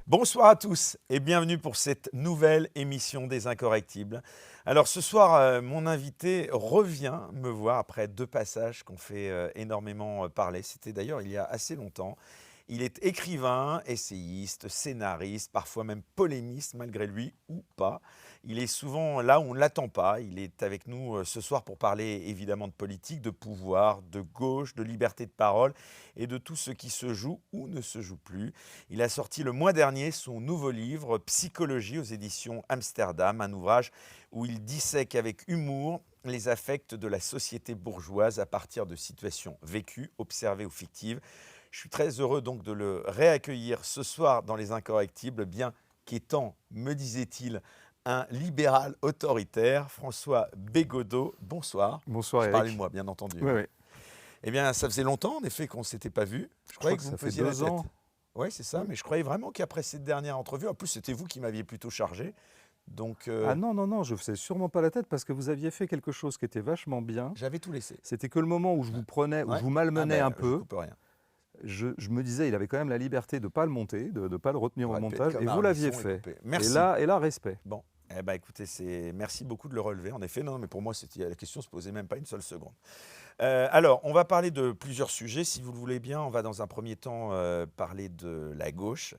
Bonsoir à tous et bienvenue pour cette nouvelle émission des Incorrectibles. Alors ce soir, mon invité revient me voir après deux passages qu'on fait énormément parler. C'était d'ailleurs il y a assez longtemps. Il est écrivain, essayiste, scénariste, parfois même polémiste malgré lui ou pas. Il est souvent là où on ne l'attend pas. Il est avec nous ce soir pour parler évidemment de politique, de pouvoir, de gauche, de liberté de parole et de tout ce qui se joue ou ne se joue plus. Il a sorti le mois dernier son nouveau livre Psychologie aux éditions Amsterdam, un ouvrage où il dissèque avec humour les affects de la société bourgeoise à partir de situations vécues, observées ou fictives. Je suis très heureux donc de le réaccueillir ce soir dans Les Incorrectibles, bien qu'étant, me disait-il, un libéral autoritaire. François Bégodeau, bonsoir. Bonsoir Je parlais de Eric. moi, bien entendu. Oui, Hein. oui. Eh bien, ça faisait longtemps, en effet, qu'on ne s'était pas vu. Je Je crois croyais que que vous me ça fait faisiez la 2 tête. ans. Oui, c'est ça, Oui. mais je croyais vraiment qu'après cette dernière entrevue, en plus, c'était vous qui m'aviez plutôt chargé. Donc, Ah non, non, non, je ne faisais sûrement pas la tête parce que vous aviez fait quelque chose qui était vachement bien. j'avais tout laissé. C'était que le moment où je vous prenais, où je Ouais. vous Ah malmenais ben, un je peu, coupe rien. je me disais, il avait quand même la liberté de ne pas le monter, de ne pas le retenir au J'aurais pu être montage, et comme vous l'aviez Ardisson et fait. couper. Et Merci. là, respect. Bon, eh ben, écoutez, merci beaucoup de le relever. En effet, non, mais pour moi, la question se posait même pas une seule seconde. Alors, on va parler de plusieurs sujets. Si vous le voulez bien, on va dans un premier temps parler de la gauche,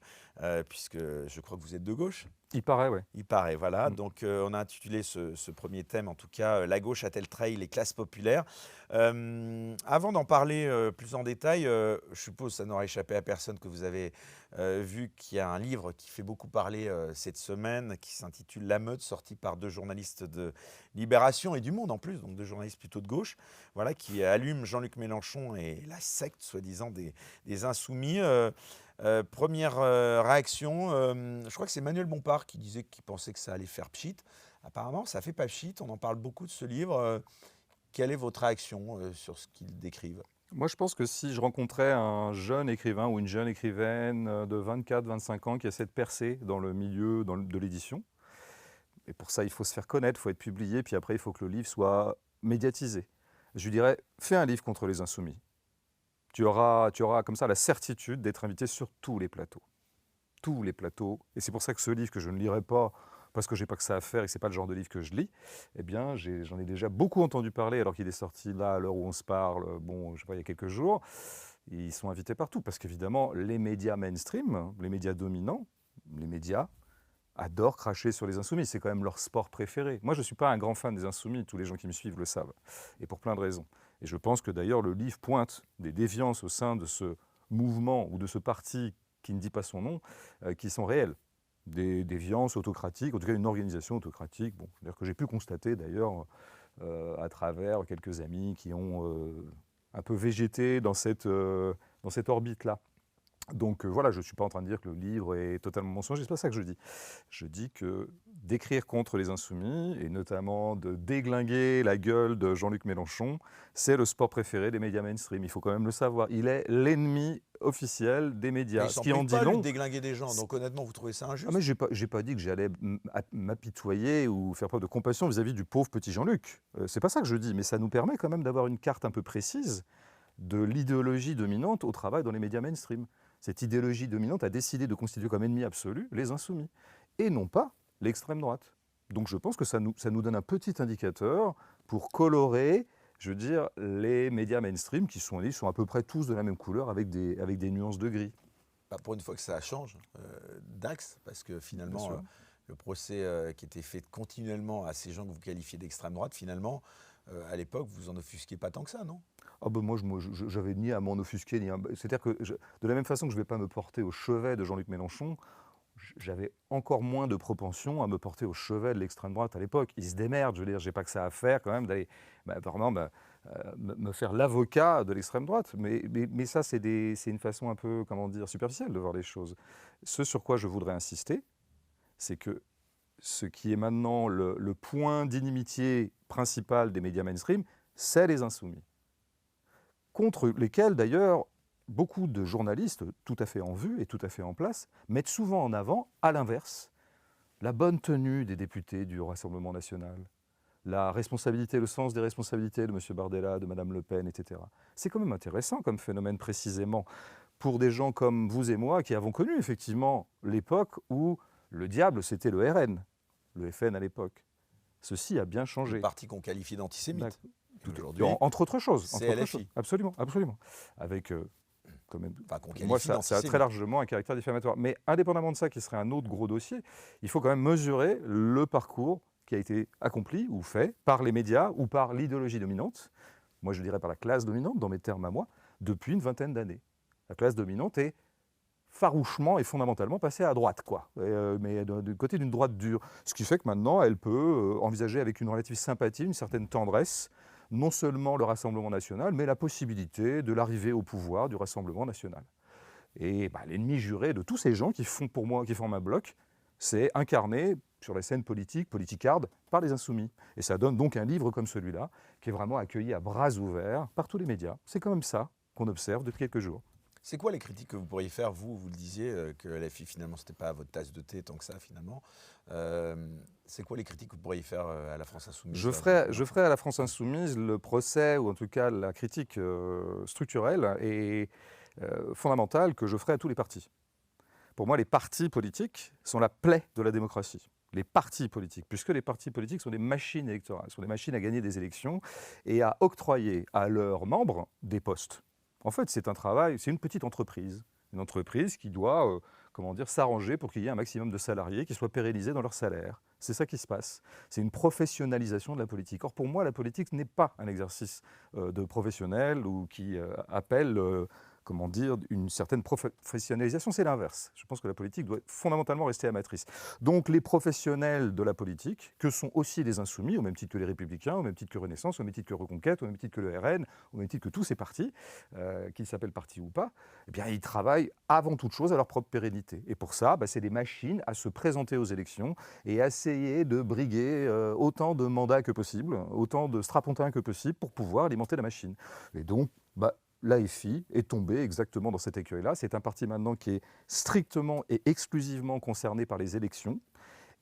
puisque je crois que vous êtes de gauche. Il paraît, ouais. Il paraît, voilà. Mm. Donc, on a intitulé ce premier thème, en tout cas, La gauche a-t-elle trahi les classes populaires? Avant d'en parler plus en détail, je suppose, ça n'aura échappé à personne que vous avez vu qu'il y a un livre qui fait beaucoup parler cette semaine, qui s'intitule La Meute, sorti par deux journalistes de Libération et du Monde en plus, donc deux journalistes plutôt de gauche, voilà, qui allument Jean-Luc Mélenchon et la secte, soi-disant, des Insoumis. Première réaction, je crois que c'est Manuel Bompard qui disait qu'il pensait que ça allait faire pchit. Apparemment, ça fait pas pchit, on en parle beaucoup de ce livre. Quelle est votre réaction sur ce qu'ils décrivent? Moi, je pense que si je rencontrais un jeune écrivain ou une jeune écrivaine de 24-25 ans qui essaie de percer dans le milieu de l'édition, et pour ça, il faut se faire connaître, il faut être publié, puis après, il faut que le livre soit médiatisé. Je lui dirais, fais un livre contre les insoumis. Tu auras comme ça la certitude d'être invité sur tous les plateaux. Tous les plateaux. Et c'est pour ça que ce livre que je ne lirai pas, parce que je n'ai pas que ça à faire et que ce n'est pas le genre de livre que je lis, eh bien, j'en ai déjà beaucoup entendu parler alors qu'il est sorti là, à l'heure où on se parle, bon, je sais pas, il y a quelques jours. Ils sont invités partout, parce qu'évidemment, les médias mainstream, les médias dominants, les médias, adorent cracher sur les insoumis. C'est quand même leur sport préféré. Moi, je ne suis pas un grand fan des insoumis. Tous les gens qui me suivent le savent. Et pour plein de raisons. Et je pense que d'ailleurs, le livre pointe des déviances au sein de ce mouvement ou de ce parti qui ne dit pas son nom, qui sont réelles. Des déviances autocratiques, en tout cas une organisation autocratique. Bon, c'est-à-dire que j'ai pu constater d'ailleurs à travers quelques amis qui ont un peu végété dans cette orbite-là. Donc voilà, je ne suis pas en train de dire que le livre est totalement mensonger, c'est pas ça que je dis. Je dis que d'écrire contre les insoumis, et notamment de déglinguer la gueule de Jean-Luc Mélenchon, c'est le sport préféré des médias mainstream. Il faut quand même le savoir. Il est l'ennemi officiel des Mais médias. il Ce s'en qui en prive dit pas, lui, de long. déglinguer des gens. Donc honnêtement, vous trouvez ça Ah injuste? mais j'ai pas dit que j'allais m'apitoyer ou faire preuve de compassion vis-à-vis du pauvre petit Jean-Luc. C'est pas ça que je dis, mais ça nous permet quand même d'avoir une carte un peu précise de l'idéologie dominante au travail dans les médias mainstream. Cette idéologie dominante a décidé de constituer comme ennemi absolu les insoumis, et non pas l'extrême droite. Donc je pense que ça nous donne un petit indicateur pour colorer, je veux dire, les médias mainstream qui sont à peu près tous de la même couleur avec des nuances de gris. Bah, pour une fois que ça change d'axe, parce que Bien finalement, sûr. le procès qui était fait continuellement à ces gens que vous qualifiez d'extrême droite, finalement, à l'époque, vous en offusquiez pas tant que ça, non? Ah ben moi, j'avais ni à m'en offusquer, c'est-à-dire que de la même façon que je ne vais pas me porter au chevet de Jean-Luc Mélenchon, j'avais encore moins de propension à me porter au chevet de l'extrême droite à l'époque. Ils se démerdent, je veux dire, j'ai pas que ça à faire quand même d'aller vraiment me faire l'avocat de l'extrême droite. Mais ça, c'est une façon un peu, comment dire, superficielle de voir les choses. Ce sur quoi je voudrais insister, c'est que ce qui est maintenant le point d'inimitié principal des médias mainstream, c'est les insoumis. Contre lesquels, d'ailleurs, beaucoup de journalistes, tout à fait en vue et tout à fait en place, mettent souvent en avant, à l'inverse, la bonne tenue des députés du Rassemblement national, la responsabilité, le sens des responsabilités de M. Bardella, de Mme Le Pen, etc. C'est quand même intéressant comme phénomène précisément pour des gens comme vous et moi qui avons connu effectivement l'époque où le diable c'était le RN, le FN à l'époque. Ceci a bien Le changé. parti qu'on qualifie d'antisémite. Tout Aujourd'hui, entre autres choses. c'est LFI. Absolument, absolument. Avec quand même, Enfin, qu'on pour moi, qualifie ça a très d'antisémite. largement un caractère diffamatoire. Mais indépendamment de ça, qui serait un autre gros dossier, il faut quand même mesurer le parcours qui a été accompli ou fait par les médias ou par l'idéologie dominante, moi je dirais par la classe dominante, dans mes termes à moi, depuis une vingtaine d'années. La classe dominante est farouchement et fondamentalement passée à droite, quoi. Mais du côté d'une droite dure. Ce qui fait que maintenant, elle peut envisager avec une relative sympathie, une certaine tendresse, non seulement le Rassemblement national, mais la possibilité de l'arrivée au pouvoir du Rassemblement national. Et l'ennemi juré de tous ces gens qui font pour moi, qui forment un bloc, c'est incarné sur les scènes politiques, politicardes, par les insoumis. Et ça donne donc un livre comme celui-là, qui est vraiment accueilli à bras ouverts par tous les médias. C'est quand même ça qu'on observe depuis quelques jours. C'est quoi les critiques que vous pourriez faire, vous le disiez, que LFI finalement c'était pas votre tasse de thé tant que ça finalement. C'est quoi les critiques que vous pourriez faire à la France Insoumise? Je ferai à la France Insoumise le procès, ou en tout cas la critique structurelle et fondamentale que je ferai à tous les partis. Pour moi, les partis politiques sont la plaie de la démocratie. Les partis politiques, puisque les partis politiques sont des machines électorales, sont des machines à gagner des élections et à octroyer à leurs membres des postes. En fait, c'est un travail, c'est une petite entreprise. Une entreprise qui doit s'arranger pour qu'il y ait un maximum de salariés qui soient pérennisés dans leur salaire. C'est ça qui se passe. C'est une professionnalisation de la politique. Or, pour moi, la politique n'est pas un exercice de professionnel ou qui appelle une certaine professionnalisation. C'est l'inverse. Je pense que la politique doit fondamentalement rester amatrice. Donc, les professionnels de la politique, que sont aussi les insoumis, au même titre que les Républicains, au même titre que Renaissance, au même titre que Reconquête, au même titre que le RN, au même titre que tous ces partis, qu'ils s'appellent partis ou pas, eh bien, ils travaillent avant toute chose à leur propre pérennité. Et pour ça, c'est des machines à se présenter aux élections et à essayer de briguer autant de mandats que possible, autant de strapontins que possible pour pouvoir alimenter la machine. Et donc, l'AFI est tombé exactement dans cet écueil-là. C'est un parti maintenant qui est strictement et exclusivement concerné par les élections,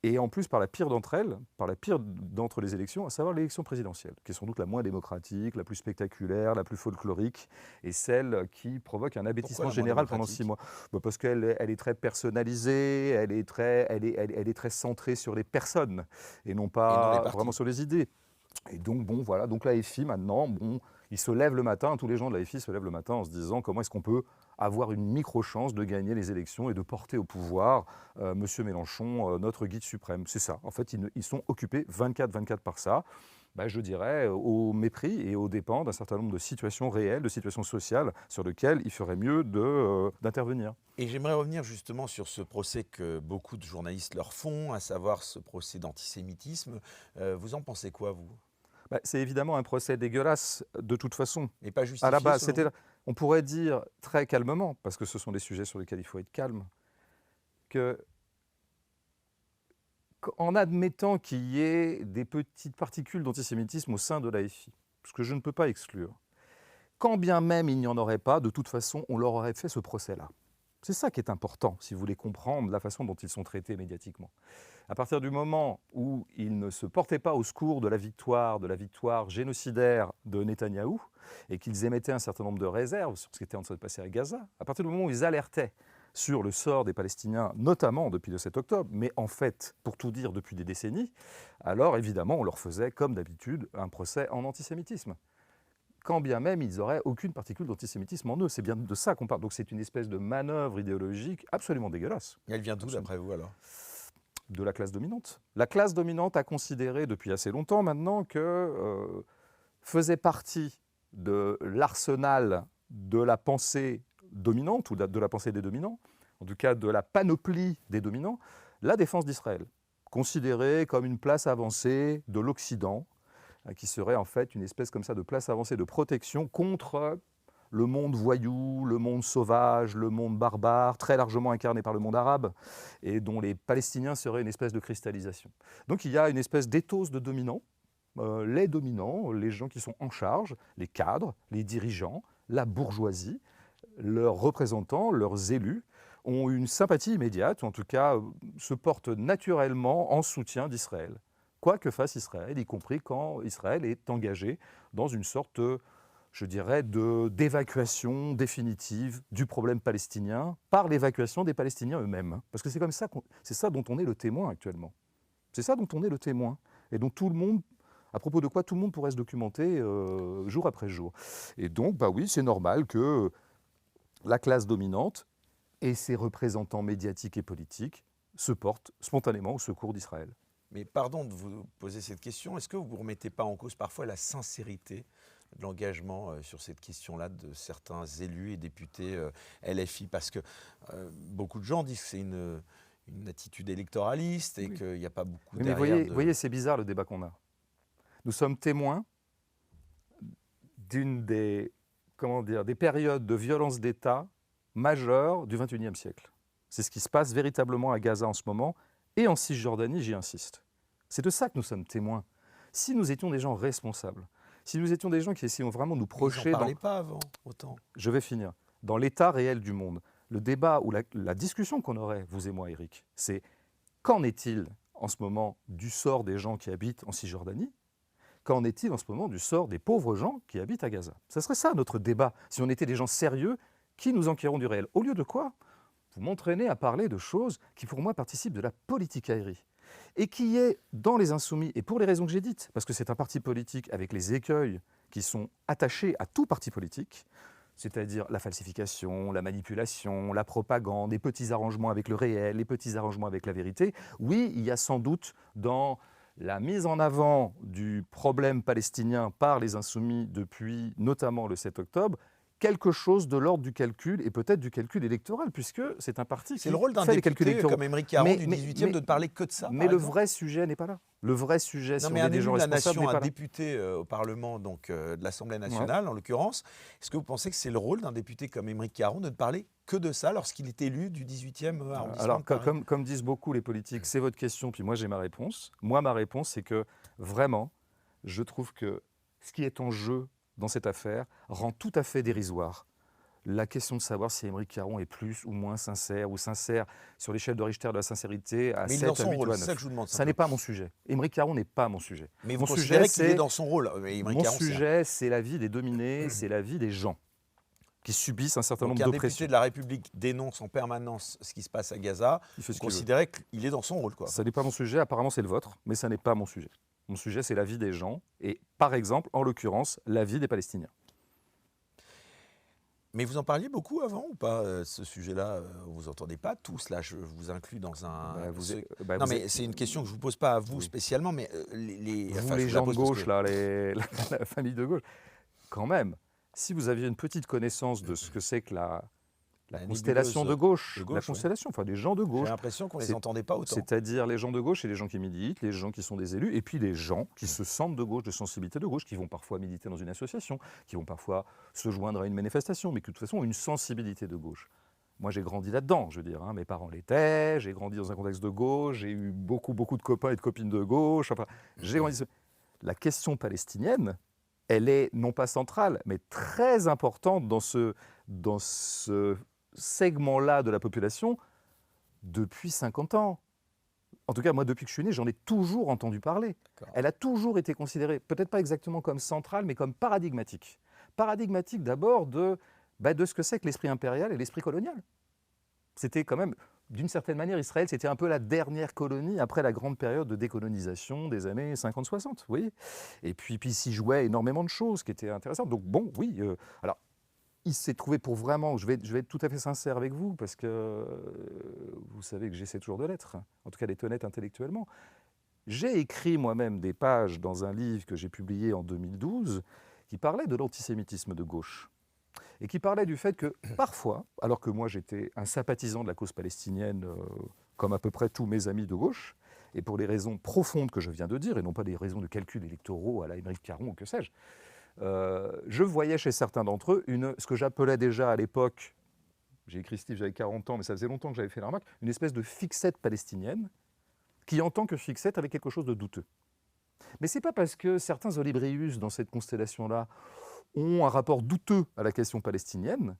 et en plus par la pire d'entre elles, par la pire d'entre les élections, à savoir l'élection présidentielle, qui est sans doute la moins démocratique, la plus spectaculaire, la plus folklorique, et celle qui provoque un abêtissement général pendant 6 mois. Parce qu'elle est très personnalisée, elle est très centrée sur les personnes, et non pas vraiment sur les idées. Et donc, donc l'AFI maintenant, ils se lèvent le matin, tous les gens de l'AFI se lèvent le matin en se disant comment est-ce qu'on peut avoir une micro-chance de gagner les élections et de porter au pouvoir M. Mélenchon, notre guide suprême. C'est ça. En fait, ils sont occupés 24/24 par ça. Je dirais au mépris et aux dépens d'un certain nombre de situations réelles, de situations sociales sur lesquelles il ferait mieux d'intervenir. Et j'aimerais revenir justement sur ce procès que beaucoup de journalistes leur font, à savoir ce procès d'antisémitisme. Vous en pensez quoi, vous ? C'est évidemment un procès dégueulasse, de toute façon. Mais pas justifié, à la base, on pourrait dire très calmement, parce que ce sont des sujets sur lesquels il faut être calme, qu'en admettant qu'il y ait des petites particules d'antisémitisme au sein de l'AFI, ce que je ne peux pas exclure, quand bien même il n'y en aurait pas, de toute façon, on leur aurait fait ce procès-là. C'est ça qui est important, si vous voulez comprendre la façon dont ils sont traités médiatiquement. À partir du moment où ils ne se portaient pas au secours de la victoire génocidaire de Netanyahou, et qu'ils émettaient un certain nombre de réserves sur ce qui était en train de passer à Gaza, à partir du moment où ils alertaient sur le sort des Palestiniens, notamment depuis le 7 octobre, mais en fait, pour tout dire, depuis des décennies, alors évidemment, on leur faisait, comme d'habitude, un procès en antisémitisme. Quand bien même ils n'auraient aucune particule d'antisémitisme en eux. C'est bien de ça qu'on parle. Donc c'est une espèce de manœuvre idéologique absolument dégueulasse. Et elle vient d'où, d'après vous, alors ? De la classe dominante. La classe dominante a considéré depuis assez longtemps maintenant que faisait partie de l'arsenal de la pensée dominante, ou de la pensée des dominants, en tout cas de la panoplie des dominants, la défense d'Israël, considérée comme une place avancée de l'Occident, qui serait en fait une espèce comme ça de place avancée de protection contre le monde voyou, le monde sauvage, le monde barbare, très largement incarné par le monde arabe, et dont les Palestiniens seraient une espèce de cristallisation. Donc il y a une espèce d'éthos de dominants, les dominants, les gens qui sont en charge, les cadres, les dirigeants, la bourgeoisie, leurs représentants, leurs élus, ont une sympathie immédiate, ou en tout cas se portent naturellement en soutien d'Israël. Quoi que fasse Israël, y compris quand Israël est engagé dans une sorte, je dirais, d'évacuation définitive du problème palestinien par l'évacuation des Palestiniens eux-mêmes. Parce que c'est comme ça, c'est ça dont on est le témoin actuellement. C'est ça dont on est le témoin. Et dont tout le monde, à propos de quoi tout le monde pourrait se documenter jour après jour. Et donc, bah oui, c'est normal que la classe dominante et ses représentants médiatiques et politiques se portent spontanément au secours d'Israël. Mais pardon de vous poser cette question, est-ce que vous ne remettez pas en cause parfois la sincérité de l'engagement sur cette question-là de certains élus et députés LFI? Parce que beaucoup de gens disent que c'est une attitude électoraliste et qu'il n'y a pas beaucoup Oui, mais derrière voyez, c'est bizarre le débat qu'on a. Nous sommes témoins d'une des périodes de violence d'État majeures du XXIe siècle. C'est ce qui se passe véritablement à Gaza en ce moment et en Cisjordanie, j'y insiste. C'est de ça que nous sommes témoins. Si nous étions des gens responsables, si nous étions des gens qui essayions vraiment de nous projeter... Ils n'en parlaient pas avant, autant. Je vais finir. Dans l'état réel du monde, le débat ou la discussion qu'on aurait, vous et moi, Eric, c'est qu'en est-il en ce moment du sort des gens qui habitent en Cisjordanie? Qu'en est-il en ce moment du sort des pauvres gens qui habitent à Gaza? Ça serait ça notre débat, si on était des gens sérieux qui nous enquérons du réel. Au lieu de quoi, vous m'entraînez à parler de choses qui, pour moi, participent de la politicaillerie. Et qui est, dans les Insoumis, et pour les raisons que j'ai dites, parce que c'est un parti politique avec les écueils qui sont attachés à tout parti politique, c'est-à-dire la falsification, la manipulation, la propagande, les petits arrangements avec le réel, les petits arrangements avec la vérité. Oui, il y a sans doute dans la mise en avant du problème palestinien par les Insoumis depuis notamment le 7 octobre, quelque chose de l'ordre du calcul et peut-être du calcul électoral, puisque c'est un parti qui C'est le rôle d'un fait les calculs député électoraux. comme Émeric Caron du 18e de ne parler que de ça. Mais le vrai sujet n'est pas là. Le vrai sujet, si on est des gens responsables, n'est pas là. Un député au Parlement donc, de l'Assemblée nationale, en l'occurrence, est-ce que vous pensez que c'est le rôle d'un député comme Émeric Caron de ne parler que de ça lorsqu'il est élu du 18e arrondissement? Alors, comme disent beaucoup les politiques, c'est votre question, puis moi j'ai ma réponse. Moi, ma réponse, c'est que vraiment, je trouve que ce qui est en jeu dans cette affaire rend tout à fait dérisoire la question de savoir si Émeric Caron est plus ou moins sincère, ou sincère sur l'échelle de Richter de la sincérité à 7, à 8 ou à 9. Ça n'est pas mon sujet. Émeric Caron n'est pas mon sujet. Mais vous considérez qu'il est dans son rôle? Mon sujet, c'est la vie des dominés, c'est la vie des gens qui subissent un certain nombre d'oppressions. Un député de la République dénonce en permanence ce qui se passe à Gaza. Vous considérez qu'il est dans son rôle, quoi? Ça n'est pas mon sujet, apparemment c'est le vôtre, mais ça n'est pas mon sujet. Mon sujet, c'est la vie des gens, et par exemple, en l'occurrence, la vie des Palestiniens. Mais vous en parliez beaucoup avant ou pas, ce sujet-là? Vous n'entendez pas tous, là, je vous inclus dans un... non, mais c'est une question que je ne vous pose pas à vous spécialement, mais les gens de gauche, là, la famille de gauche, quand même, si vous aviez une petite connaissance de ce que c'est que la constellation de gauche, la constellation, enfin des gens de gauche. J'ai l'impression qu'on ne les entendait pas autant. C'est-à-dire les gens de gauche, c'est les gens qui militent, les gens qui sont des élus, et puis les gens qui se sentent de gauche, de sensibilité de gauche, qui vont parfois militer dans une association, qui vont parfois se joindre à une manifestation, mais qui de toute façon ont une sensibilité de gauche. Moi, j'ai grandi là-dedans, je veux dire. Mes parents l'étaient, j'ai grandi dans un contexte de gauche, j'ai eu beaucoup de copains et de copines de gauche. Enfin, j'ai grandi. La question palestinienne, elle est non pas centrale, mais très importante dans ce segment-là de la population depuis 50 ans. En tout cas, moi, depuis que je suis né, j'en ai toujours entendu parler. Elle a toujours été considérée, peut-être pas exactement comme centrale, mais comme paradigmatique. Paradigmatique d'abord de ce que c'est que l'esprit impérial et l'esprit colonial. C'était quand même, d'une certaine manière, Israël, c'était un peu la dernière colonie après la grande période de décolonisation des années 50-60, oui. Et puis s'y jouait énormément de choses qui étaient intéressantes. Donc bon, oui, alors, il s'est trouvé pour vraiment, je vais être tout à fait sincère avec vous, parce que vous savez que j'essaie toujours de l'être, en tout cas d'être honnête intellectuellement. J'ai écrit moi-même des pages dans un livre que j'ai publié en 2012 qui parlait de l'antisémitisme de gauche et qui parlait du fait que parfois, alors que moi j'étais un sympathisant de la cause palestinienne comme à peu près tous mes amis de gauche, et pour les raisons profondes que je viens de dire, et non pas des raisons de calcul électoraux à la Émeric Caron ou que sais-je, je voyais chez certains d'entre eux ce que j'appelais déjà à l'époque, j'ai écrit ce livre, j'avais 40 ans, mais ça faisait longtemps que j'avais fait la remarque, une espèce de fixette palestinienne qui, en tant que fixette, avait quelque chose de douteux. Mais ce n'est pas parce que certains Olébrius, dans cette constellation-là, ont un rapport douteux à la question palestinienne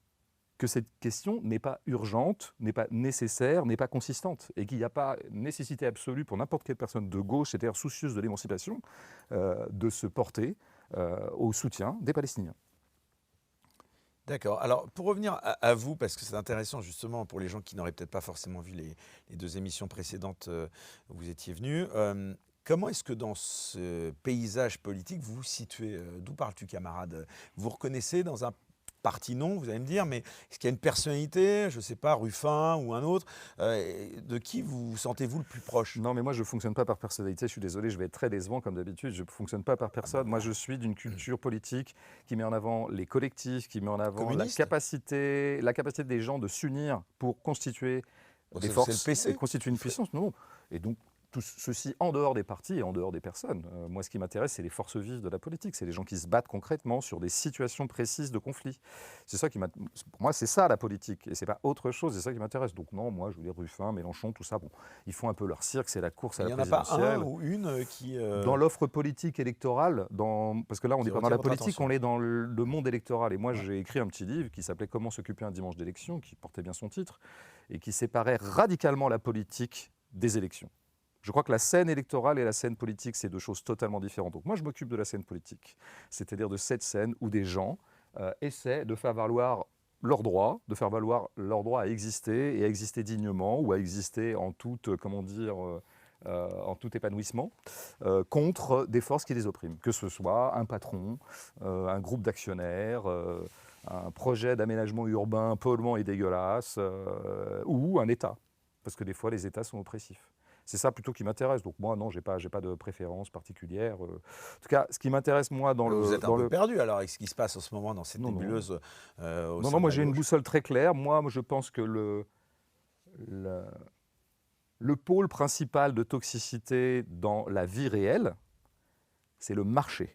que cette question n'est pas urgente, n'est pas nécessaire, n'est pas consistante, et qu'il n'y a pas nécessité absolue pour n'importe quelle personne de gauche, c'est-à-dire soucieuse de l'émancipation, de se porter au soutien des Palestiniens. D'accord. Alors, pour revenir à vous, parce que c'est intéressant justement pour les gens qui n'auraient peut-être pas forcément vu les 2 émissions précédentes, où vous étiez venu. Comment est-ce que dans ce paysage politique, vous vous situez? D'où parles-tu, camarade? Vous vous reconnaissez dans un parti? Non, vous allez me dire, mais est-ce qu'il y a une personnalité, je ne sais pas, Ruffin ou un autre, de qui vous sentez-vous le plus proche? Non, mais moi, je ne fonctionne pas par personnalité. Je suis désolé, je vais être très décevant comme d'habitude. Je ne fonctionne pas par Ah bah, personne. Moi, je suis d'une culture politique qui met en avant les collectifs, qui met en avant communiste? la capacité des gens de s'unir pour constituer Bon, des c'est le forces et PC? constituer une puissance. Non. Et donc, tout ceci en dehors des partis et en dehors des personnes. Moi, ce qui m'intéresse, c'est les forces vives de la politique. C'est les gens qui se battent concrètement sur des situations précises de conflit. C'est ça qui pour moi, c'est ça la politique. Et c'est pas autre chose. C'est ça qui m'intéresse. Donc non, moi, je veux dire Ruffin, Mélenchon, tout ça. Bon, ils font un peu leur cirque. C'est la course à Il la n'y en a pas un présidentielle. ou une Dans l'offre politique électorale, parce que là, on qui n'est pas dans retient la votre politique, attention? on est dans le monde électoral. Et moi, Ouais. j'ai écrit un petit livre qui s'appelait Comment s'occuper un dimanche d'élection, qui portait bien son titre, et qui séparait radicalement la politique des élections. Je crois que la scène électorale et la scène politique, c'est deux choses totalement différentes. Donc moi, je m'occupe de la scène politique, c'est-à-dire de cette scène où des gens essaient de faire valoir leurs droits, à exister et à exister dignement ou à exister en toute, comment dire, en tout épanouissement, contre des forces qui les oppriment, que ce soit un patron, un groupe d'actionnaires, un projet d'aménagement urbain polluant et dégueulasse, ou un État, parce que des fois les États sont oppressifs. C'est ça plutôt qui m'intéresse. Donc moi, non, j'ai pas de préférence particulière. En tout cas, ce qui m'intéresse moi Vous êtes un peu perdu alors avec ce qui se passe en ce moment dans cette non, non, nébuleuse au non, sein non, de moi la j'ai une gauche. boussole très claire. Moi, je pense que le, le pôle principal de toxicité dans la vie réelle, c'est le marché. Le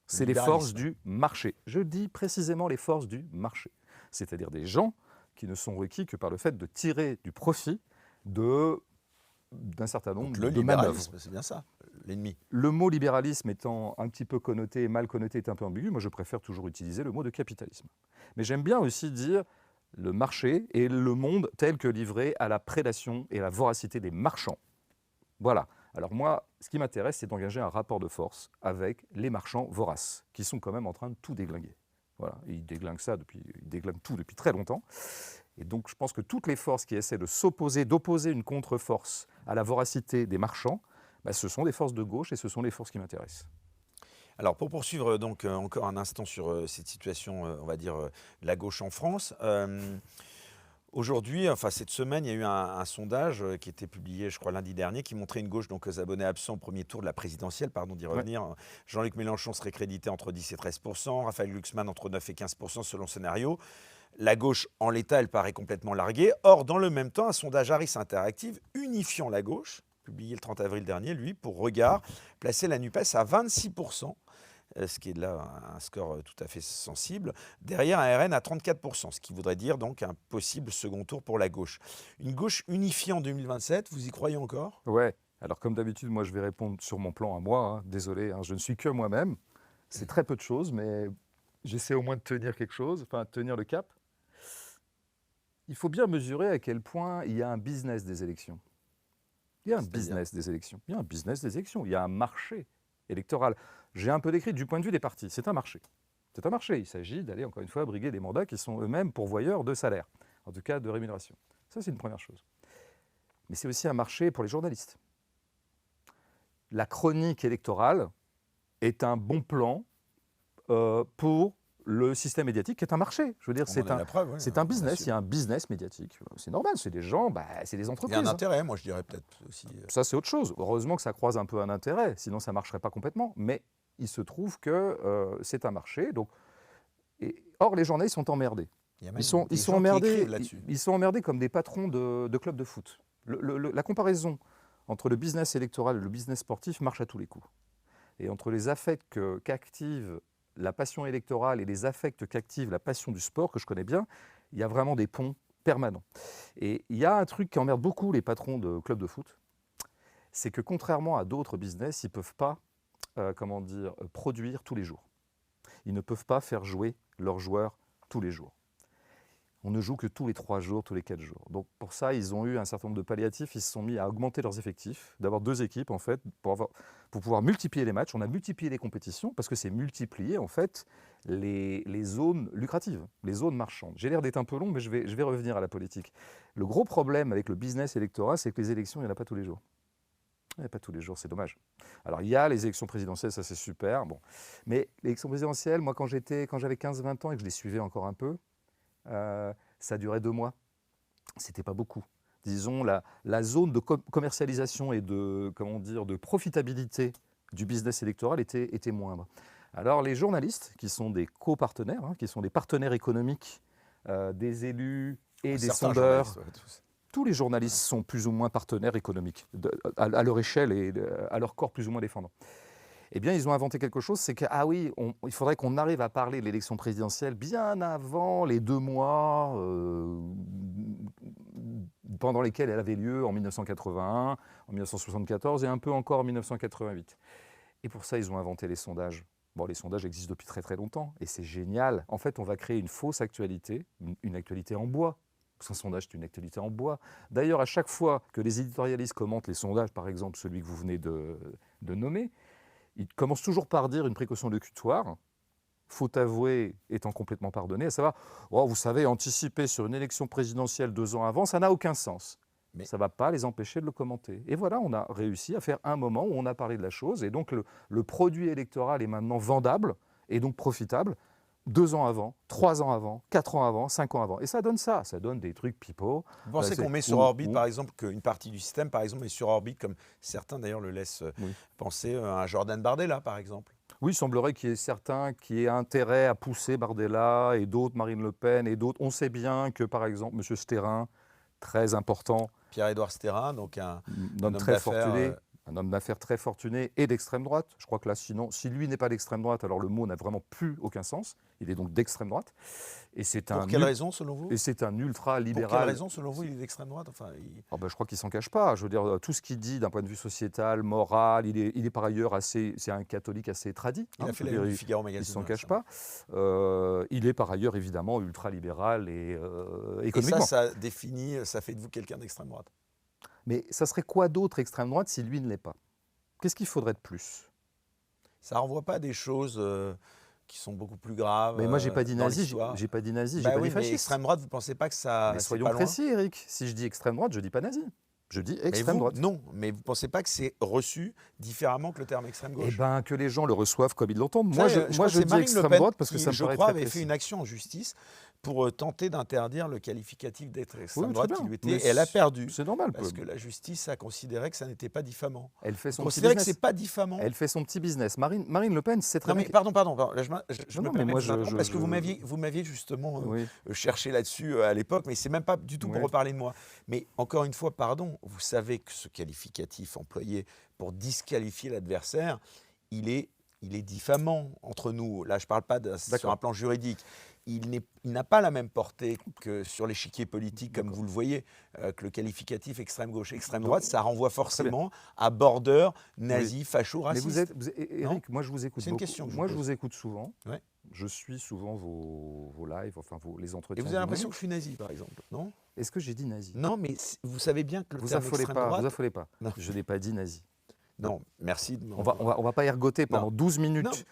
C'est les forces libéralisme. du marché. Je dis précisément les forces du marché. C'est-à-dire des gens qui ne sont requis que par le fait de tirer du profit d'un certain Donc nombre le de manœuvres. libéralisme, c'est bien ça, l'ennemi. Le mot libéralisme étant un petit peu connoté, mal connoté, est un peu ambigu, moi je préfère toujours utiliser le mot de capitalisme. Mais j'aime bien aussi dire le marché et le monde tel que livré à la prédation et à la voracité des marchands. Voilà. Alors moi, ce qui m'intéresse, c'est d'engager un rapport de force avec les marchands voraces, qui sont quand même en train de tout déglinguer. Voilà. Et ils déglinguent tout depuis très longtemps. Et donc je pense que toutes les forces qui essaient de s'opposer, d'opposer une contre-force à la voracité des marchands, bah, ce sont des forces de gauche et ce sont les forces qui m'intéressent. Alors pour poursuivre donc encore un instant sur cette situation, on va dire la gauche en France. Aujourd'hui, enfin cette semaine, il y a eu un sondage qui était publié, je crois, lundi dernier, qui montrait une gauche donc aux abonnés absents au premier tour de la présidentielle, pardon d'y Ouais. revenir. Jean-Luc Mélenchon serait crédité entre 10 et 13%, Raphaël Glucksmann entre 9 et 15% selon scénario. La gauche, en l'état, elle paraît complètement larguée. Or, dans le même temps, un sondage Harris Interactive unifiant la gauche, publié le 30 avril dernier, lui, pour Regard, plaçait la NUPES à 26%, ce qui est là un score tout à fait sensible, derrière un RN à 34%, ce qui voudrait dire donc un possible second tour pour la gauche. Une gauche unifiée en 2027, vous y croyez encore? Ouais. Alors comme d'habitude, moi je vais répondre sur mon plan à moi. Hein. Désolé, hein, je ne suis que moi-même. C'est très peu de choses, mais j'essaie au moins de tenir quelque chose, enfin de tenir le cap. Il faut bien mesurer à quel point il y a un business des élections. Il y a un C'est-à-dire? business des élections. Il y a un business des élections. Il y a un marché électoral. J'ai un peu décrit du point de vue des partis. C'est un marché. C'est un marché. Il s'agit d'aller, encore une fois, briguer des mandats qui sont eux-mêmes pourvoyeurs de salaire, en tout cas de rémunération. Ça, c'est une première chose. Mais c'est aussi un marché pour les journalistes. La chronique électorale est un bon plan pour le système médiatique, qui est un marché. Je veux dire, On en est la preuve, oui, c'est un on business. Il assume. y a un business médiatique. C'est normal. C'est des gens, c'est des Il y a un entreprises. Hein. intérêt, moi je dirais peut-être aussi. Ça, c'est autre chose. Heureusement que ça croise un peu un intérêt, sinon ça ne marcherait pas complètement. Mais il se trouve que c'est un marché. Donc, or, les journalistes sont emmerdés. Il y a même Ils sont des gens qui emmerdés. écrivent là-dessus. Ils sont emmerdés comme des patrons de clubs de foot. La comparaison entre le business électoral et le business sportif marche à tous les coups. Et entre les affects qu'active la passion électorale et les affects qu'active la passion du sport, que je connais bien, il y a vraiment des ponts permanents. Et il y a un truc qui emmerde beaucoup les patrons de clubs de foot, c'est que contrairement à d'autres business, ils ne peuvent pas produire tous les jours. Ils ne peuvent pas faire jouer leurs joueurs tous les jours. on ne joue que tous les 3 jours, tous les 4 jours. Donc pour ça, ils ont eu un certain nombre de palliatifs, ils se sont mis à augmenter leurs effectifs, d'avoir 2 équipes en fait, pour pouvoir multiplier les matchs. On a multiplié les compétitions parce que c'est multiplier en fait les zones lucratives, les zones marchandes. J'ai l'air d'être un peu long, mais je vais revenir à la politique. Le gros problème avec le business électoral, c'est que les élections, il n'y en a pas tous les jours. Il n'y en a pas tous les jours, c'est dommage. Alors il y a les élections présidentielles, ça c'est super, bon. Mais l'élection présidentielle, moi quand j'avais 15-20 ans et que je les suivais encore un peu, ça durait 2 mois. C'était pas beaucoup. Disons, la zone de commercialisation et de, comment dire, de profitabilité du business électoral était moindre. Alors les journalistes, qui sont des copartenaires, hein, qui sont des partenaires économiques des élus et des Certains sondeurs, journalistes, ouais, tous. tous les journalistes sont plus ou moins partenaires économiques, à leur échelle et à leur corps plus ou moins défendant. Eh bien, ils ont inventé quelque chose, c'est que, ah oui, il faudrait qu'on arrive à parler de l'élection présidentielle bien avant les 2 mois pendant lesquels elle avait lieu en 1981, en 1974 et un peu encore en 1988. Et pour ça, ils ont inventé les sondages. Bon, les sondages existent depuis très très longtemps et c'est génial. En fait, on va créer une fausse actualité, une actualité en bois. Parce qu'un sondage, c'est une actualité en bois. D'ailleurs, à chaque fois que les éditorialistes commentent les sondages, par exemple celui que vous venez de nommer, ils commencent toujours par dire une précaution locutoire, faut avouer étant complètement pardonné, à savoir, oh, vous savez, anticiper sur une élection présidentielle 2 ans avant, ça n'a aucun sens. Mais ça ne va pas les empêcher de le commenter. Et voilà, on a réussi à faire un moment où on a parlé de la chose, et donc le produit électoral est maintenant vendable, et donc profitable, 2 ans avant, 3 ans avant, 4 ans avant, 5 ans avant. Et ça donne ça, ça donne des trucs pipeaux. Vous pensez qu'on met sur orbite, par exemple, qu'une partie du système, par exemple, est sur orbite, comme certains d'ailleurs le laissent penser à un Jordan Bardella, par exemple? Oui, il semblerait qu'il y ait certains qui aient intérêt à pousser Bardella et d'autres, Marine Le Pen et d'autres. On sait bien que, par exemple, M. Sterin, très important. Pierre-Édouard Sterin, donc un homme très fortuné. Un homme d'affaires très fortuné et d'extrême droite. Je crois que là, sinon, si lui n'est pas d'extrême droite, alors le mot n'a vraiment plus aucun sens. Il est donc d'extrême droite. Et c'est Pour quelle raison, selon vous? Et c'est un ultra-libéral. Pour quelle raison, selon vous, il est d'extrême droite? Enfin, je crois qu'il ne s'en cache pas. Je veux dire, tout ce qu'il dit d'un point de vue sociétal, moral, il est par ailleurs assez... C'est un catholique assez tradit. Il a fait la une du Figaro Magazine. Il ne s'en cache pas. Il est par ailleurs, évidemment, ultra-libéral et économiquement. Et ça définit, ça fait de vous quelqu'un d'extrême droite? Mais ça serait quoi d'autre extrême droite si lui ne l'est pas? Qu'est-ce qu'il faudrait de plus? Ça renvoie pas à des choses qui sont beaucoup plus graves. Mais moi, j'ai pas dit nazi, j'ai pas dit nazi, j'ai pas dit fasciste. Mais extrême droite, vous pensez pas que ça... Mais soyons précis, Eric. Si je dis extrême droite, je dis pas nazi. Je dis extrême droite. Non, mais vous pensez pas que c'est reçu différemment que le terme extrême gauche? Eh bien, que les gens le reçoivent comme ils l'entendent. Moi, je dis extrême droite parce que ça me paraît je crois, très avait précis. fait une action en justice pour tenter d'interdire le qualificatif d'être extrême droite qui lui était. Mais Et elle a perdu. C'est normal. Parce que la justice a considéré que ça n'était pas diffamant. Elle fait son considéré petit que c'est pas diffamant. Elle fait son petit business. Marine Le Pen, c'est très bien. Non, mais pardon. Là, je me permets parce que vous m'aviez justement cherché là-dessus à l'époque, mais c'est même pas du tout pour reparler de moi. Mais encore une fois, pardon, vous savez que ce qualificatif employé pour disqualifier l'adversaire, il est diffamant entre nous. Là, je ne parle pas sur un plan juridique. Il n'a pas la même portée que sur l'échiquier politique, comme vous le voyez, que le qualificatif extrême-gauche. Extrême-droite, ça renvoie forcément à border, nazi, facho, raciste. Mais Eric, moi je vous écoute. C'est une question. Moi je vous écoute souvent. Ouais. Je suis souvent vos lives, enfin les entretiens. Et vous avez l'impression que je suis nazi, par exemple, non? Est-ce que j'ai dit nazi? Non, mais vous savez bien que le terme extrême-droite... Vous affolez pas. Non. Je n'ai pas dit nazi. Non, merci. On va pas ergoter pendant 12 minutes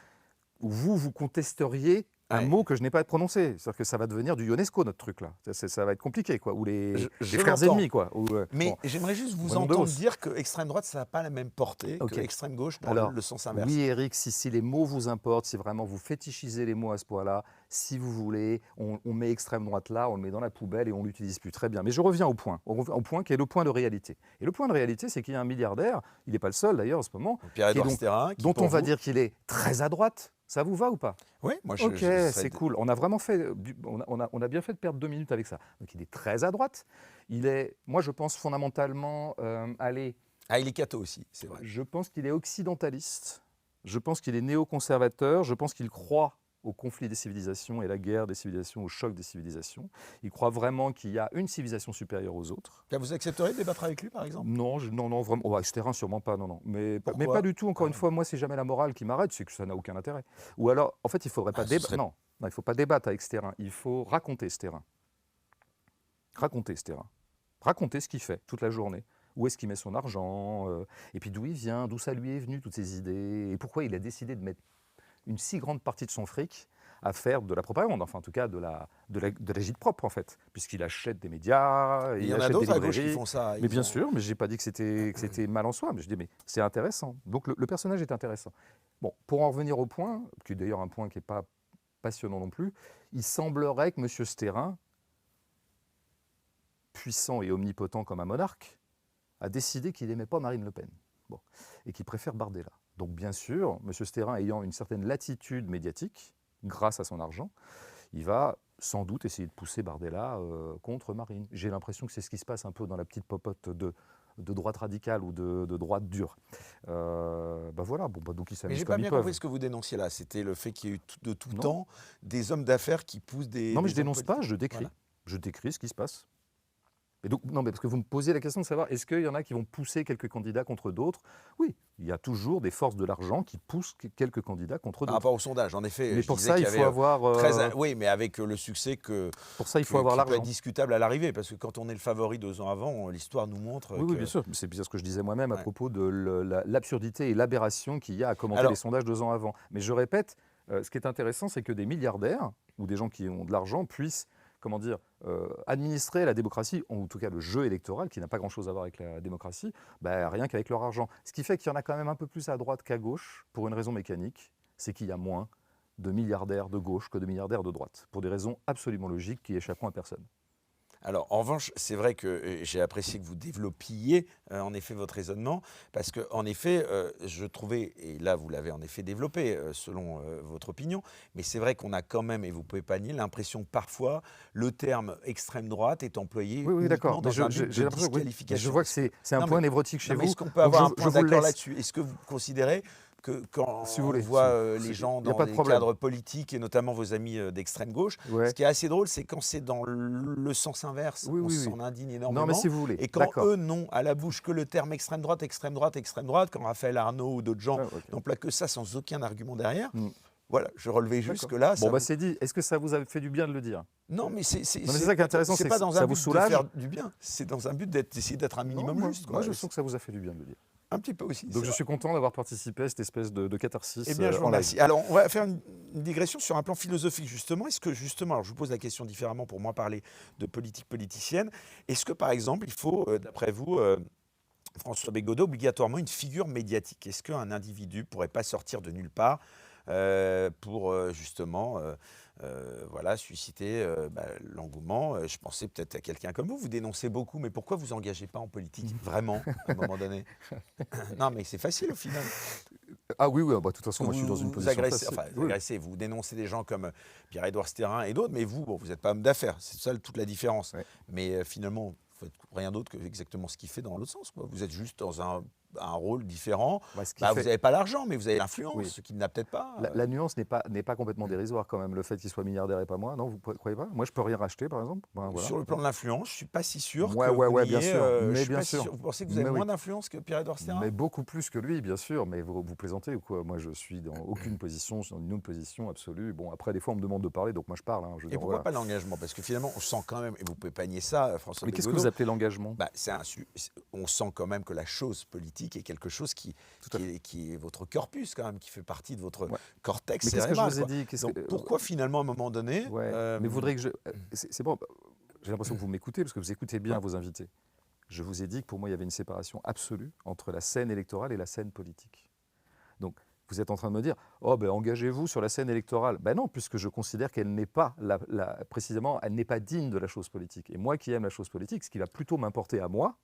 où vous contesteriez un mot que je n'ai pas prononcé. C'est-à-dire que ça va devenir du Ionesco, notre truc là. Ça va être compliqué, quoi. Ou les frères ennemis, quoi. Mais j'aimerais juste vous entendre dire que extrême droite, ça n'a pas la même portée que extrême gauche dans le sens inverse. Oui, Eric, si les mots vous importent, si vraiment vous fétichisez les mots à ce point-là, si vous voulez, on met extrême droite là, on le met dans la poubelle et on l'utilise plus. Très bien. Mais je reviens au point qui est le point de réalité. Et le point de réalité, c'est qu'il y a un milliardaire, il n'est pas le seul d'ailleurs en ce moment, Pierre-Édouard Sterin, dont on va dire qu'il est très à droite. Ça vous va ou pas? Oui, moi Ok, c'est cool. On a vraiment fait, on a bien fait de perdre 2 minutes avec ça. Donc il est très à droite. Il est, moi je pense fondamentalement, il est catho aussi, c'est vrai. Je pense qu'il est occidentaliste. Je pense qu'il est néoconservateur. Je pense qu'il croit au conflit des civilisations et la guerre des civilisations, au choc des civilisations. Il croit vraiment qu'il y a une civilisation supérieure aux autres. Vous accepteriez de débattre avec lui, par exemple? Non, vraiment. Oh, Sterin, sûrement pas, non. Mais pas du tout, encore une fois. Moi, c'est jamais la morale qui m'arrête, c'est que ça n'a aucun intérêt. Ou alors, en fait, il ne faudrait pas débattre. Non, il ne faut pas débattre avec Sterin. Il faut raconter Sterin. raconter ce terrain, raconter ce qu'il fait toute la journée. Où est-ce qu'il met son argent, et puis d'où il vient, d'où ça lui est venu, toutes ces idées, et pourquoi il a décidé de mettre une si grande partie de son fric à faire de la propagande, enfin en tout cas de la gîte propre en fait, puisqu'il achète des médias, Et il y il en a achète des d'autres à gauche qui librairies. font ça. Mais Ils bien ont... sûr, mais je n'ai pas dit que c'était mal en soi, mais je dis mais c'est intéressant. Donc le personnage est intéressant. Bon, pour en revenir au point, qui est d'ailleurs un point qui n'est pas passionnant non plus, il semblerait que M. Sterrin, puissant et omnipotent comme un monarque, a décidé qu'il n'aimait pas Marine Le Pen, bon, et qu'il préfère Bardella. Donc bien sûr, M. Sterrin ayant une certaine latitude médiatique, grâce à son argent, il va sans doute essayer de pousser Bardella contre Marine. J'ai l'impression que c'est ce qui se passe un peu dans la petite popote de droite radicale ou de droite dure. Voilà, bon, donc ils Mais s'amusent j'ai comme pas ils bien peuvent. compris ce que vous dénonciez là. C'était le fait qu'il y ait eu de tout Non. temps des hommes d'affaires qui poussent Non, mais des je hommes dénonce pas, politiques. je décris. Voilà. Je décris ce qui se passe. Et donc, non, mais parce que vous me posez la question de savoir, est-ce qu'il y en a qui vont pousser quelques candidats contre d'autres? Oui, il y a toujours des forces de l'argent qui poussent quelques candidats contre Par d'autres. rapport au sondage, en effet, Mais je pour disais ça, qu'il il y faut avait avoir... oui, mais avec le succès pour ça, il faut avoir qui peut être l'argent. discutable à l'arrivée, parce que quand on est le favori 2 ans avant, l'histoire nous montre Oui, que... oui, bien sûr. C'est bien ce que je disais moi-même à Ouais. propos de l'absurdité et l'aberration qu'il y a à commenter Alors- les sondages 2 ans avant. Mais je répète, ce qui est intéressant, c'est que des milliardaires ou des gens qui ont de l'argent puissent, comment dire, administrer la démocratie, ou en tout cas le jeu électoral, qui n'a pas grand-chose à voir avec la démocratie, rien qu'avec leur argent. Ce qui fait qu'il y en a quand même un peu plus à droite qu'à gauche, pour une raison mécanique, c'est qu'il y a moins de milliardaires de gauche que de milliardaires de droite, pour des raisons absolument logiques qui échapperont à personne. Alors, en revanche, c'est vrai que j'ai apprécié que vous développiez en effet votre raisonnement, parce que en effet, je trouvais, et là vous l'avez en effet développé selon votre opinion, mais c'est vrai qu'on a quand même, et vous pouvez pas nier, l'impression que parfois le terme extrême droite est employé Oui, oui, uniquement d'accord. Mais dans un but j'ai de l'impression, oui. disqualification. Je vois que c'est un Non, point mais- névrotique chez Non, mais vous. est-ce qu'on peut avoir Donc un point je vous le d'accord laisse. là-dessus? Est-ce que vous considérez que quand Si vous on voulez, voit si- les gens y a dans pas de les problème. cadres politiques, et notamment vos amis d'extrême gauche, Ouais. ce qui est assez drôle, c'est quand c'est dans le sens inverse, Oui, on oui, s'en oui. indigne énormément. Non, mais si vous voulez. Et quand D'accord. eux n'ont à la bouche que le terme extrême droite, extrême droite, extrême droite, quand Raphaël Arnaud ou d'autres gens Ah, ok. n'emploient que ça sans aucun argument derrière, Mm. voilà, je relevais juste D'accord. que là... Bon, ça c'est dit. Est-ce que ça vous a fait du bien de le dire? Non, mais Non, mais c'est ça qui est intéressant, c'est c'est pas que dans ça un vous but soulage. de faire du bien, c'est dans un but d'essayer d'être un minimum Non, juste. moi, quoi. je sens que ça vous a fait du bien de le dire. Un petit peu aussi. Donc c'est je suis content d'avoir participé à cette espèce de catharsis Eh bien, je vous en live. remercie. Alors, on va faire une digression sur un plan philosophique, justement. Est-ce que, justement, alors je vous pose la question différemment pour moi parler de politique politicienne. Est-ce que, par exemple, il faut, d'après vous, François Bégodeau, obligatoirement une figure médiatique? Est-ce qu'un individu ne pourrait pas sortir de nulle part pour, justement, voilà, susciter l'engouement? Je pensais peut-être à quelqu'un comme vous. Vous dénoncez beaucoup, mais pourquoi vous engagez pas en politique, vraiment, à un moment donné? Non, mais c'est facile au final. Ah oui, oui, de toute façon, moi je suis dans une Vous position agressez, facile. enfin, vous Oui. agressez, vous dénoncez des gens comme Pierre-Édouard Sterrin et d'autres, mais vous, bon, vous n'êtes pas homme d'affaires, c'est ça toute la différence. Ouais. Mais finalement, vous faites rien d'autre que exactement ce qu'il fait dans l'autre sens, quoi. Vous êtes juste dans un rôle différent. Ce qui Vous fait- n'avez pas l'argent, mais vous avez l'influence, Oui. ce qu'il n'a peut-être pas. La nuance n'est pas complètement dérisoire quand même, le fait qu'il soit milliardaire et pas moi. Non, vous ne croyez pas? Moi, je peux rien racheter, par exemple. Voilà. Sur le plan de l'influence, je ne suis pas si sûr Ouais, que ouais, vous ouais, bien l'ayez, sûr. je Mais suis bien pas si sûr. Vous pensez que vous avez Mais oui. moins d'influence que Pierre-Édouard Sterrin? Mais beaucoup plus que lui, bien sûr. Mais vous plaisantez ou quoi? Moi, je suis dans aucune position, dans une autre position absolue. Bon, après, des fois, on me demande de parler, donc moi, je parle. Je veux Et dire, pourquoi voilà. pas l'engagement? Parce que finalement, on sent quand même, et vous ne pouvez pas nier ça, François Mais qu'est-ce que Bégodeau, vous appelez l'engagement? on sent quand même que la chose politique est quelque chose qui est votre corpus quand même, qui fait partie de votre Ouais. cortex Mais qu'est-ce que je cérébral, vous ai quoi. dit? Donc, pourquoi finalement à un moment donné Ouais. Mais vous voudriez que je... C'est bon, j'ai l'impression que vous m'écoutez, parce que vous écoutez bien vos invités. Je vous ai dit que pour moi, il y avait une séparation absolue entre la scène électorale et la scène politique. Donc, vous êtes en train de me dire, engagez-vous sur la scène électorale. Ben non, puisque je considère qu'elle n'est pas, précisément, elle n'est pas digne de la chose politique. Et moi qui aime la chose politique, ce qui va plutôt m'importer à moi,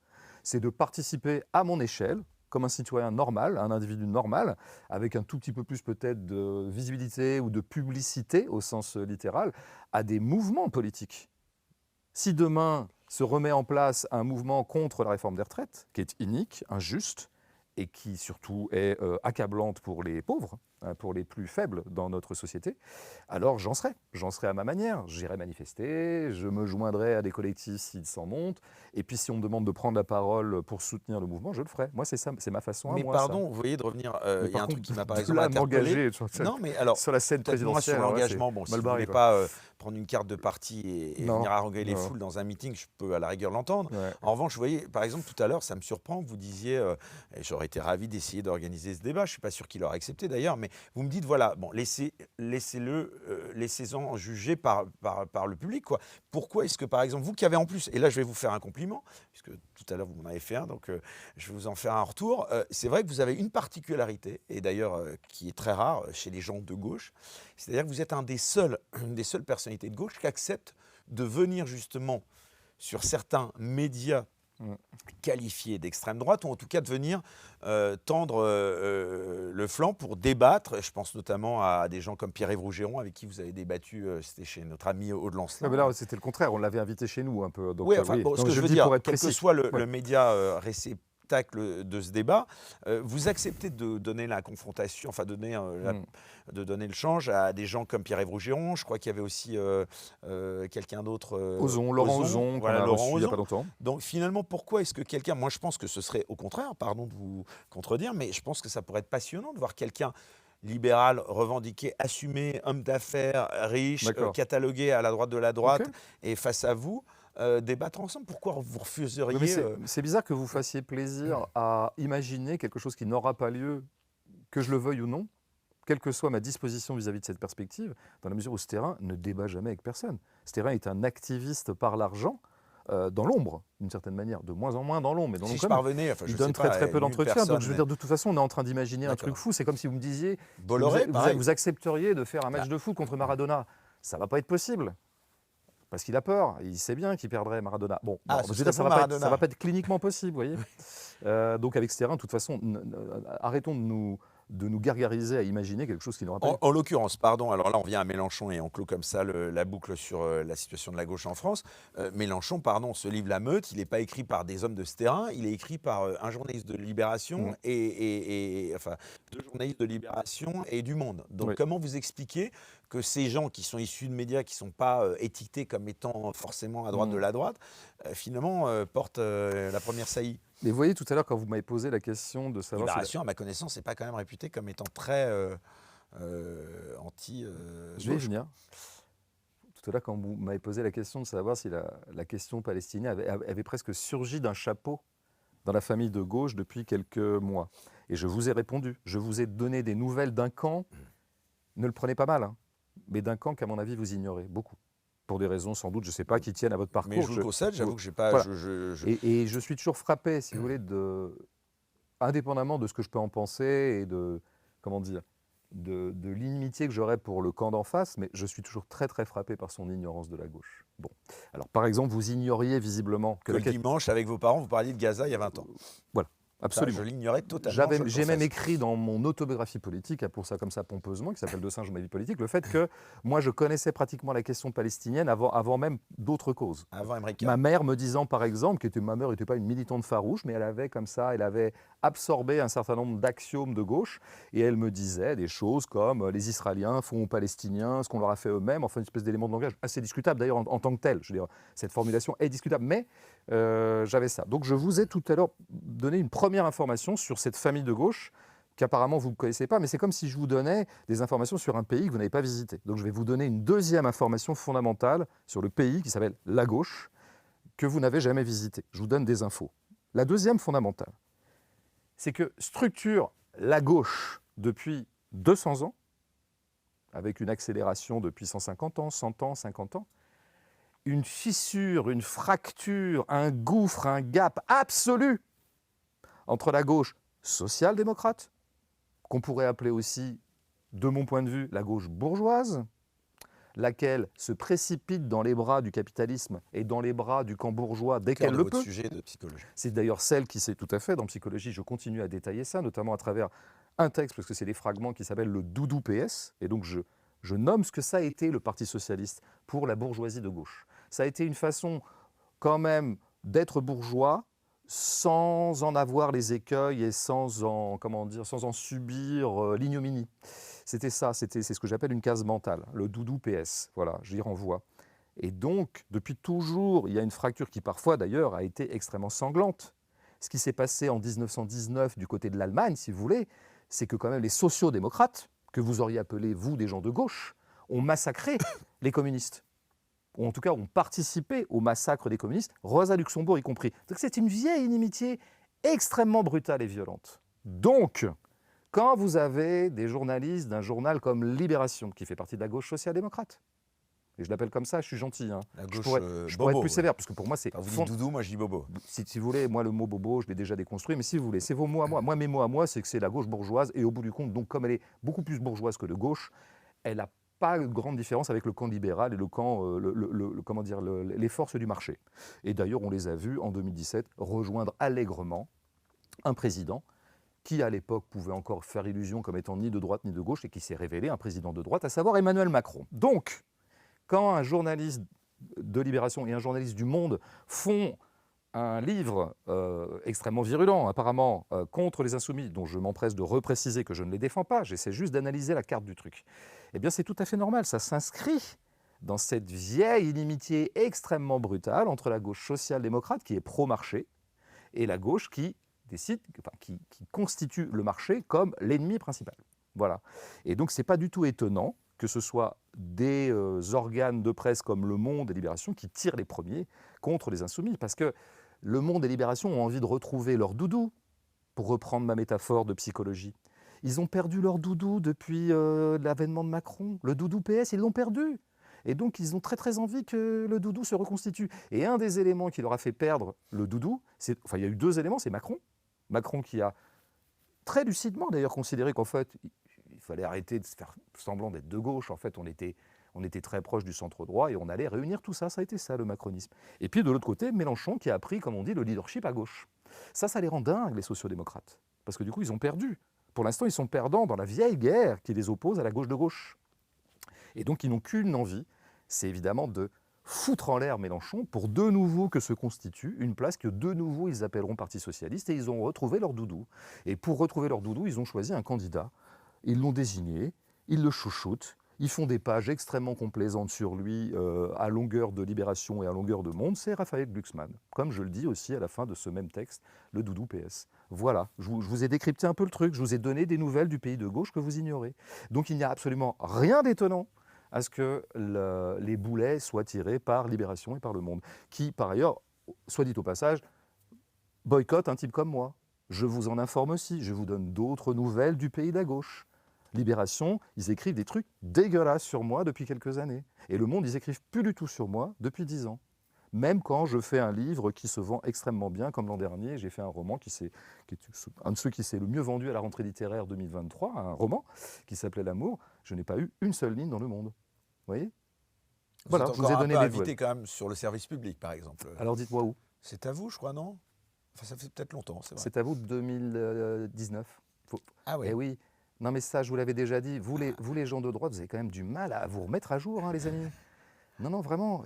c'est de participer à mon échelle, comme un citoyen normal, un individu normal, avec un tout petit peu plus peut-être de visibilité ou de publicité au sens littéral, à des mouvements politiques. Si demain se remet en place un mouvement contre la réforme des retraites, qui est inique, injuste, et qui surtout est accablante pour les pauvres, pour les plus faibles dans notre société, alors j'en serai à ma manière. J'irai manifester, je me joindrai à des collectifs s'ils s'en montent, et puis si on me demande de prendre la parole pour soutenir le mouvement, je le ferai. Moi, c'est ça, c'est ma façon à Mais moi, ça. pardon, vous voyez, de revenir, Mais il y a par un truc contre, qui m'a par de exemple là à interpellé. m'engager Non, mais alors, sur la scène peut-être moins sur présidentielle, alors là, c'est l'engagement. Bon, si mal vous ne barré, voulez quoi. pas prendre une carte de parti et Non, venir haranguer les non, foules dans un meeting, je peux à la rigueur l'entendre. ouais. En revanche, vous voyez, par exemple, tout à l'heure, ça me surprend que vous disiez, et j'aurais été ravi d'essayer d'organiser ce débat, je ne suis pas sûr qu'il aurait accepté d'ailleurs, mais vous me dites, voilà, bon, laissez-en juger par le public, quoi. Pourquoi est-ce que, par exemple, vous qui avez en plus, et là je vais vous faire un compliment, puisque tout à l'heure vous m'en avez fait un, donc je vais vous en faire un retour, c'est vrai que vous avez une particularité, et d'ailleurs qui est très rare chez les gens de gauche, c'est-à-dire que vous êtes une des seules personnalités de gauche qui accepte de venir justement sur certains médias Mm. qualifiés d'extrême droite, ou en tout cas de venir tendre le flanc pour débattre. Je pense notamment à des gens comme Pierre-Yves Rougeron, avec qui vous avez débattu, c'était chez notre ami Aude Ouais, Lancelin. mais là, c'était le contraire, on l'avait invité chez nous un peu. Donc, Oui, enfin, oui. bon, ce Non, que je je le veux dis dire, pour être quel que précis. soit Ouais. le média réceptacle de ce débat, vous acceptez de donner la confrontation, enfin Mm. de donner le change à des gens comme Pierre-Yves Rougeron. Je crois qu'il y avait aussi quelqu'un d'autre, Laurent Ozon, qu'on voilà, a Laurent reçu il n'y a pas Ozon. longtemps. Donc finalement, pourquoi est-ce que quelqu'un, moi je pense que ce serait au contraire, pardon de vous contredire, mais je pense que ça pourrait être passionnant de voir quelqu'un libéral, revendiqué, assumé, homme d'affaires, riche, D'accord. catalogué à la droite de la Ok. droite, et face à vous, débattre ensemble. Pourquoi vous Oui, mais refuseriez c'est bizarre que vous fassiez plaisir à imaginer quelque chose qui n'aura pas lieu, que je le veuille ou non, quelle que soit ma disposition vis-à-vis de cette perspective, dans la mesure où ce terrain ne débat jamais avec personne. Ce terrain est un activiste par l'argent, dans l'ombre, d'une certaine manière, de moins en moins dans l'ombre, mais dans si l'ombre je quand même. parvenais, enfin Il je donne sais très pas, très peu une d'entretien, donc je veux personne, dire, de toute façon, on est en train d'imaginer un truc d'accord. fou. C'est comme si vous me disiez, Bolloré, pareil. vous accepteriez de faire un match Bah, de foot contre Maradona. Ça va pas être possible. Parce qu'il a peur, il sait bien qu'il perdrait Maradona. Bon, ah, je ce veux serait dire, ça pour va pas être, Maradona. cliniquement possible, vous voyez. Donc avec ce terrain, de toute façon, arrêtons de nous gargariser à imaginer quelque chose qui n'aura pas lieu. En l'occurrence, pardon, alors là on vient à Mélenchon et on clôt comme ça la boucle sur la situation de la gauche en France. Mélenchon, pardon, ce livre La Meute, il n'est pas écrit par des hommes de ce terrain, il est écrit par un journaliste de Libération Mm. enfin, deux journalistes de Libération et du Monde. Donc Oui. comment vous expliquez que ces gens qui sont issus de médias qui ne sont pas étiquetés comme étant forcément à droite de Mm. la droite, finalement portent la première saillie? Mais vous voyez, tout à l'heure, quand vous m'avez posé la question de savoir si Libération, à ma connaissance, n'est pas quand même réputé comme étant très anti je vais y gauche. venir. Tout à l'heure, quand vous m'avez posé la question de savoir si la question palestinienne avait presque surgi d'un chapeau dans la famille de gauche depuis quelques mois. Et je vous ai répondu. Je vous ai donné des nouvelles d'un camp. Ne le prenez pas mal, hein, mais d'un camp qu'à mon avis, vous ignorez beaucoup. Pour des raisons sans doute, je ne sais pas, qui tiennent à votre Mais parcours. je vous le concède, j'avoue que j'ai pas. Voilà. Je- Et je suis toujours frappé, si vous voulez, indépendamment de ce que je peux en penser et comment dire, de l'inimitié que j'aurais pour le camp d'en face, mais je suis toujours très très frappé par son ignorance de la gauche. Bon, alors par exemple, vous ignoriez visiblement que le dimanche, avec vos parents, vous parliez de Gaza il y a 20 ans. Voilà, Ça, absolument. je l'ignorais totalement. je le J'ai même confesse. écrit dans mon autobiographie politique, pour ça comme ça pompeusement, qui s'appelle De singe ma vie politique, le fait que moi je connaissais pratiquement la question palestinienne avant même d'autres causes. Avant Emmerich. Ma mère me disant par exemple, ma mère n'était pas une militante farouche, mais elle avait absorbé un certain nombre d'axiomes de gauche, et elle me disait des choses comme les Israéliens font aux Palestiniens ce qu'on leur a fait eux-mêmes, enfin une espèce d'élément de langage assez discutable d'ailleurs en tant que tel. Je veux dire, cette formulation est discutable, mais j'avais ça. Donc je vous ai tout à l'heure donné une première information sur cette famille de gauche qu'apparemment vous ne connaissez pas, mais c'est comme si je vous donnais des informations sur un pays que vous n'avez pas visité. Donc je vais vous donner une deuxième information fondamentale sur le pays qui s'appelle la gauche, que vous n'avez jamais visité. Je vous donne des infos. La deuxième fondamentale, c'est que structure la gauche depuis 200 ans, avec une accélération depuis 150 ans, 100 ans, 50 ans, une fissure, une fracture, un gouffre, un gap absolu entre la gauche social-démocrate, qu'on pourrait appeler aussi, de mon point de vue, la gauche bourgeoise, laquelle se précipite dans les bras du capitalisme et dans les bras du camp bourgeois dès Cœur qu'elle de le votre peut. sujet de psychologie. C'est d'ailleurs celle qui s'est tout à fait, dans psychologie, je continue à détailler ça, notamment à travers un texte, parce que c'est des fragments qui s'appellent le Doudou PS, et donc je nomme ce que ça a été le Parti socialiste pour la bourgeoisie de gauche. Ça a été une façon quand même d'être bourgeois sans en avoir les écueils et sans en subir l'ignominie. C'était ça, c'est ce que j'appelle une case mentale, le doudou PS. Voilà, j'y renvoie. Et donc, depuis toujours, il y a une fracture qui parfois d'ailleurs a été extrêmement sanglante. Ce qui s'est passé en 1919 du côté de l'Allemagne, si vous voulez, c'est que quand même les sociaux-démocrates, que vous auriez appelé, vous, des gens de gauche, ont massacré les communistes. Ou en tout cas ont participé au massacre des communistes, Rosa Luxembourg y compris. Donc c'est une vieille inimitié extrêmement brutale et violente. Donc, quand vous avez des journalistes d'un journal comme Libération, qui fait partie de la gauche social-démocrate, et je l'appelle comme ça, je suis gentil, hein. La je gauche pourrais, je pourrais être bobo. plus sévère, parce que pour moi c'est... Enfin, vous dites doudou, moi je dis bobo. Si vous voulez, moi le mot bobo, je l'ai déjà déconstruit, mais si vous voulez, c'est vos mots à moi. Moi, mes mots à moi, c'est que c'est la gauche bourgeoise, et au bout du compte, donc comme elle est beaucoup plus bourgeoise que de gauche, elle n'a pas de grande différence avec le camp libéral et le camp, comment dire, les forces du marché. Et d'ailleurs, on les a vus en 2017 rejoindre allègrement un président qui, à l'époque, pouvait encore faire illusion comme étant ni de droite ni de gauche, et qui s'est révélé un président de droite, à savoir Emmanuel Macron. Donc, quand un journaliste de Libération et un journaliste du Monde font un livre extrêmement virulent, apparemment, contre les Insoumis, dont je m'empresse de repréciser que je ne les défends pas, j'essaie juste d'analyser la carte du truc, eh bien c'est tout à fait normal, ça s'inscrit dans cette vieille inimitié extrêmement brutale entre la gauche social-démocrate, qui est pro-marché, et la gauche qui décide, enfin, qui constitue le marché comme l'ennemi principal. Voilà. Et donc, ce n'est pas du tout étonnant que ce soit des organes de presse comme Le Monde et Libération qui tirent les premiers contre les Insoumis. Parce que Le Monde et Libération ont envie de retrouver leur doudou, pour reprendre ma métaphore de psychologie. Ils ont perdu leur doudou depuis l'avènement de Macron. Le doudou PS, ils l'ont perdu. Et donc, ils ont très très envie que le doudou se reconstitue. Et un des éléments qui leur a fait perdre le doudou, enfin, il y a eu deux éléments, c'est Macron. Macron qui a très lucidement d'ailleurs considéré qu'en fait, il fallait arrêter de se faire semblant d'être de gauche. En fait, on était très proche du centre droit et on allait réunir tout ça. Ça a été ça, le macronisme. Et puis de l'autre côté, Mélenchon qui a pris, comme on dit, le leadership à gauche. Ça les rend dingues, les sociodémocrates. Parce que du coup, ils ont perdu. Pour l'instant, ils sont perdants dans la vieille guerre qui les oppose à la gauche de gauche. Et donc, ils n'ont qu'une envie, c'est évidemment de foutre en l'air Mélenchon pour de nouveau que se constitue une place que de nouveau ils appelleront Parti Socialiste, et ils ont retrouvé leur doudou. Et pour retrouver leur doudou, ils ont choisi un candidat. Ils l'ont désigné, ils le chouchoutent, ils font des pages extrêmement complaisantes sur lui à longueur de Libération et à longueur de Monde, c'est Raphaël Glucksmann. Comme je le dis aussi à la fin de ce même texte, le doudou PS. Voilà, je vous ai décrypté un peu le truc, je vous ai donné des nouvelles du pays de gauche que vous ignorez. Donc il n'y a absolument rien d'étonnant à ce que les boulets soient tirés par Libération et par Le Monde, qui, par ailleurs, soit dit au passage, boycottent un type comme moi. Je vous en informe aussi, je vous donne d'autres nouvelles du pays de la gauche. Libération, ils écrivent des trucs dégueulasses sur moi depuis quelques années. Et Le Monde, ils écrivent plus du tout sur moi depuis 10 ans. Même quand je fais un livre qui se vend extrêmement bien, comme l'an dernier, j'ai fait un roman qui est un de ceux qui s'est le mieux vendu à la rentrée littéraire 2023, un roman qui s'appelait L'amour. Je n'ai pas eu une seule ligne dans Le Monde. Vous voyez ? Voilà, je vous ai donné des invité nouvelles. quand même sur le service public, par exemple. Alors dites-moi où ? C'est à vous, je crois, non? Enfin, ça fait peut-être longtemps, c'est vrai. C'est à vous, 2019. Ah oui. Eh oui. Non mais ça, je vous l'avais déjà dit. Vous les gens de droite, vous avez quand même du mal à vous remettre à jour, hein, les amis. Non, vraiment.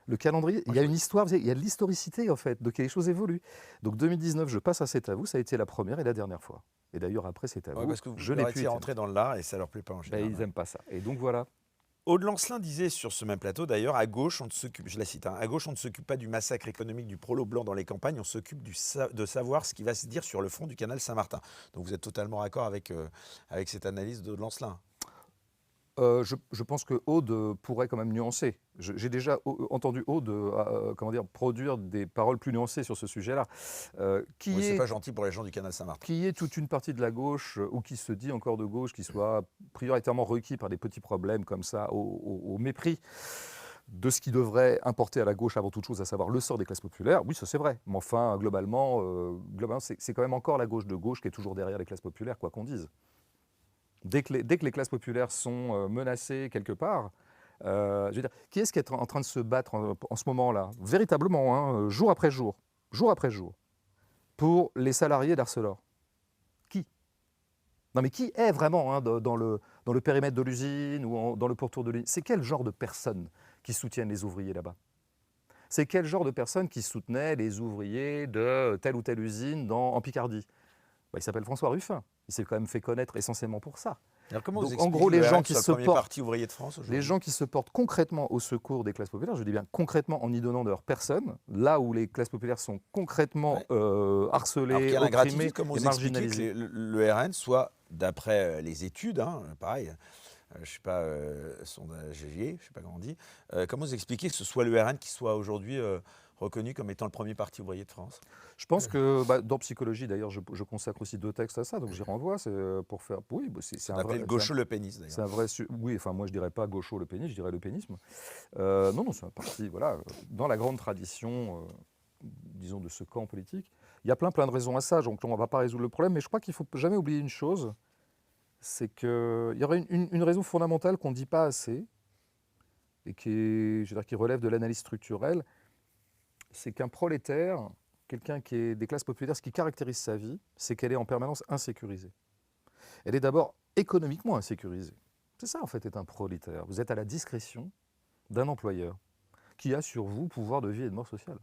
Le calendrier, il y a une histoire, il y a de l'historicité, en fait, donc les choses évoluent. Donc 2019, je passe à C'est à vous, ça a été la première et la dernière fois. Et d'ailleurs, après, C'est à vous, Parce que vous je leur n'ai plus étiez été. rentré dans le lard et ça leur plaît pas en général. Ils n'aiment pas ça. Et donc voilà. Aude Lancelin disait sur ce même plateau, d'ailleurs, à gauche, on ne s'occupe, je la cite, hein, à gauche, on ne s'occupe pas du massacre économique du prolo blanc dans les campagnes, on s'occupe de savoir ce qui va se dire sur le front du canal Saint-Martin. Donc vous êtes totalement raccord avec cette analyse d'Aude Lancelin. Je pense que Aude pourrait quand même nuancer. J'ai déjà entendu Aude produire des paroles plus nuancées sur ce sujet-là. C'est pas gentil pour les gens du canal Saint-Martin. Qui est toute une partie de la gauche, ou qui se dit encore de gauche, qui soit prioritairement requis par des petits problèmes comme ça, au mépris de ce qui devrait importer à la gauche avant toute chose, à savoir le sort des classes populaires. Oui, ça c'est vrai. Mais enfin, globalement c'est quand même encore la gauche de gauche qui est toujours derrière les classes populaires, quoi qu'on dise. Dès que les classes populaires sont menacées quelque part, je veux dire, qui est-ce qui est en train de se battre en ce moment-là, véritablement, hein, jour après jour, pour les salariés d'Arcelor? Qui? Non mais qui est vraiment, hein, dans le périmètre de l'usine ou dans le pourtour de l'usine? C'est quel genre de personnes qui soutiennent les ouvriers là-bas? C'est quel genre de personnes qui soutenaient les ouvriers de telle ou telle usine en Picardie? Il s'appelle François Ruffin. Il s'est quand même fait connaître essentiellement pour ça. Alors comment vous Donc en expliquez gros, que les le gens RN qui soit se le premier portent, parti ouvrier de France les aujourd'hui? gens qui se portent concrètement au secours des classes populaires, je dis bien concrètement en y donnant de leur personne, là où les classes populaires sont concrètement Ouais. Alors harcelées, qu'il y a opprimées l'ingratitude, comment et vous expliquez que marginalisées. le RN soit, d'après les études, hein, pareil, je ne suis pas sondagier, je ne sais pas comment on dit, comment vous expliquez que ce soit le RN qui soit aujourd'hui reconnu comme étant le premier parti ouvrier de France? Je pense que dans psychologie, d'ailleurs, je consacre aussi 2 textes à ça, donc j'y renvoie. C'est pour faire. Oui, c'est On un appelait le vrai. gaucho-le pénis d'ailleurs. C'est un vrai. Oui, enfin, moi, je dirais pas gaucho le pénis, je dirais le pénisme. Non, non, c'est un parti, voilà, dans la grande tradition, disons, de ce camp politique. Il y a plein de raisons à ça, donc on ne va pas résoudre le problème, mais je crois qu'il ne faut jamais oublier une chose, c'est qu'il y aurait une raison fondamentale qu'on ne dit pas assez, et qui relève de l'analyse structurelle, c'est qu'un prolétaire, quelqu'un qui est des classes populaires, ce qui caractérise sa vie, c'est qu'elle est en permanence insécurisée. Elle est d'abord économiquement insécurisée. C'est ça, en fait, être un prolétaire. Vous êtes à la discrétion d'un employeur qui a sur vous pouvoir de vie et de mort sociale.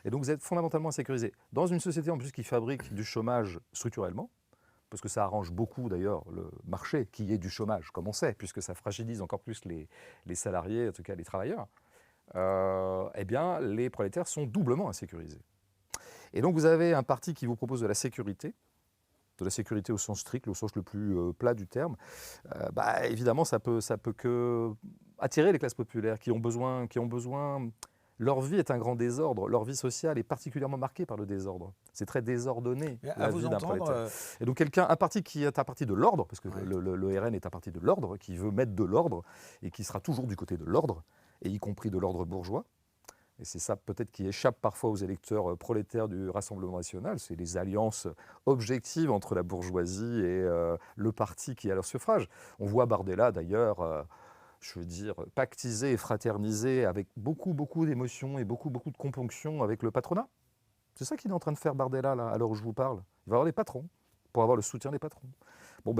Et donc vous êtes fondamentalement insécurisé. Dans une société en plus qui fabrique du chômage structurellement, parce que ça arrange beaucoup d'ailleurs le marché qui est du chômage, comme on sait, puisque ça fragilise encore plus les salariés, en tout cas les travailleurs, eh bien les prolétaires sont doublement insécurisés. Et donc vous avez un parti qui vous propose de la sécurité au sens strict, au sens le plus plat du terme. Évidemment, ça peut que attirer les classes populaires qui ont besoin. Leur vie est un grand désordre. Leur vie sociale est particulièrement marquée par le désordre. C'est très désordonné, Mais à la vous vie d'un entendre, prolétaire. Et donc un parti qui est un parti de l'ordre, parce que Ouais. le RN est un parti de l'ordre, qui veut mettre de l'ordre et qui sera toujours du côté de l'ordre, et y compris de l'ordre bourgeois. Et c'est ça peut-être qui échappe parfois aux électeurs prolétaires du Rassemblement national, c'est les alliances objectives entre la bourgeoisie et le parti qui est à leur suffrage. On voit Bardella d'ailleurs, je veux dire, pactiser et fraterniser avec beaucoup d'émotions et beaucoup de componction avec le patronat. C'est ça qu'il est en train de faire Bardella là, à l'heure où je vous parle. Il va avoir des patrons pour avoir le soutien des patrons.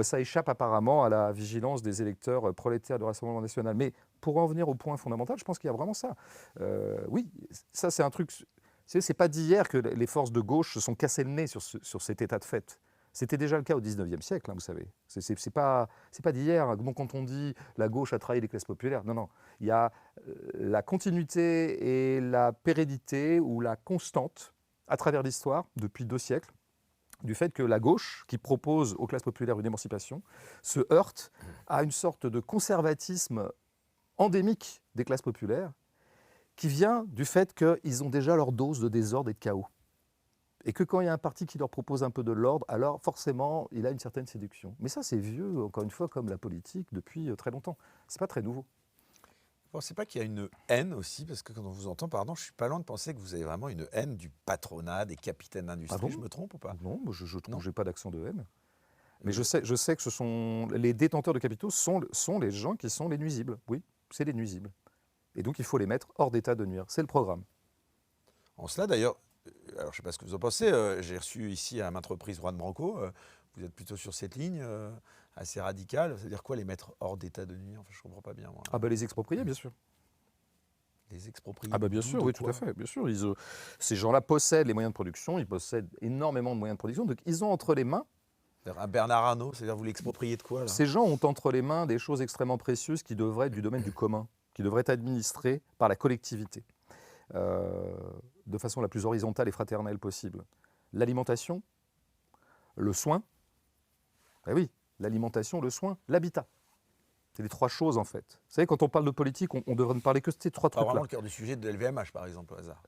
Ça échappe apparemment à la vigilance des électeurs prolétaires du Rassemblement national. Mais pour en venir au point fondamental, je pense qu'il y a vraiment ça. Oui, ça c'est un truc. C'est pas d'hier que les forces de gauche se sont cassées le nez sur cet état de fait. C'était déjà le cas au XIXe siècle, hein, vous savez. C'est pas d'hier. Hein. Bon, quand on dit la gauche a trahi les classes populaires, non. Il y a la continuité et la pérennité ou la constante à travers l'histoire depuis 2 siècles du fait que la gauche, qui propose aux classes populaires une émancipation, se heurte à une sorte de conservatisme endémique des classes populaires qui vient du fait qu'ils ont déjà leur dose de désordre et de chaos. Et que quand il y a un parti qui leur propose un peu de l'ordre, alors forcément, il a une certaine séduction. Mais ça, c'est vieux, encore une fois, comme la politique, depuis très longtemps. C'est pas très nouveau. Vous ne pensez pas qu'il y a une haine aussi? Parce que quand on vous entend, pardon, je suis pas loin de penser que vous avez vraiment une haine du patronat, des capitaines d'industrie. Ah bon? Je me trompe ou pas? Non, je trouve Non. que j'ai pas d'accent de haine. Mais je sais que ce sont les détenteurs de capitaux sont les gens qui sont les nuisibles. Oui, c'est les nuisibles. Et donc il faut les mettre hors d'état de nuire. C'est le programme. En cela d'ailleurs, alors je ne sais pas ce que vous en pensez, j'ai reçu ici à maintes reprises Juan Branco, vous êtes plutôt sur cette ligne assez radicale. C'est-à-dire quoi les mettre hors d'état de nuire? Enfin, je ne comprends pas bien moi. Ah les exproprier, bien sûr. Les exproprier? Bien sûr, oui, tout à fait. Bien sûr, ces gens-là possèdent les moyens de production, ils possèdent énormément de moyens de production, donc ils ont entre les mains. Un Bernard Arnault, c'est-à-dire vous l'expropriez de quoi là? Ces gens ont entre les mains des choses extrêmement précieuses qui devraient être du domaine du commun, qui devraient être administrées par la collectivité, de façon la plus horizontale et fraternelle possible. L'alimentation, le soin, oui, l'alimentation, le soin, l'habitat. C'est les 3 choses en fait. Vous savez, quand on parle de politique, on devrait ne parler que de ces 3 Pas trucs-là. vraiment le cœur du sujet de LVMH par exemple, au hasard.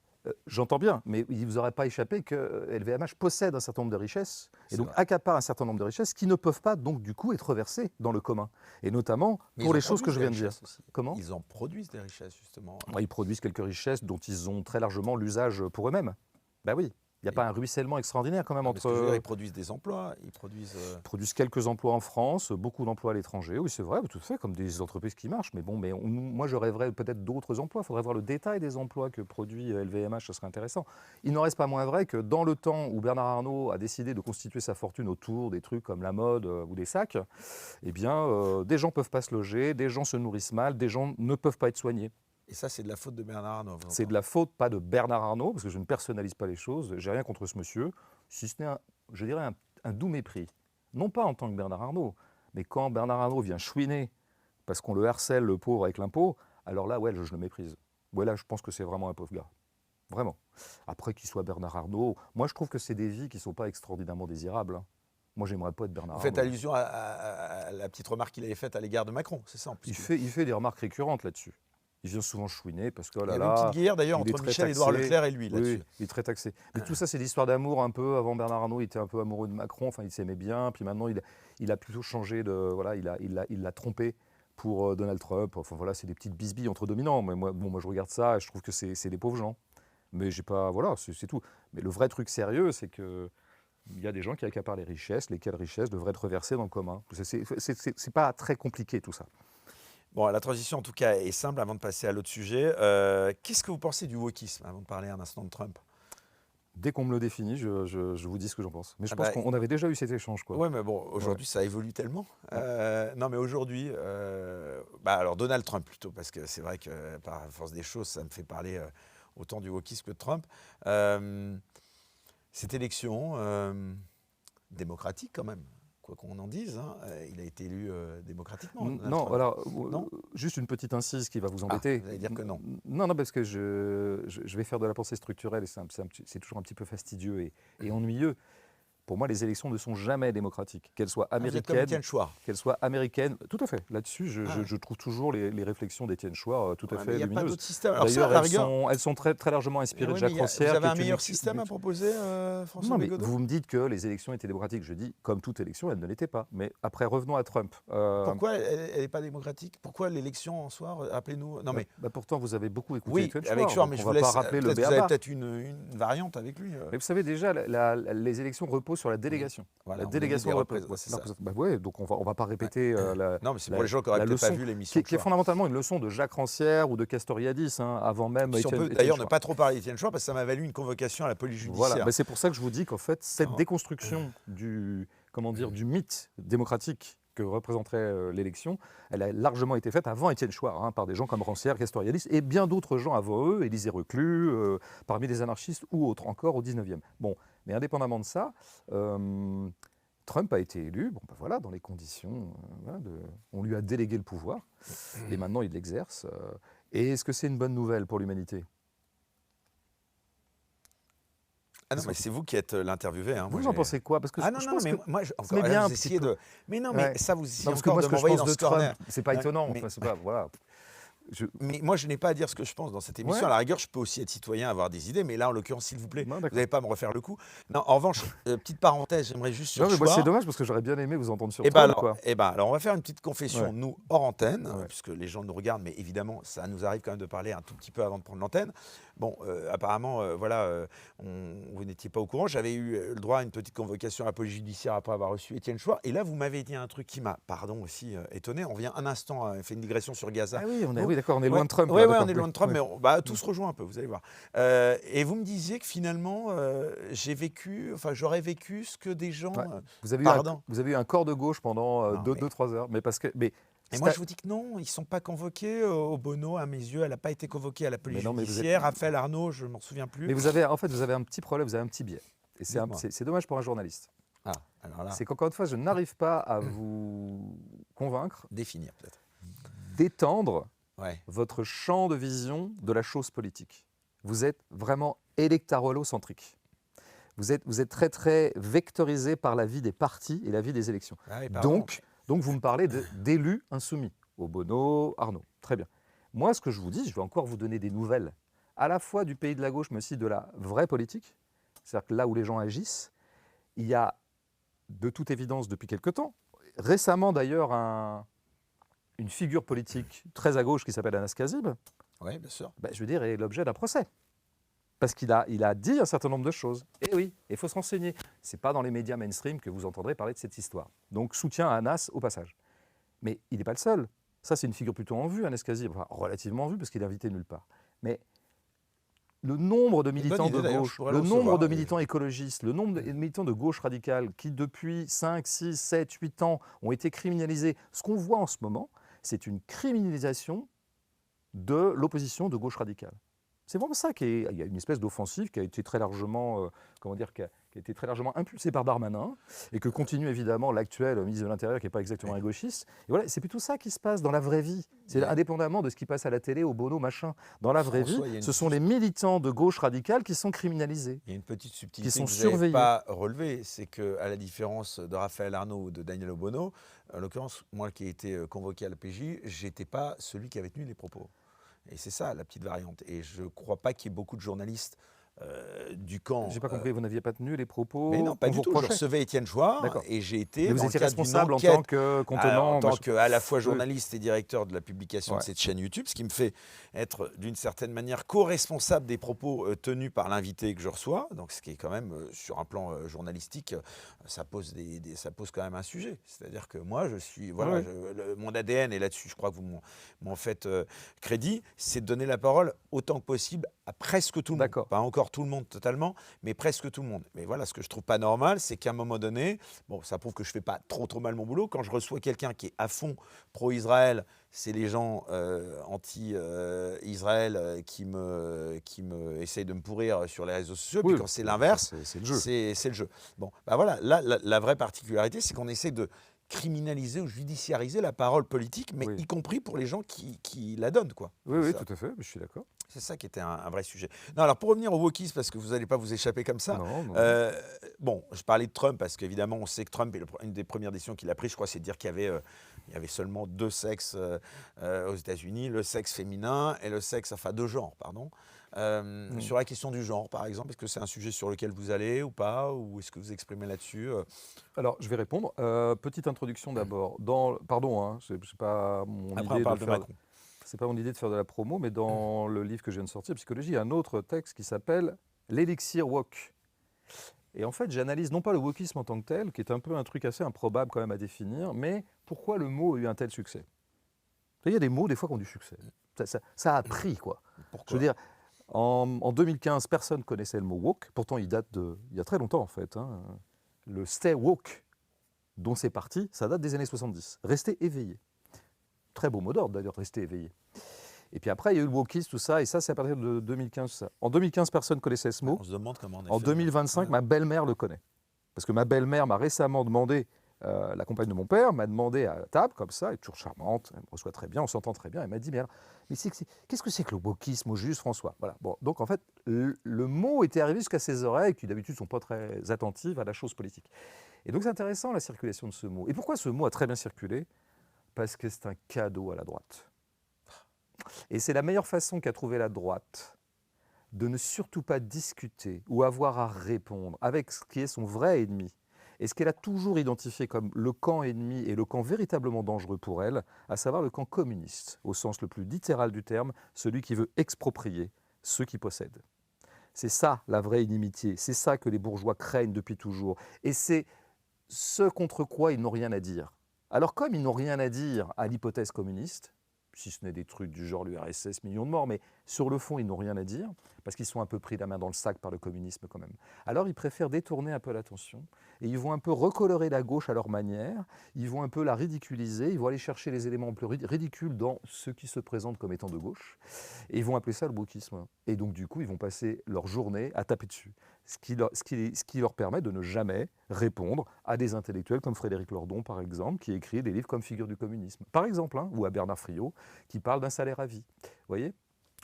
J'entends bien, mais il ne vous aurait pas échappé que LVMH possède un certain nombre de richesses, et donc vrai. accapare un certain nombre de richesses qui ne peuvent pas donc du coup être versées dans le commun. Et notamment Mais pour ils les en choses que je produisent viens de des dire. richesses aussi. Comment? Ils en produisent des richesses justement. Ils produisent quelques richesses dont ils ont très largement l'usage pour eux-mêmes. Ben oui, il n'y a pas un ruissellement extraordinaire quand même Parce que je veux dire, entre... ils produisent des emplois, ils produisent... Ils produisent quelques emplois en France, beaucoup d'emplois à l'étranger, oui c'est vrai, tout à fait, comme des entreprises qui marchent, mais bon, moi je rêverais peut-être d'autres emplois, il faudrait voir le détail des emplois que produit LVMH, ce serait intéressant. Il n'en reste pas moins vrai que dans le temps où Bernard Arnault a décidé de constituer sa fortune autour des trucs comme la mode ou des sacs, eh bien des gens ne peuvent pas se loger, des gens se nourrissent mal, des gens ne peuvent pas être soignés. Et ça, c'est de la faute de Bernard Arnault. C'est de la faute, pas de Bernard Arnault, parce que je ne personnalise pas les choses, j'ai rien contre ce monsieur, si ce n'est, je dirais, un doux mépris. Non pas en tant que Bernard Arnault, mais quand Bernard Arnault vient chouiner parce qu'on le harcèle, le pauvre, avec l'impôt, alors là, ouais, je le méprise. Ouais, là, je pense que c'est vraiment un pauvre gars. Vraiment. Après qu'il soit Bernard Arnault, moi, je trouve que c'est des vies qui ne sont pas extraordinairement désirables. Hein. Moi, j'aimerais pas être Bernard Vous faites Arnault. allusion à la petite remarque qu'il avait faite à l'égard de Macron, c'est ça en plus. Il fait des remarques récurrentes là-dessus. Il vient souvent chouiner parce que, oh Il y là avait une petite là, guerre d'ailleurs il est entre très Michel-Édouard taxé. Leclerc et lui Oui, là-dessus. il est très taxé. Mais tout ça, c'est l'histoire d'amour un peu. Avant, Bernard Arnault, il était un peu amoureux de Macron. Enfin, il s'aimait bien. Puis maintenant, il a plutôt changé de. Voilà, il l'a trompé pour Donald Trump. Enfin, voilà, c'est des petites bisbilles entre dominants. Mais moi, je regarde ça et je trouve que c'est des pauvres gens. Mais j'ai pas. Voilà, c'est tout. Mais le vrai truc sérieux, c'est que. Il y a des gens qui accaparent les richesses, lesquelles richesses devraient être reversées dans le commun. C'est pas très compliqué tout ça. Bon, la transition en tout cas est simple avant de passer à l'autre sujet. Qu'est-ce que vous pensez du wokisme avant de parler un instant de Trump? Dès qu'on me le définit, je vous dis ce que j'en pense. Mais je Ah pense bah, qu'on avait déjà eu cet échange, quoi. Ouais, mais bon, aujourd'hui ça évolue tellement. Non, mais aujourd'hui, alors Donald Trump plutôt, parce que c'est vrai que par force des choses, ça me fait parler autant du wokisme que de Trump. Cette élection démocratique quand même, quoi qu'on en dise, hein, il a été élu démocratiquement. Donald Non, Trump. alors, Non juste une petite incise qui va vous Ah, embêter. vous allez dire que non. Non, parce que je vais faire de la pensée structurelle et c'est toujours un petit peu fastidieux et ennuyeux. Pour moi, les élections ne sont jamais démocratiques, qu'elles soient Vous êtes comme américaines, Étienne Chouard. qu'elles soient américaines. Tout à fait. Là-dessus, Ah ouais. je trouve toujours les réflexions d'Étienne Chouard tout à Ouais, mais fait il n'y a pas lumineuses. d'autre système. Alors ça, à D'ailleurs, la rigueur, elles sont très, très largement inspirées de ouais, Jacques vous Rancière. avez qui un est une meilleur système à proposer, François Non, mais Bégodeau? vous me dites que les élections étaient démocratiques. Je dis, comme toute élection, elles ne l'étaient pas. Mais après, revenons à Trump. Pourquoi elle n'est pas démocratique? Pourquoi l'élection en soi? Rappelez-nous. Non, mais Pourtant, vous avez beaucoup écouté oui, Étienne avec Chouard, donc mais je on vous va pas laisse. rappeler le Peut-être que vous avez béaba. peut-être une variante avec lui. Mais vous savez déjà, les élections reposent sur la délégation. Voilà, La on est des délégation de représentants, c'est ça. ouais, donc on va pas répéter Non, mais c'est pour les gens qui n'auraient peut-être pas vu l'émission. qui est fondamentalement une leçon de Jacques Rancière ou de Castoriadis, hein, avant même Si on peut Étienne d'ailleurs ne Chouard. pas trop parler d'Étienne Chouard, parce que ça m'a valu une convocation à la police Voilà, judiciaire. c'est pour ça que je vous dis qu'en fait, cette Oh. déconstruction du mythe démocratique que représenterait l'élection, elle a largement été faite avant Étienne Chouard, hein, par des gens comme Rancière, Castoriadis et bien d'autres gens avant eux, Élisée Reclus, parmi les anarchistes ou autres encore au 19e. Bon, mais indépendamment de ça, Trump a été élu, voilà, dans les conditions, on lui a délégué le pouvoir, et maintenant il l'exerce. Et est-ce que c'est une bonne nouvelle pour l'humanité ? Ah non, mais c'est vous qui êtes l'interviewé. Hein. Vous en pensez quoi ? Parce que Ah non, je non, pense mais que moi, c'est bien vous un petit essayez peu. de. Mais non, mais Ouais. ça, vous essayez Non, parce que encore moi, de ce que je m'envoyer pense dans de ce corner. Trump, c'est pas étonnant. Mais- Enfin, c'est pas, voilà. Mais moi, je n'ai pas à dire ce que je pense dans cette émission. Ouais. À la rigueur, je peux aussi être citoyen, avoir des idées, mais là, en l'occurrence, s'il vous plaît, Non, vous d'accord. n'allez pas me refaire le coup. Non, en revanche, petite parenthèse, j'aimerais juste sur Non, mais moi, Chouard. c'est dommage parce que j'aurais bien aimé vous entendre sur Eh ben Trump, quoi. alors, on va faire une petite confession, Ouais. nous, hors antenne, Ouais. puisque les gens nous regardent, mais évidemment, ça nous arrive quand même de parler un tout petit peu avant de prendre l'antenne. Bon, apparemment, vous n'étiez pas au courant. J'avais eu le droit à une petite convocation à la police judiciaire après avoir reçu Étienne Chouard. Et là, vous m'avez dit un truc qui m'a, aussi étonné. On vient un instant, fait une digression sur Gaza. Ah oui, Donc, oui, d'accord, on est ouais, loin de Trump. Oui, là, on d'accord. est loin de Trump, Ouais. mais tout se rejoint un peu, vous allez voir. Et vous me disiez que finalement, j'aurais vécu ce que des gens. Ouais. Vous avez eu un corps de gauche pendant Non, 2-3 heures, mais parce que. Et moi, je vous dis que non, ils ne sont pas convoqués au Bono, à mes yeux. Elle n'a pas été convoquée à la police Mais non, mais vous judiciaire. Raphaël Arnaud, je ne m'en souviens plus. Mais vous avez un petit problème, vous avez un petit biais. Et Dites-moi. c'est dommage pour un journaliste. Ah, alors là, C'est qu'encore une fois, je n'arrive pas à vous convaincre définir peut-être. d'étendre Ouais. votre champ de vision de la chose politique. Vous êtes vraiment électoralocentrique. Vous êtes très, très vectorisé par la vie des partis et la vie des élections. Ah oui, pardon. Donc, vous me parlez d'élus insoumis, au Bono, Arnaud. Très bien. Moi, ce que je vous dis, je vais encore vous donner des nouvelles, à la fois du pays de la gauche, mais aussi de la vraie politique. C'est-à-dire que là où les gens agissent, il y a de toute évidence depuis quelque temps, récemment d'ailleurs, une figure politique très à gauche qui s'appelle Anas Kazib, Oui, bien sûr. je veux dire, est l'objet d'un procès. Parce qu'il a dit un certain nombre de choses. Et oui, il faut se renseigner. Ce n'est pas dans les médias mainstream que vous entendrez parler de cette histoire. Donc, soutien à Anas au passage. Mais il n'est pas le seul. Ça, c'est une figure plutôt en vue, Anas Kazib. Enfin, relativement en vue, parce qu'il est invité nulle part. Mais le nombre de militants idée, de d'ailleurs, gauche, je pourrais le le nombre recevoir, de oui. militants écologistes, le nombre de militants de gauche radicale qui, depuis 5, 6, 7, 8 ans, ont été criminalisés, ce qu'on voit en ce moment, c'est une criminalisation de l'opposition de gauche radicale. C'est vraiment ça il y a une espèce d'offensive qui a été très largement, qui qui a été très largement impulsé par Darmanin, et que continue évidemment l'actuel ministre de l'Intérieur, qui n'est pas exactement un gauchiste. Et voilà, c'est plutôt ça qui se passe dans la vraie vie. C'est Ouais. indépendamment de ce qui passe à la télé, au Bono, machin. Dans la vraie François, vie, ce sont les militants de gauche radicale qui sont criminalisés, il y a une petite qui subtilité sont que vous n'avez surveillés. pas relevée, c'est qu'à la différence de Raphaël Arnaud ou de Daniel Obono, en l'occurrence, moi qui ai été convoqué à la PJ, j'étais pas celui qui avait tenu les propos. Et c'est ça la petite variante. Et je ne crois pas qu'il y ait beaucoup de journalistes du camp. J'ai pas compris, vous n'aviez pas tenu les Mais propos non, pas qu'on du vous tout. Je reprochait? recevais Étienne Chouard D'accord. et j'ai Mais été vous dans le étiez cadre d'une responsable en enquête. tant que contenant. En tant qu'à la fois Oui. journaliste et directeur de la publication Ouais. de cette chaîne YouTube, ce qui me fait être d'une certaine manière co-responsable des propos tenus par l'invité que je reçois. Donc, ce qui est quand même, sur un plan journalistique, ça pose quand même un sujet. C'est-à-dire que moi, je suis, voilà, Ouais. mon ADN est là-dessus. Je crois que vous m'en faites crédit. C'est de donner la parole autant que possible à presque tout le monde. D'accord. Pas encore tout le monde totalement, mais presque tout le monde. Mais voilà, ce que je trouve pas normal, c'est qu'à un moment donné, bon, ça prouve que je fais pas trop mal mon boulot. Quand je reçois quelqu'un qui est à fond pro-Israël, c'est les gens anti-Israël qui me essayent de me pourrir sur les réseaux sociaux. Oui, Puis quand c'est l'inverse, c'est le jeu. c'est le jeu. Bon, bah voilà, là, la vraie particularité, c'est qu'on essaie de criminaliser ou judiciariser la parole politique, mais Oui. y compris pour les gens qui la donnent, quoi. Oui, Ça. tout à fait, je suis d'accord. C'est ça qui était un vrai sujet. Non, alors pour revenir au wokisme, parce que vous n'allez pas vous échapper comme ça. Non. Bon, je parlais de Trump parce qu'évidemment, on sait que Trump, une des premières décisions qu'il a prises, je crois, c'est de dire qu'il y avait seulement deux sexes aux États-Unis, le sexe féminin et le sexe, enfin deux genres, pardon. Sur la question du genre, par exemple, est-ce que c'est un sujet sur lequel vous allez ou pas, ou est-ce que vous exprimez là-dessus Alors, je vais répondre. Petite introduction d'abord. Pardon, hein, c'est pas mon Après, on idée parle de de faire. Macron. C'est pas mon idée de faire de la promo, mais dans le livre que je viens de sortir, Psychologie, il y a un autre texte qui s'appelle L'élixir woke. Et en fait, j'analyse non pas le wokisme en tant que tel, qui est un peu un truc assez improbable quand même à définir, mais pourquoi le mot a eu un tel succès. Il y a des mots, des fois, qui ont du succès. Ça a pris, quoi. Pourquoi Je veux dire, en 2015, personne connaissait le mot woke. Pourtant, il date il y a très longtemps, en fait. Hein. Le stay woke, dont c'est parti, ça date des années 70. Rester éveillé. Très beau mot d'ordre, d'ailleurs, rester éveillé. Et puis après, il y a eu le wokisme, tout ça, et ça, c'est à partir de 2015. Ça. En 2015, personne ne connaissait ce mot. On se demande comment on est En fait. 2025, ma belle-mère le connaît. Parce que ma belle-mère m'a récemment demandé, la compagne de mon père, m'a demandé à table, comme ça, elle est toujours charmante, elle me reçoit très bien, on s'entend très bien, elle m'a dit, mais qu'est-ce que c'est que le wokisme au juste, François? Voilà. Bon, donc en fait, le mot était arrivé jusqu'à ses oreilles, qui d'habitude ne sont pas très attentives à la chose politique. Et donc c'est intéressant, la circulation de ce mot. Et pourquoi ce mot a très bien circulé? Parce que c'est un cadeau à la droite. Et c'est la meilleure façon qu'a trouvé la droite de ne surtout pas discuter ou avoir à répondre avec ce qui est son vrai ennemi. Et ce qu'elle a toujours identifié comme le camp ennemi et le camp véritablement dangereux pour elle, à savoir le camp communiste, au sens le plus littéral du terme, celui qui veut exproprier ceux qui possèdent. C'est ça la vraie inimitié, c'est ça que les bourgeois craignent depuis toujours. Et c'est ce contre quoi ils n'ont rien à dire. Alors comme ils n'ont rien à dire à l'hypothèse communiste, si ce n'est des trucs du genre l'URSS, millions de morts, mais sur le fond, ils n'ont rien à dire, parce qu'ils sont un peu pris la main dans le sac par le communisme quand même. Alors ils préfèrent détourner un peu l'attention, et ils vont un peu recolorer la gauche à leur manière, ils vont un peu la ridiculiser, ils vont aller chercher les éléments plus ridicules dans ceux qui se présentent comme étant de gauche, et ils vont appeler ça le wokisme. Et donc du coup, ils vont passer leur journée à taper dessus. Ce qui leur permet de ne jamais répondre à des intellectuels comme Frédéric Lordon, par exemple, qui écrit des livres comme Figure du communisme, par exemple, hein, ou à Bernard Friot, qui parle d'un salaire à vie. Vous voyez ?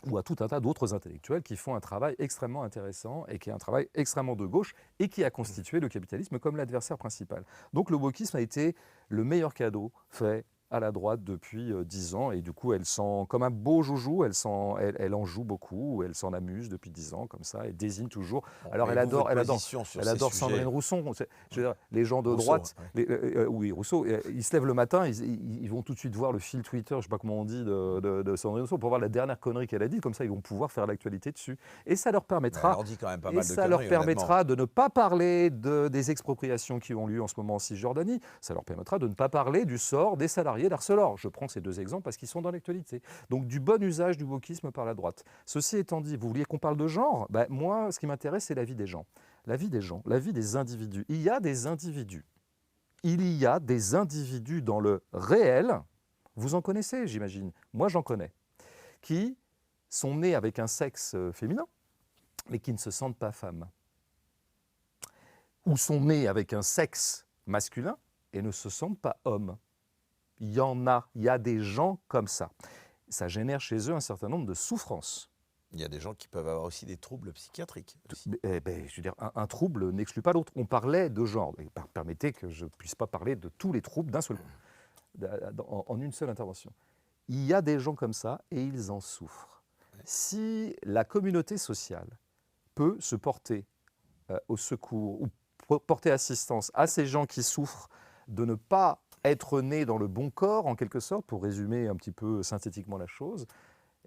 Ou à tout un tas d'autres intellectuels qui font un travail extrêmement intéressant et qui est un travail extrêmement de gauche et qui a constitué le capitalisme comme l'adversaire principal. Donc le wokisme a été le meilleur cadeau fait à la droite depuis 10 ans, et du coup elle sent comme un beau joujou, elle en joue beaucoup, elle s'en amuse depuis 10 ans comme ça, elle désigne toujours. Bon, Alors mais elle vous, adore, votre elle adore, position sur elle ces adore sujets- Sandrine Rousseau. Je veux dire, les gens de Rousseau, droite, ouais. oui Rousseau, ils se lèvent le matin, ils vont tout de suite voir le fil Twitter, je ne sais pas comment on dit, de Sandrine Rousseau pour voir la dernière connerie qu'elle a dit, comme ça ils vont pouvoir faire l'actualité dessus. Et ça leur Mais permettra, elle en dit quand même pas et mal de ça leur conneries, permettra de ne pas parler des expropriations qui ont lieu en ce moment en Cisjordanie, ça leur permettra de ne pas parler du sort des salariés d'Arcelor. Je prends ces deux exemples parce qu'ils sont dans l'actualité. Donc du bon usage du wokisme par la droite. Ceci étant dit, vous vouliez qu'on parle de genre? Moi, ce qui m'intéresse, c'est la vie des gens. La vie des gens, la vie des individus. Il y a des individus. Il y a des individus dans le réel, vous en connaissez, j'imagine. Moi, j'en connais. Qui sont nés avec un sexe féminin, mais qui ne se sentent pas femmes. ou sont nés avec un sexe masculin et ne se sentent pas hommes. Il y en a, il y a des gens comme ça. Ça génère chez eux un certain nombre de souffrances. Il y a des gens qui peuvent avoir aussi des troubles psychiatriques. Aussi. Je veux dire, un trouble n'exclut pas l'autre. On parlait de genre. Et permettez que je ne puisse pas parler de tous les troubles d'un seul coup, en une seule intervention. Il y a des gens comme ça et ils en souffrent. Ouais. Si la communauté sociale peut se porter au secours ou porter assistance à ces gens qui souffrent de ne pas être nés dans le bon corps, en quelque sorte, pour résumer un petit peu synthétiquement la chose,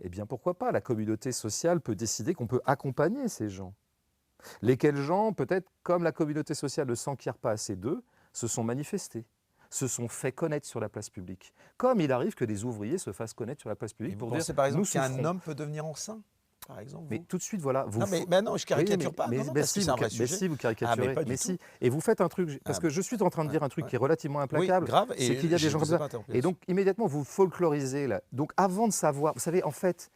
eh bien pourquoi pas, la communauté sociale peut décider qu'on peut accompagner ces gens. Lesquels gens, peut-être comme la communauté sociale ne s'enquiert pas assez d'eux, se sont manifestés, se sont fait connaître sur la place publique. Comme il arrive que des ouvriers se fassent connaître sur la place publique pour dire, par exemple, qu'un homme peut devenir enceint, par exemple. Mais tout de suite, voilà. Non, non, je caricature pas. Parce que c'est un vrai sujet. Mais si, vous caricaturez. Mais si. Et vous faites un truc, parce que je suis en train de dire un truc qui est relativement implacable. Oui, grave. C'est qu'il y a des gens comme ça. Et donc, immédiatement, vous folklorisez. Là. Donc, avant de savoir, vous savez, en fait,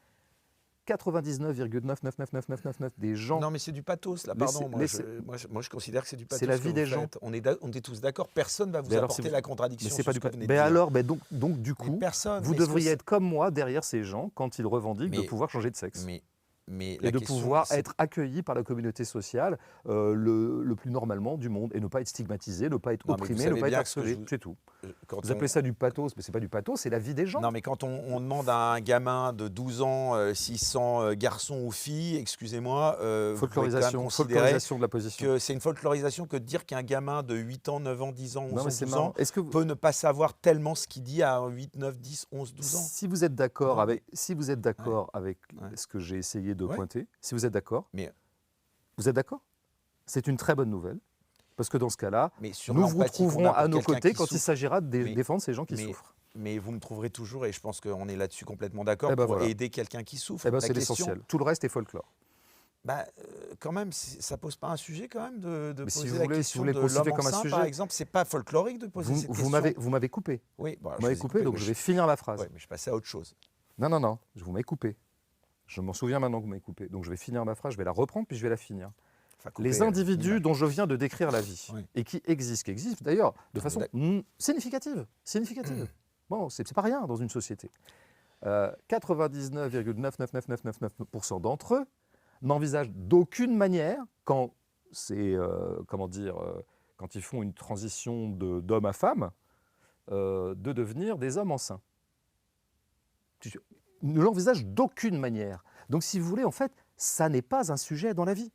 99,9999999 des gens. Non, mais c'est du pathos, là, pardon. Moi, je considère que c'est du pathos. C'est la vie des gens. On est tous d'accord, personne ne va vous apporter la contradiction. Mais c'est pas du pathos. Mais alors, donc, du coup, vous devriez être comme moi derrière ces gens quand ils revendiquent de pouvoir changer de sexe. Et de pouvoir être accueillis par la communauté sociale le plus normalement du monde et ne pas être stigmatisé, ne pas être opprimé, ne pas être harcelé, c'est tout. Vous appelez ça du pathos, mais ce n'est pas du pathos, c'est la vie des gens. Non, mais quand on demande à un gamin de 12 ans s'il sent garçon ou fille, excusez-moi, folklorisation de la position. Que c'est une folklorisation que de dire qu'un gamin de 8 ans, 9 ans, 10 ans, 11 ans, 12 ans peut ne pas savoir tellement ce qu'il dit à 8, 9, 10, 11, 12 ans. Si vous êtes d'accord avec ce que j'ai essayé de pointer, si vous êtes d'accord, vous êtes d'accord ? C'est une très bonne nouvelle. Parce que dans ce cas-là, nous vous retrouverons à nos côtés quand il s'agira de défendre ces gens qui souffrent. Mais vous me trouverez toujours, et je pense qu'on est là-dessus complètement d'accord, pour aider quelqu'un qui souffre. C'est l'essentiel. Tout le reste est folklore. Quand même, ça ne pose pas un sujet quand même de poser la question de l'homme enceint, par exemple. C'est pas folklorique de poser cette question. Vous m'avez coupé. Oui, vous m'avez coupé, donc je vais finir ma phrase. Oui, mais je passais à autre chose. Non, vous m'avez coupé. Je m'en souviens maintenant que vous m'avez coupé. Donc je vais finir ma phrase, je vais la reprendre, puis je vais la finir. Les individus dont je viens de décrire la vie, et qui existent d'ailleurs de façon significative. Bon, c'est pas rien dans une société. 99,99999% d'entre eux n'envisagent d'aucune manière, quand ils font une transition d'homme à femme, de devenir des hommes enceints. Ils ne l'envisagent d'aucune manière. Donc, si vous voulez, en fait, ça n'est pas un sujet dans la vie.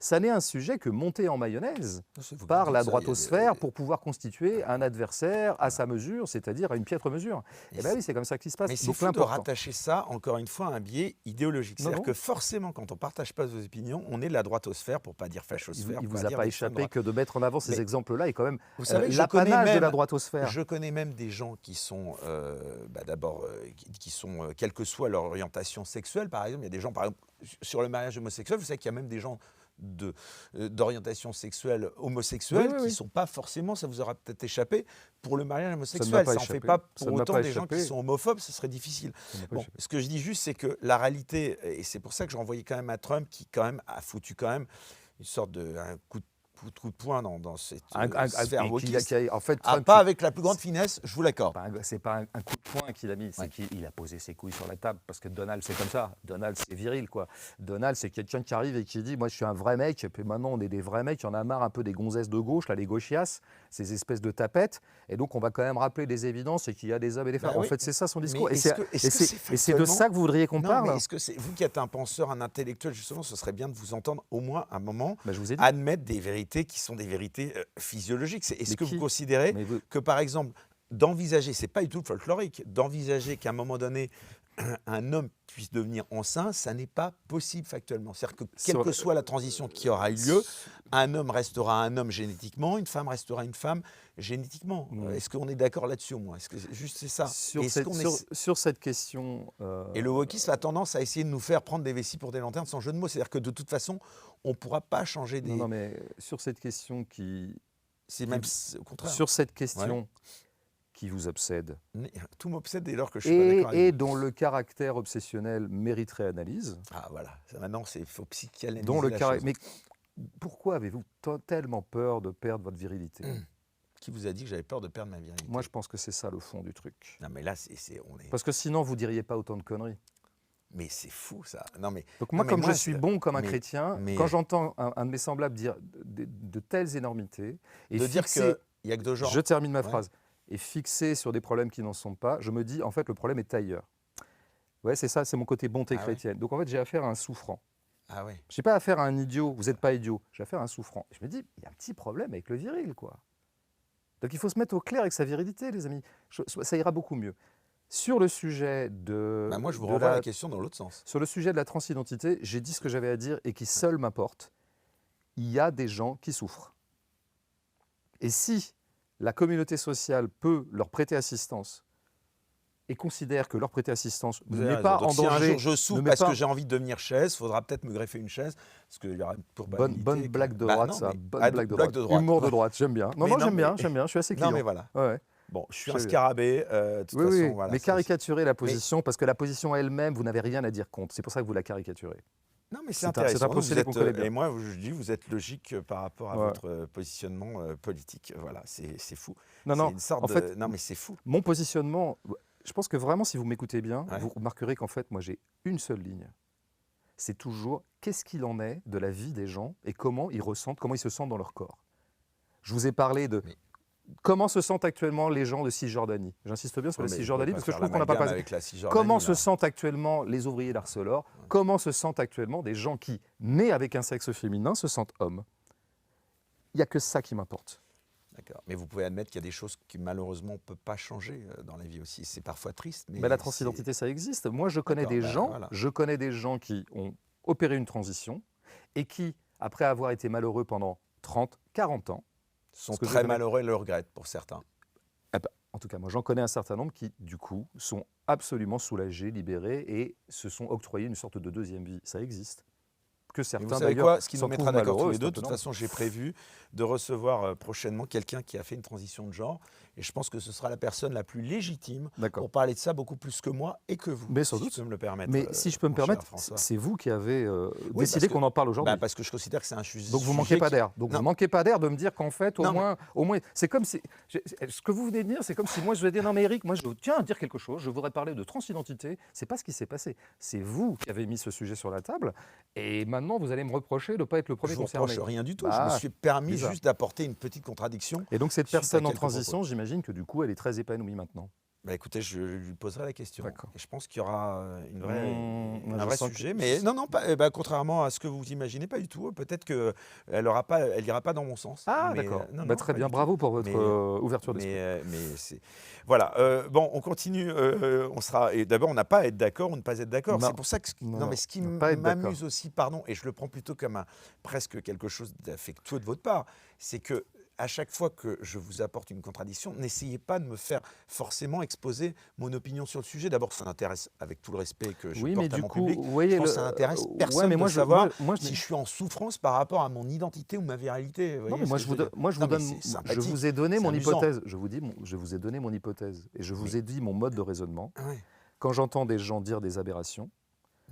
Ça n'est un sujet que monté en mayonnaise par la droitosphère pour pouvoir constituer un adversaire à sa mesure, c'est-à-dire à une piètre mesure. Et bien oui, c'est comme ça qu'il se passe. Mais c'est fou de rattacher ça, encore une fois, à un biais idéologique. C'est-à-dire que forcément, quand on ne partage pas vos opinions, on est de la droitosphère, pour ne pas dire fachosphère. Il ne vous a pas échappé que de mettre en avant ces exemples-là est quand même l'apanage de la droitosphère. Je connais même des gens qui sont, quelle que soit leur orientation sexuelle, par exemple, il y a des gens, par exemple, sur le mariage homosexuel, vous savez qu'il y a même des gens d'orientation sexuelle homosexuelle qui ne sont pas forcément, ça vous aura peut-être échappé, pour le mariage homosexuel. Ça n'en fait pas pour autant des gens qui sont homophobes, ce serait difficile. Bon, ce que je dis juste, c'est que la réalité, et c'est pour ça que je renvoyais quand même à Trump, qui quand même a foutu quand même une sorte de coup de poing dans cette sphère wokiste. En fait, pas avec la plus grande finesse, je vous l'accorde. C'est pas un coup de poing qu'il a mis, c'est qu'il a posé ses couilles sur la table, parce que Donald, c'est comme ça. Donald, c'est viril, quoi. Donald, c'est quelqu'un qui arrive et qui dit, moi, je suis un vrai mec, et puis maintenant, on est des vrais mecs, il y en a marre un peu des gonzesses de gauche, là, les gauchias, ces espèces de tapettes, et donc on va quand même rappeler les évidences et qu'il y a des hommes et des femmes. En fait, c'est ça son discours. Et c'est de ça que vous voudriez qu'on parle. Est-ce que vous qui êtes un penseur, un intellectuel, justement, ce serait bien de vous entendre au moins un moment admettre des vérités qui sont des vérités physiologiques. Est-ce que vous considérez que, par exemple, d'envisager, c'est pas du tout folklorique, d'envisager qu'à un moment donné, un homme puisse devenir enceint, ça n'est pas possible factuellement. C'est-à-dire que quelle que soit la transition qui aura eu lieu, un homme restera un homme génétiquement, une femme restera une femme génétiquement. Est-ce qu'on est d'accord là-dessus au moins? Est-ce que juste c'est ça? Sur cette question... Et le wokisme a tendance à essayer de nous faire prendre des vessies pour des lanternes sans jeu de mots. C'est-à-dire que de toute façon, on ne pourra pas changer des... Non, mais sur cette question qui... C'est même au contraire. Sur cette question qui vous obsède. Tout m'obsède dès lors que je suis pas d'accord avec vous. Et dont le caractère obsessionnel mériterait analyse. Ah voilà, maintenant il faut psychanalyser dont le la chose. Mais pourquoi avez-vous tellement peur de perdre votre virilité? Qui vous a dit que j'avais peur de perdre ma virilité? Moi, je pense que c'est ça le fond du truc. Non, mais là, on est. Parce que sinon, vous diriez pas autant de conneries. Mais c'est fou, ça. Non, mais. Donc Non, moi, mais comme je moi, suis bon comme un mais- chrétien, mais- quand j'entends un de mes semblables dire de telles énormités et de dire fixer, qu'il n'y a que deux genres. je termine ma Ouais. phrase, et fixer sur des problèmes qui n'en sont pas, je me dis en fait le problème est ailleurs. Ouais, c'est ça, c'est mon côté bonté Ah ouais. chrétienne. Donc en fait, j'ai affaire à un souffrant. Ah ouais. Je n'ai pas affaire à un idiot, vous n'êtes pas idiot, j'ai affaire à un souffrant. Et je me dis, il y a un petit problème avec le viril, quoi. Donc il faut se mettre au clair avec sa virilité, les amis. Ça ira beaucoup mieux. Sur le sujet de. Bah, moi, je vous de renvoie la- la question dans l'autre sens. Sur le sujet de la transidentité, j'ai dit ce que j'avais à dire et qui seul m'importe. Il y a des gens qui souffrent. Et si la communauté sociale peut leur prêter assistance et considère que leur prêter assistance Vous ne avez met raison. pas Donc, en si un danger. jour je souffre ne met parce pas- que j'ai envie de devenir chaise, il faudra peut-être me greffer une chaise. Parce qu'il y aura pour Bonne blague de droite, ça. Bonne blague de droite. Humour de droite, j'aime bien. Non, Mais non, non, j'aime bien, mais- j'aime bien, je suis assez Non, client. mais voilà. Ouais, ouais. Bon, je suis Je- un scarabée. De toute Oui, façon, oui, voilà. mais ça, caricaturer la position, parce que la position elle-même, vous n'avez rien à dire contre. C'est pour ça que vous la caricaturez. Non, mais c'est c'est un intéressant. procédé qu'on connaît bien. Et moi, je dis, vous êtes logique par rapport à Ouais. votre positionnement politique. Voilà, c'est fou. Non, C'est non, une sorte en de. fait, Non, mais c'est fou. mon positionnement, je pense que vraiment, si vous m'écoutez bien, Ouais. vous remarquerez qu'en fait, moi, j'ai une seule ligne. C'est toujours qu'est-ce qu'il en est de la vie des gens et comment ils ressentent, comment ils se sentent dans leur corps. Je vous ai parlé de Mais- comment se sentent actuellement les gens de Cisjordanie. J'insiste bien sur la Mais Cisjordanie vous parce pouvez que je pas trouve qu'on n'a pas faire passé. l'amalgame avec la Cisjordanie, Comment là. se sentent actuellement les ouvriers d'Arcelor? Comment se sentent actuellement des gens qui, nés avec un sexe féminin, se sentent hommes? Il n'y a que ça qui m'importe. D'accord. Mais vous pouvez admettre qu'il y a des choses qui malheureusement on ne peut pas changer dans la vie aussi. C'est parfois triste. Mais Mais la transidentité, ça existe. Moi, je connais D'accord, des bah, gens, voilà. je connais des gens qui ont opéré une transition et qui, après avoir été malheureux pendant 30, 40 ans, sont ce que je très connais- malheureux et le regrettent pour certains. en tout cas, moi, j'en connais un certain nombre qui, du coup, sont absolument soulagés, libérés et se sont octroyés une sorte de deuxième vie. Ça existe. Que Et vous certains, savez d'ailleurs, quoi? Ce qui nous s'en mettra trouvent d'accord tous malheureux, les c'est deux, un de peu toute normal. façon, j'ai prévu de recevoir prochainement quelqu'un qui a fait une transition de genre. Et je pense que ce sera la personne la plus légitime D'accord. pour parler de ça beaucoup plus que moi et que vous. Mais sans si doute. je peux me le permettre. Mais si je peux me mon cher permettre, François. c'est vous qui avez Oui, décidé parce que- qu'on en parle aujourd'hui. Bah, parce que je considère que c'est un sujet. Donc vous manquez pas d'air. Donc Non. vous manquez pas d'air de me dire qu'en fait, Non, au moins, c'est comme si, ce que vous venez de dire, c'est comme si moi je vais dire non mais Eric, moi je tiens à dire quelque chose. Je voudrais parler de transidentité. C'est pas ce qui s'est passé. C'est vous qui avez mis ce sujet sur la table. Et maintenant vous allez me reprocher de ne pas être le premier Je vous concerné. reproche rien du tout. Bah, je me suis permis bizarre. juste d'apporter une petite contradiction. Et donc cette Suite à personne en quelques transition, j'imagine que du coup elle est très épanouie maintenant. Bah, écoutez, je lui poserai la question. D'accord. Et je pense qu'il y aura un je vrai sens que- sujet. Mais non, pas, contrairement à ce que vous imaginez, pas du tout. Peut-être qu'elle n'ira pas dans mon sens. Ah Mais, d'accord. non, Bah, non, très pas bien. du Bravo pour votre Mais, ouverture tout. d'esprit. Mais c'est. Voilà. Bon, on continue. On sera. Et d'abord, on n'a pas à être d'accord ou ne pas être d'accord. Non. C'est pour ça que. Non, Non, mais ce qui ne pas être d'accord. m'amuse aussi, pardon, et je le prends plutôt comme presque quelque chose d'affectueux de votre part, c'est que à chaque fois que je vous apporte une contradiction, n'essayez pas de me faire forcément exposer mon opinion sur le sujet. D'abord, ça m'intéresse, avec tout le respect que je Oui, mais porte à du mon coup, public, vous voyez, je pense que ça n'intéresse ouais, personne mais moi, de savoir moi, si je suis en souffrance par rapport à mon identité ou ma virilité. Vous non, voyez mais ce moi que je je vous, veux dire moi, je Non, vous mais donne, c'est je sympathique, vous ai donné c'est mon amusant. hypothèse. Je vous ai donné mon hypothèse et je vous ai dit mon mode de raisonnement. Ouais. Quand j'entends des gens dire des aberrations,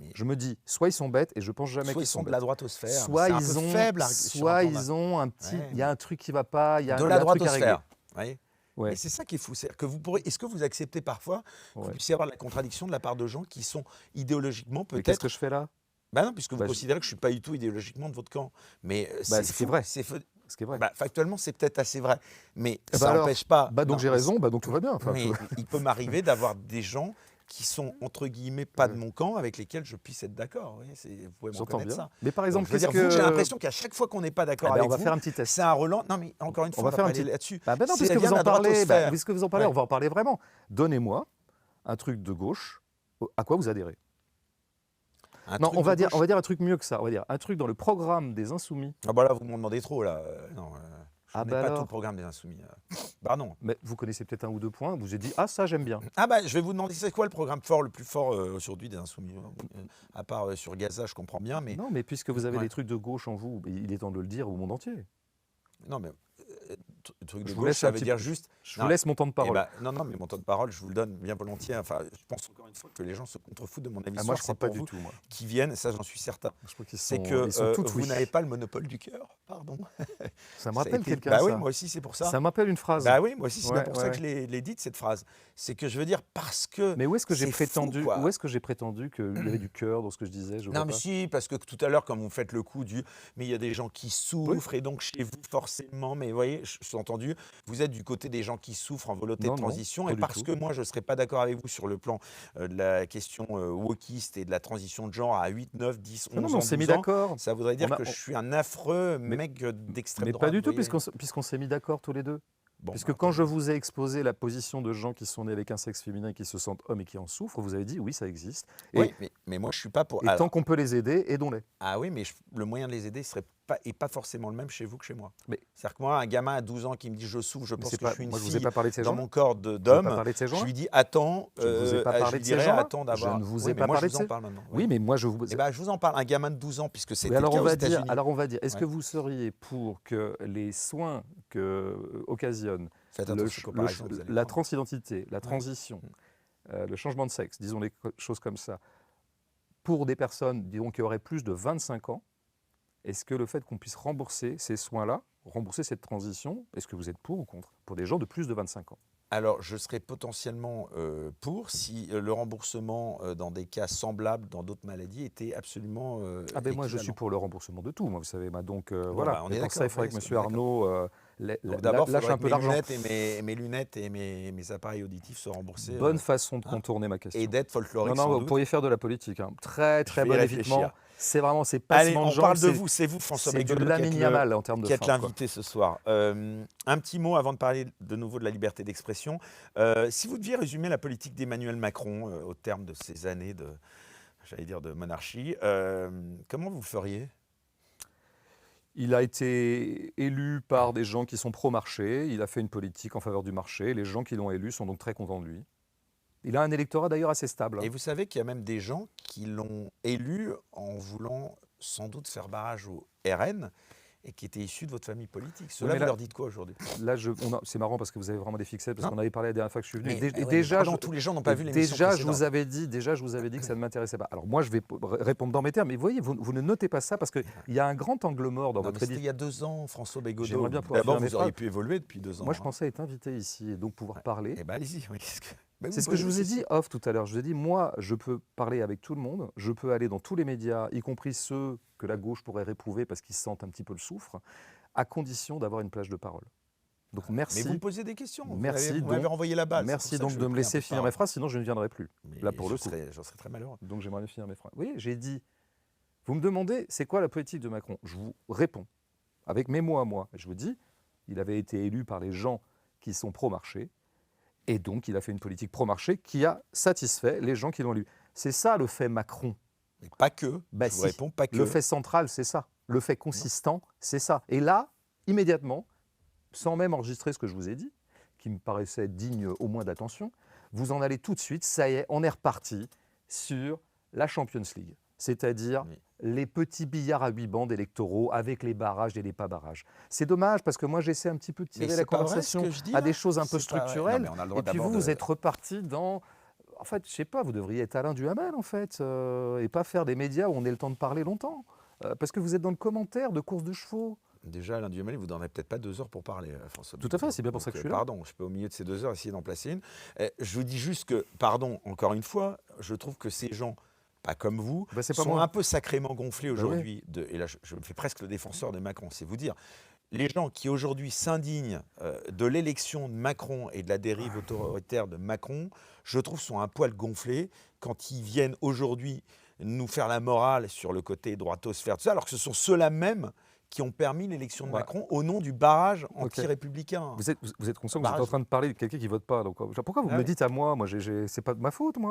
Mais- je me dis soit ils sont bêtes et je pense jamais Soit qu'ils ils sont sont de bêtes. la droitosphère, Soit c'est un ils peu ont, faible, soit ils ont un petit, Ouais, il y a un truc qui va pas, il y a de il y la a un truc à régler. droitosphère. Vous voyez Ouais. Et c'est ça qui est fou. C'est que vous pourrez. Est-ce que vous acceptez parfois que Ouais. vous puissiez avoir de la contradiction de la part de gens qui sont idéologiquement Mais qu'est-ce peut-être. que je fais là? Bah non, puisque vous Bah, je- considérez que je ne suis pas du tout idéologiquement de votre camp. Mais Bah, ce qui est vrai. C'est Ce qui est vrai. bah, factuellement, c'est peut-être assez vrai. Mais Eh ça bah alors, n'empêche pas. Bah donc non, j'ai mais raison, bah donc tout va bien. Enfin, mais tout- il peut m'arriver d'avoir des gens qui sont entre guillemets pas de mon camp avec lesquels je puisse être d'accord. Vous voyez, vous pouvez m'en J'entends connaître bien. ça. Mais par Donc, exemple, je veux qu'est-ce dire, vous, que j'ai l'impression qu'à chaque fois qu'on n'est pas d'accord Eh ben, avec on va vous, faire un petit test. c'est un relan. Non, mais encore une fois, on va va faire pas un aller petit- là-dessus. Bah non, C'est puisque bien vous en la parlez, droitosphère. puisque vous en parlez, Ouais. on va en parler vraiment. Donnez-moi un truc de gauche, à quoi vous adhérez. Un Non, truc on de va dire gauche. un truc mieux que ça. On va dire un truc dans le programme des Insoumis. Ah bah là, vous m'en demandez trop là. Non, je Ah connais bah pas tout alors. le programme des Insoumis. Pardon. Mais vous connaissez peut-être un ou deux points. Vous vous êtes dit, ah ça j'aime bien. Ah bah je vais vous demander c'est quoi le programme fort le plus fort aujourd'hui des Insoumis à part sur Gaza, je comprends bien, mais Non, mais puisque vous avez Ouais. des trucs de gauche en vous, il est temps de le dire au monde entier. non mais truc de Je vous gauche, laisse ça un veut petit dire peu. juste. Je Non, vous laisse mon temps de eh parole. ben, non, mais mon temps de parole, je vous le donne bien volontiers. Enfin, je pense encore une fois que les gens se contrefoutent de mon Ah, moi, histoire. je C'est crois pas pour du vous tout, moi. qui viennent, ça j'en suis certain. Je crois qu'ils C'est sont, que ils sont tout vous oui. n'avez pas le monopole du cœur, pardon. Ça me Ça a rappelle été. quelqu'un, Bah oui, ça. moi aussi, c'est pour ça. Ça me rappelle une phrase. Bah oui, moi aussi, c'est bien Ouais, pour ouais, ça que je ouais. l'ai dite, cette phrase. C'est que je veux dire, parce que Mais où est-ce que j'ai c'est fou, prétendu, où quoi. est-ce que j'ai prétendu qu'il y avait du cœur dans ce que je disais? Je vois Non, mais pas. si, parce que tout à l'heure, comme vous faites le coup du mais il y a des gens qui Oui. souffrent, et donc chez vous, forcément, mais vous voyez, je suis entendu, vous êtes du côté des gens qui souffrent en volonté de Non, non, transition, pas et du parce tout. que moi, je ne serais pas d'accord avec vous sur le plan de la question wokiste et de la transition de genre à 8, 9, 10, Non, non, 11 mais on ans, s'est mis 12 ans, d'accord. ça voudrait On dire a, que je on- suis un affreux mais, mec d'extrême mais pas droite, du vous tout, voyez. puisqu'on s'est mis d'accord tous les deux. Bon, Puisque bah, quand je attendez. vous ai exposé la position de gens qui sont nés avec un sexe féminin et qui se sentent hommes et qui en souffrent, vous avez dit oui, ça existe. Oui, mais moi, je suis pas pour. Et tant Alors, qu'on peut les aider, aidons-les. ah oui, mais le moyen de les aider serait pas, et pas forcément le même chez vous que chez moi. Mais, C'est-à-dire que moi, un gamin à 12 ans qui me dit je souffre, je mais pense c'est que je pas, suis une moi, je vous ai fille pas parlé de ces dans gens-là. mon corps Je vous ai pas d'homme, parlé de ces je gens-là. lui dis attends, Je ne vous ai pas je parlé lui de ces dirais gens-là. attends Je d'avoir. ne vous Oui, ai mais pas moi je parlé de vous en ces. parle maintenant. Oui, Oui. mais moi je vous. Eh ben, je vous en parle, un gamin de 12 ans, puisque Oui, c'était le cas aux États-Unis. alors on va dire, est-ce Ouais. que vous seriez pour que les soins que occasionnent Faites attention aux comparaisons que vous allez la prendre. transidentité, la Ouais. transition, le changement de sexe, disons les choses comme ça, pour des personnes disons, qui auraient plus de 25 ans, est-ce que le fait qu'on puisse rembourser ces soins-là, rembourser cette transition, est-ce que vous êtes pour ou contre? Pour des gens de plus de 25 ans. Alors, je serais potentiellement pour si le remboursement dans des cas semblables dans d'autres maladies était absolument Ah ben moi je suis équivalent. pour le remboursement de tout, moi, vous savez. Donc Bon, voilà, bah, on mais est pour ça il d'accord, faudrait oui, que on M. est d'accord. Arnaud Donc d'abord, il lâche faudrait un que peu mes d'argent. lunettes et mes lunettes et mes appareils auditifs soient remboursés. Bonne façon de Hein, contourner ma et question. d'être Non, folklorique non, sans vous doute. pourriez faire de la politique, hein. Très, Je très vais y bon réfléchir. évitement. C'est vraiment, c'est Allez, passement de on jambes, parle de vous, c'est vous, François c'est de Beggiolo, Lamine Yamal en termes de qui êtes fin, quoi. l'invité ce soir. Un petit mot avant de parler de nouveau de la liberté d'expression. Si vous deviez résumer la politique d'Emmanuel Macron au terme de ces années de, j'allais dire, de monarchie, comment vous le feriez? Il a été élu par des gens qui sont pro-marché, il a fait une politique en faveur du marché, les gens qui l'ont élu sont donc très contents de lui. Il a un électorat d'ailleurs assez stable. Et vous savez qu'il y a même des gens qui l'ont élu en voulant sans doute faire barrage au RN et qui étaient issus de votre famille politique. Ceux-là, mais vous là- leur dites quoi aujourd'hui? Là, c'est marrant parce que vous avez vraiment des fixettes, parce Non. qu'on avait parlé la dernière fois que je suis venu. Mais, Et ouais, mais déjà, pardon, tous les gens n'ont pas vu l'émission déjà, je précédente. vous avais dit que ça ne m'intéressait pas. Alors moi, je vais répondre dans mes termes, mais vous voyez, vous ne notez pas ça parce qu'il y a un grand angle mort dans Non, mais votre c'était il édition. y a 2 ans, François Beggiolo. J'aimerais bien pouvoir D'abord, finir mes vous auriez phrases. pu évoluer depuis 2 ans. Moi, je hein. pensais être invité ici et donc pouvoir parler. Eh bien, allez-y. Oui, ben, C'est ce que je vous ai dit off tout à l'heure. Je vous ai dit, moi, je peux parler avec tout le monde, je peux aller dans tous les médias, y compris ceux que la gauche pourrait réprouver parce qu'ils sentent un petit peu le soufre, à condition d'avoir une plage de parole. Donc merci. Mais vous me posez des questions. Merci Vous m'avez donc- renvoyé la balle. Merci C'est pour donc ça que de je me veux laisser pris un peu finir de mes parole. phrases, sinon je ne viendrai plus. Mais Là, pour le coup. j'en serais très malheureux. Donc j'aimerais bien finir mes phrases. Oui, j'ai dit, vous me demandez, c'est quoi la politique de Macron? Je vous réponds, avec mes mots à moi. Je vous dis, il avait été élu par les gens qui sont pro-marché, et donc il a fait une politique pro-marché qui a satisfait les gens qui l'ont élu. C'est ça le fait Macron. Mais pas que. Bah je vous si. réponds pas que. Le fait central, c'est ça. Le fait consistant, c'est ça. Et là, immédiatement, sans même enregistrer ce que je vous ai dit, qui me paraissait digne au moins d'attention, vous en allez tout de suite, ça y est, on est reparti sur la Champions League. C'est-à-dire Oui. les petits billards à 8 bandes électoraux avec les barrages et les pas barrages. C'est dommage parce que moi j'essaie un petit peu de Mais tirer c'est la pas vrai, conversation ce que je dis, à là. des choses un peu C'est pas vrai. Non, structurelles. mais on a le droit Et puis d'abord vous, de- vous êtes reparti dans... En fait, je sais pas, vous devriez être Alain Duhamel en fait, et pas faire des médias où on ait le temps de parler longtemps. Parce que vous êtes dans le commentaire de course de chevaux. Déjà, Alain Duhamel, vous donnerez peut-être pas 2 heures pour parler, François. Tout à fait, Beggiolo. c'est bien pour ça Donc, que je suis là. Pardon, je peux au milieu de ces 2 heures essayer d'en placer une. Je vous dis juste que, pardon, encore une fois, je trouve que ces gens, pas comme vous, Bah, c'est pas sont moi. un peu sacrément gonflés Bah aujourd'hui. Et là, je me fais presque le défenseur de Macron, c'est vous dire. Les gens qui aujourd'hui s'indignent de l'élection de Macron et de la dérive autoritaire de Macron, je trouve sont un poil gonflés quand ils viennent aujourd'hui nous faire la morale sur le côté droitosphère, tout ça, alors que ce sont ceux-là même qui ont permis l'élection de Ouais. Macron au nom du barrage Ok. anti-républicain. Vous êtes conscient que vous êtes Barrage. en train de parler de quelqu'un qui ne vote pas. Donc, pourquoi vous Ah me le oui. dites à moi? Moi, c'est pas de ma faute, moi.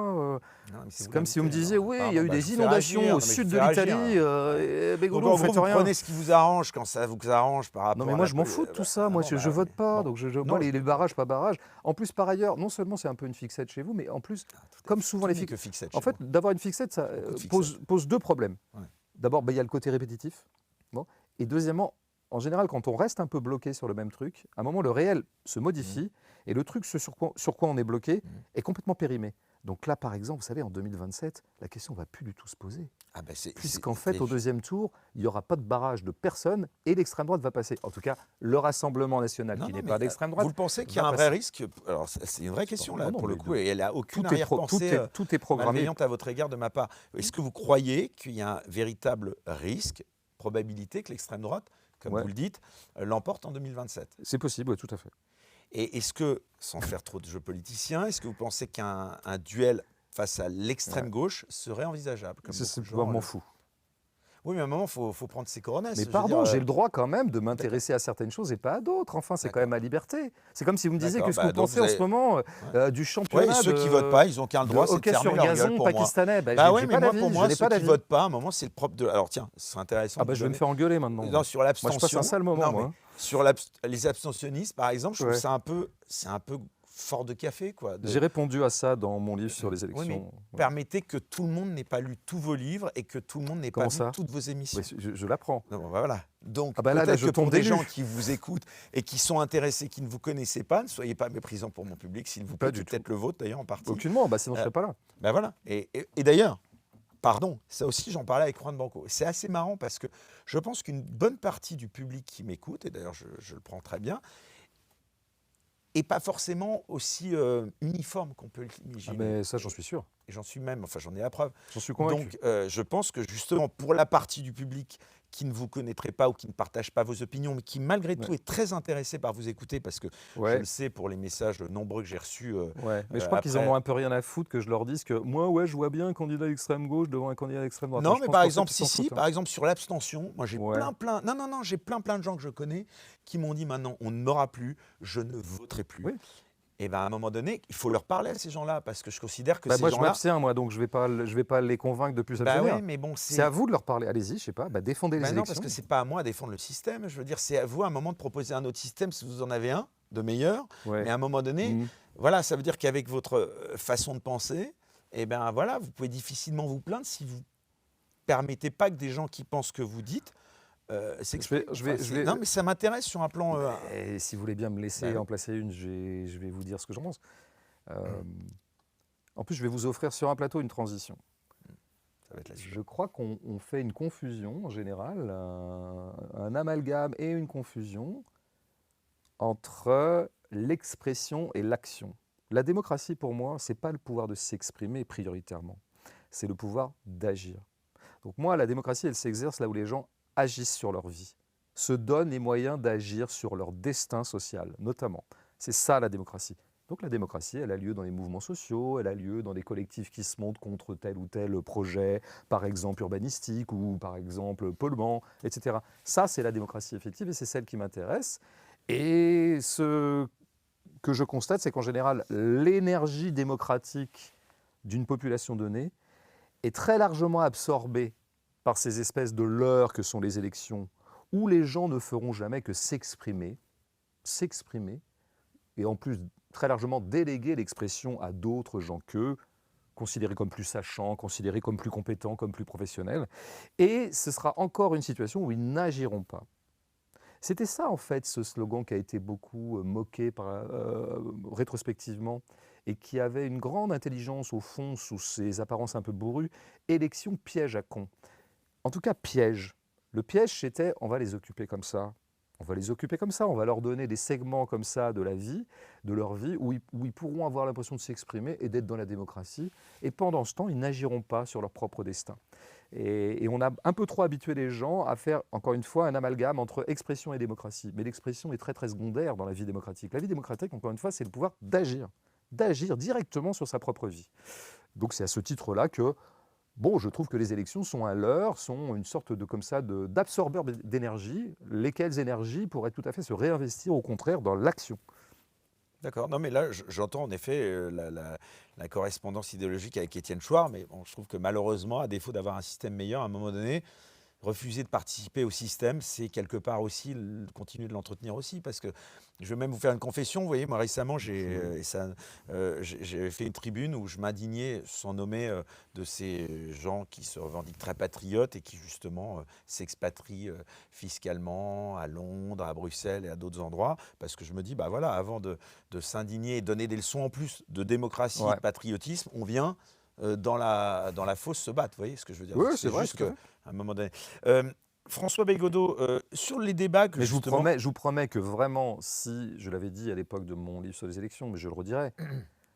Non, mais C'est vous comme si vous me l'invitez, disiez, alors. oui, Pardon, il y a eu bah, des je vous fais inondations réagir, au non, mais je sud vous de fais réagir. l'Italie. Et Donc, Beggiolo, en vous gros, faites vous rien. prenez ce qui vous arrange quand ça vous arrange par rapport Non, mais à moi, la je m'en poli- fous de tout ça. ah Moi, bon, je bah, vote pas. bon. Donc, Non, moi, je- les barrages, pas barrages. En plus, par ailleurs, non seulement c'est un peu une fixette chez vous, mais en plus, comme souvent Tout les n'est fixettes. que fixette En chez fait, moi. d'avoir une fixette, ça Beaucoup de pose deux problèmes. Ouais. D'abord, il y a le côté répétitif. Bon. Et deuxièmement, en général, quand on reste un peu bloqué sur le même truc, à un moment, le réel se Mmh. modifie et le truc sur quoi on est bloqué Mmh. est complètement périmé. Donc là, par exemple, vous savez, en 2027, la question ne va plus du tout se poser. Ah ben Puisqu'en c'est fait, au deuxième tour, il n'y aura pas de barrage de personne et l'extrême droite va passer. En tout cas, le Rassemblement national, non, qui non, n'est mais pas d'extrême vous droite, le pensez qu'il y va a un vrai passer. risque? Alors c'est une vraie Je sais pas. question Non, là non, pour le mais coup et elle a aucune tout est, arrière-pensée, tout est programmé. malveillante à votre égard de ma part. Est-ce que vous croyez qu'il y a un véritable risque, probabilité que l'extrême droite, comme Ouais, vous le dites, l'emporte en 2027? c'est possible, ouais, tout à fait. Et est-ce que, sans faire trop de jeux politiciens, est-ce que vous pensez qu'un duel face à Ouais. l'extrême gauche serait envisageable, comme beaucoup de Moi, gens m'en fous. Oui, mais à un moment, faut prendre ses Mais coronesses. Je veux dire, pardon, j'ai le droit quand même de d'accord, m'intéresser à certaines choses et pas à d'autres. Enfin, c'est quand même d'accord, ma liberté. C'est comme si vous me disiez d'accord. qu'est-ce que Bah, vous donc pensez vous en ce avez moment ouais. du Ouais, et championnat ceux qui votent pas, ils ont qu'un le de droit, c'est de hockey fermer sur leur gueule gazon pour moi. pakistanais. Ben, Bah ouais, j'ai mais pas moi, d'avis, pour je moi, n'ai ceux pas qui d'avis. votent pas, à un moment, c'est le propre de. Alors tiens, ce serait intéressant Ah de bah vous je vais me donner. faire engueuler maintenant, Non, moi. sur Moi, je passe un l'abstention. sale moment, Non, moi, mais hein. sur les abstentionnistes, par exemple, je trouve Ouais. ça c'est un peu fort de café, quoi. J'ai répondu à ça dans mon livre sur les Oui, mais élections. Ouais. permettez que tout le monde n'ait pas lu tous vos livres et que tout le monde n'ait pas Comment vu ça? toutes vos Ouais, émissions. je l'apprends. Non, bah, voilà. Donc Ah bah là, peut-être je que pour tombe des des gens nues. qui vous écoutent et qui sont intéressés, qui ne vous connaissaient pas, ne soyez pas méprisants pour mon public, s'il vous Pas plaît, du qui est tout. peut-être le vôtre d'ailleurs en partie. Aucunement, bah sinon je Euh, serais pas là. ben voilà. Et d'ailleurs, pardon, ça aussi j'en parlais avec Juan Banco. C'est assez marrant parce que je pense qu'une bonne partie du public qui m'écoute, et d'ailleurs je le prends très bien, est pas forcément aussi uniforme qu'on peut Ah l'imaginer. mais ça, j'en suis sûr. Et j'en suis même, enfin j'en ai la preuve. J'en suis convaincu. Donc je pense que justement pour la partie du public qui ne vous connaîtrait pas ou qui ne partage pas vos opinions, mais qui malgré Ouais. tout est très intéressé par vous écouter, parce que je le Ouais. sais pour les messages nombreux que j'ai reçus Ouais, mais je crois qu'ils en ont après. un peu rien à foutre que je leur dise que moi, ouais, je vois bien un candidat d'extrême gauche devant un candidat d'extrême droite. Hein. Non, Je mais pense par qu'en fait, exemple, ils si, s'en si, foutent. Hein. par exemple sur l'abstention, moi j'ai Ouais, non, non, non, j'ai plein de gens que je connais qui m'ont dit maintenant on n'aura plus, je ne voterai plus. oui. Et bien à un moment donné, il faut leur parler à ces gens-là, parce que je considère que Bah, ces moi, je gens-là, m'abstiens, moi, donc je vais pas les convaincre de plus bah s'abstenir. ouais, mais bon, C'est à vous de leur parler. Allez-y, je sais pas, bah, défendez les ben non, parce élections. que c'est pas à moi à défendre le système. Je veux dire, c'est à vous à un moment de proposer un autre système si vous en avez un de meilleur. Mais Ouais. à un moment donné, Mhm. voilà, ça veut dire qu'avec votre façon de penser, eh ben voilà, vous pouvez difficilement vous plaindre si vous permettez pas que des gens qui pensent que vous dites s'expriment. Enfin, Je vais. non, mais ça m'intéresse sur un plan. Et si vous voulez bien me laisser Ben en placer une, je vais vous dire ce que j'en pense. Euh, En plus, je vais vous offrir sur un plateau une transition. ça va être là-dessus. Je crois qu'on fait une confusion en général, un amalgame et une confusion entre l'expression et l'action. La démocratie, pour moi, ce n'est pas le pouvoir de s'exprimer prioritairement, c'est le pouvoir d'agir. Donc moi, la démocratie, elle s'exerce là où les gens agissent sur leur vie, se donnent les moyens d'agir sur leur destin social, notamment. C'est ça la démocratie. Donc la démocratie, elle a lieu dans les mouvements sociaux, elle a lieu dans des collectifs qui se montent contre tel ou tel projet, par exemple urbanistique ou par exemple polluant, etc. Ça, c'est la démocratie effective et c'est celle qui m'intéresse. Et ce que je constate, c'est qu'en général, l'énergie démocratique d'une population donnée est très largement absorbée par ces espèces de leurres que sont les élections, où les gens ne feront jamais que s'exprimer, et en plus très largement déléguer l'expression à d'autres gens qu'eux, considérés comme plus sachants, considérés comme plus compétents, comme plus professionnels. Et ce sera encore une situation où ils n'agiront pas. C'était ça, en fait, ce slogan qui a été beaucoup moqué rétrospectivement et qui avait une grande intelligence au fond sous ses apparences un peu bourrues. Élection piège à con. En tout cas, piège. Le piège, c'était on va les occuper comme ça. On va les occuper comme ça, on va leur donner des segments comme ça de la vie, de leur vie, où ils pourront avoir l'impression de s'exprimer et d'être dans la démocratie. Et pendant ce temps, ils n'agiront pas sur leur propre destin. Et on a un peu trop habitué les gens à faire, encore une fois, un amalgame entre expression et démocratie. Mais l'expression est très très secondaire dans la vie démocratique. La vie démocratique, encore une fois, c'est le pouvoir d'agir directement sur sa propre vie. Donc c'est à ce titre-là que, bon, je trouve que les élections sont un leurre, sont une sorte de comme ça d'absorbeurs d'énergie, lesquelles énergies pourraient tout à fait se réinvestir au contraire dans l'action. D'accord. Non, mais là, j'entends en effet la correspondance idéologique avec Étienne Chouard, mais bon, je trouve que malheureusement, à défaut d'avoir un système meilleur, à un moment donné, refuser de participer au système, c'est quelque part aussi continuer de l'entretenir aussi, parce que je vais même vous faire une confession. Vous voyez, moi récemment, j'ai fait une tribune où je m'indignais, sans nommer, de ces gens qui se revendiquent très patriotes et qui justement s'expatrient fiscalement à Londres, à Bruxelles et à d'autres endroits, parce que je me dis, bah voilà, avant de s'indigner et donner des leçons en plus de démocratie et Ouais. de patriotisme, on vient dans la fosse se battre. Vous voyez ce que je veux dire? Oui, c'est C'est vrai, juste tout à qu'à fait. un moment donné. Euh, François Belgodeau, sur les débats que Mais justement. je vous promets que vraiment, si, je l'avais dit à l'époque de mon livre sur les élections, mais je le redirai,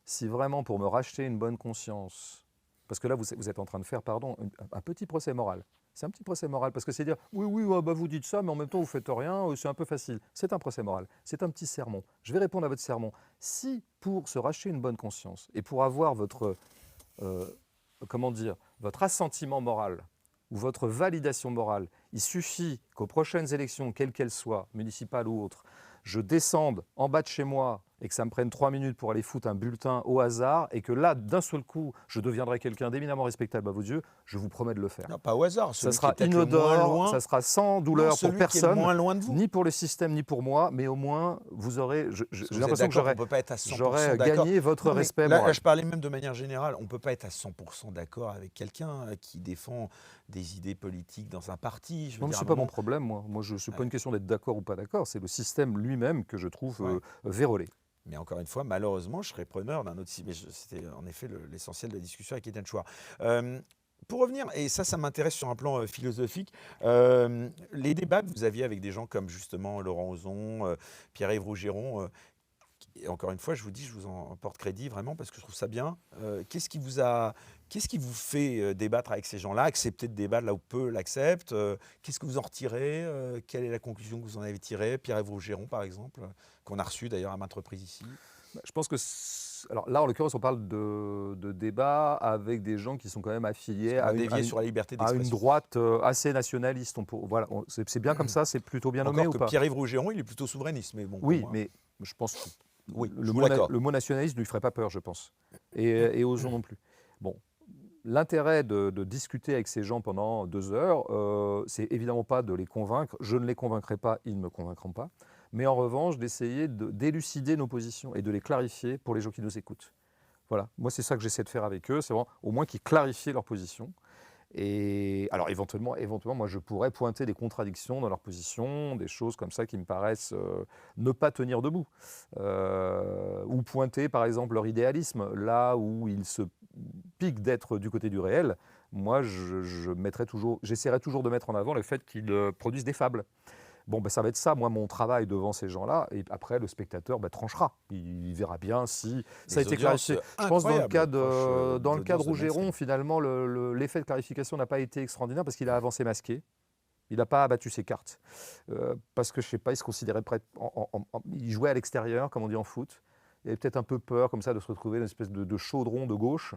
si vraiment pour me racheter une bonne conscience, parce que là vous êtes en train de faire, pardon, un petit procès moral. C'est un petit procès moral, parce que c'est dire, oui, oui, ouais, bah, vous dites ça, mais en même temps vous faites rien, c'est un peu facile. C'est un procès moral, c'est un petit sermon. Je vais répondre à votre sermon. Si pour se racheter une bonne conscience et pour avoir votre, euh, comment dire, votre assentiment moral ou votre validation morale, il suffit qu'aux prochaines élections, quelles qu'elles soient, municipales ou autres, je descende en bas de chez moi et que ça me prenne 3 minutes pour aller foutre un bulletin au hasard et que là, d'un seul coup, je deviendrai quelqu'un d'éminemment respectable à vos yeux, je vous promets de le faire. Non, pas au hasard, Ça celui qui est sera peut-être le moins inodore, loin. ça sera sans Non, douleur pour celui qui est le personne, moins loin de vous. ni pour le système, ni pour moi, mais au moins, vous aurez, Parce que j'ai vous êtes l'impression que d'accord qu'on ne peut pas être à 100% j'aurais d'accord. gagné votre Non, mais respect là, moral. je parlais même de manière générale. On ne peut pas être à 100% d'accord avec quelqu'un qui défend des idées politiques dans un parti. Je veux Non, mais dire, à ce un n'est pas mon moment. problème, moi. Moi, ce n'est pas Ouais, une question d'être d'accord ou pas d'accord. C'est le système lui-même que je trouve ouais. vérolé. Mais encore une fois, malheureusement, je serais preneur d'un autre site. Mais c'était en effet l'essentiel de la discussion avec Étienne Chouard. Pour revenir, et ça m'intéresse sur un plan philosophique, les débats que vous aviez avec des gens comme justement Laurent Ozon, Pierre-Yves Rougeron, et encore une fois, je vous dis, je vous en porte crédit vraiment parce que je trouve ça bien. Qu'est-ce qui vous fait débattre avec ces gens-là, accepter de débattre là où peu l'acceptent? Qu'est-ce que vous en retirez? Quelle est la conclusion que vous en avez tirée? Pierre-Yves Rougeron, par exemple, qu'on a reçu d'ailleurs à maintes reprises ici. Bah, je pense que, alors là, en l'occurrence, on parle de débats avec des gens qui sont quand même Parce affiliés qu'on a dévié sur la liberté à une d'expression. droite assez nationaliste. Voilà, c'est bien comme ça, c'est plutôt bien nommé Encore ou que pas? Pierre-Yves Rougeron, il est plutôt souverainiste, mais bon, pour Oui, moi, mais je pense que oui, je vous l'accorde. le mot nationaliste ne lui ferait pas peur, je pense. Et Ozon non plus. Bon, l'intérêt de discuter avec ces gens pendant 2 heures, c'est évidemment pas de les convaincre. Je ne les convaincrai pas, ils ne me convaincront pas. Mais en revanche, d'essayer d'élucider nos positions et de les clarifier pour les gens qui nous écoutent. Voilà, moi c'est ça que j'essaie de faire avec eux, c'est vraiment au moins qu'ils clarifient leur position. Et alors éventuellement, moi je pourrais pointer des contradictions dans leur position, des choses comme ça qui me paraissent ne pas tenir debout. Ou pointer par exemple leur idéalisme, là où ils se piquent d'être du côté du réel. Moi j'essaierai toujours de mettre en avant le fait qu'ils produisent des fables. Bon, ben, ça va être ça, moi, mon travail devant ces gens-là. Et après, le spectateur tranchera. Il verra bien si ça a Des été audiences clarifié. Je pense incroyables, proches dans le cas de d'audience de mainstream. Rougeron, finalement, l'effet de clarification n'a pas été extraordinaire parce qu'il a avancé masqué. Il n'a pas abattu ses cartes. Parce que, je ne sais pas, il se considérait prêt. Il jouait à l'extérieur, comme on dit en foot. Il avait peut-être un peu peur, comme ça, de se retrouver dans une espèce de chaudron de gauche.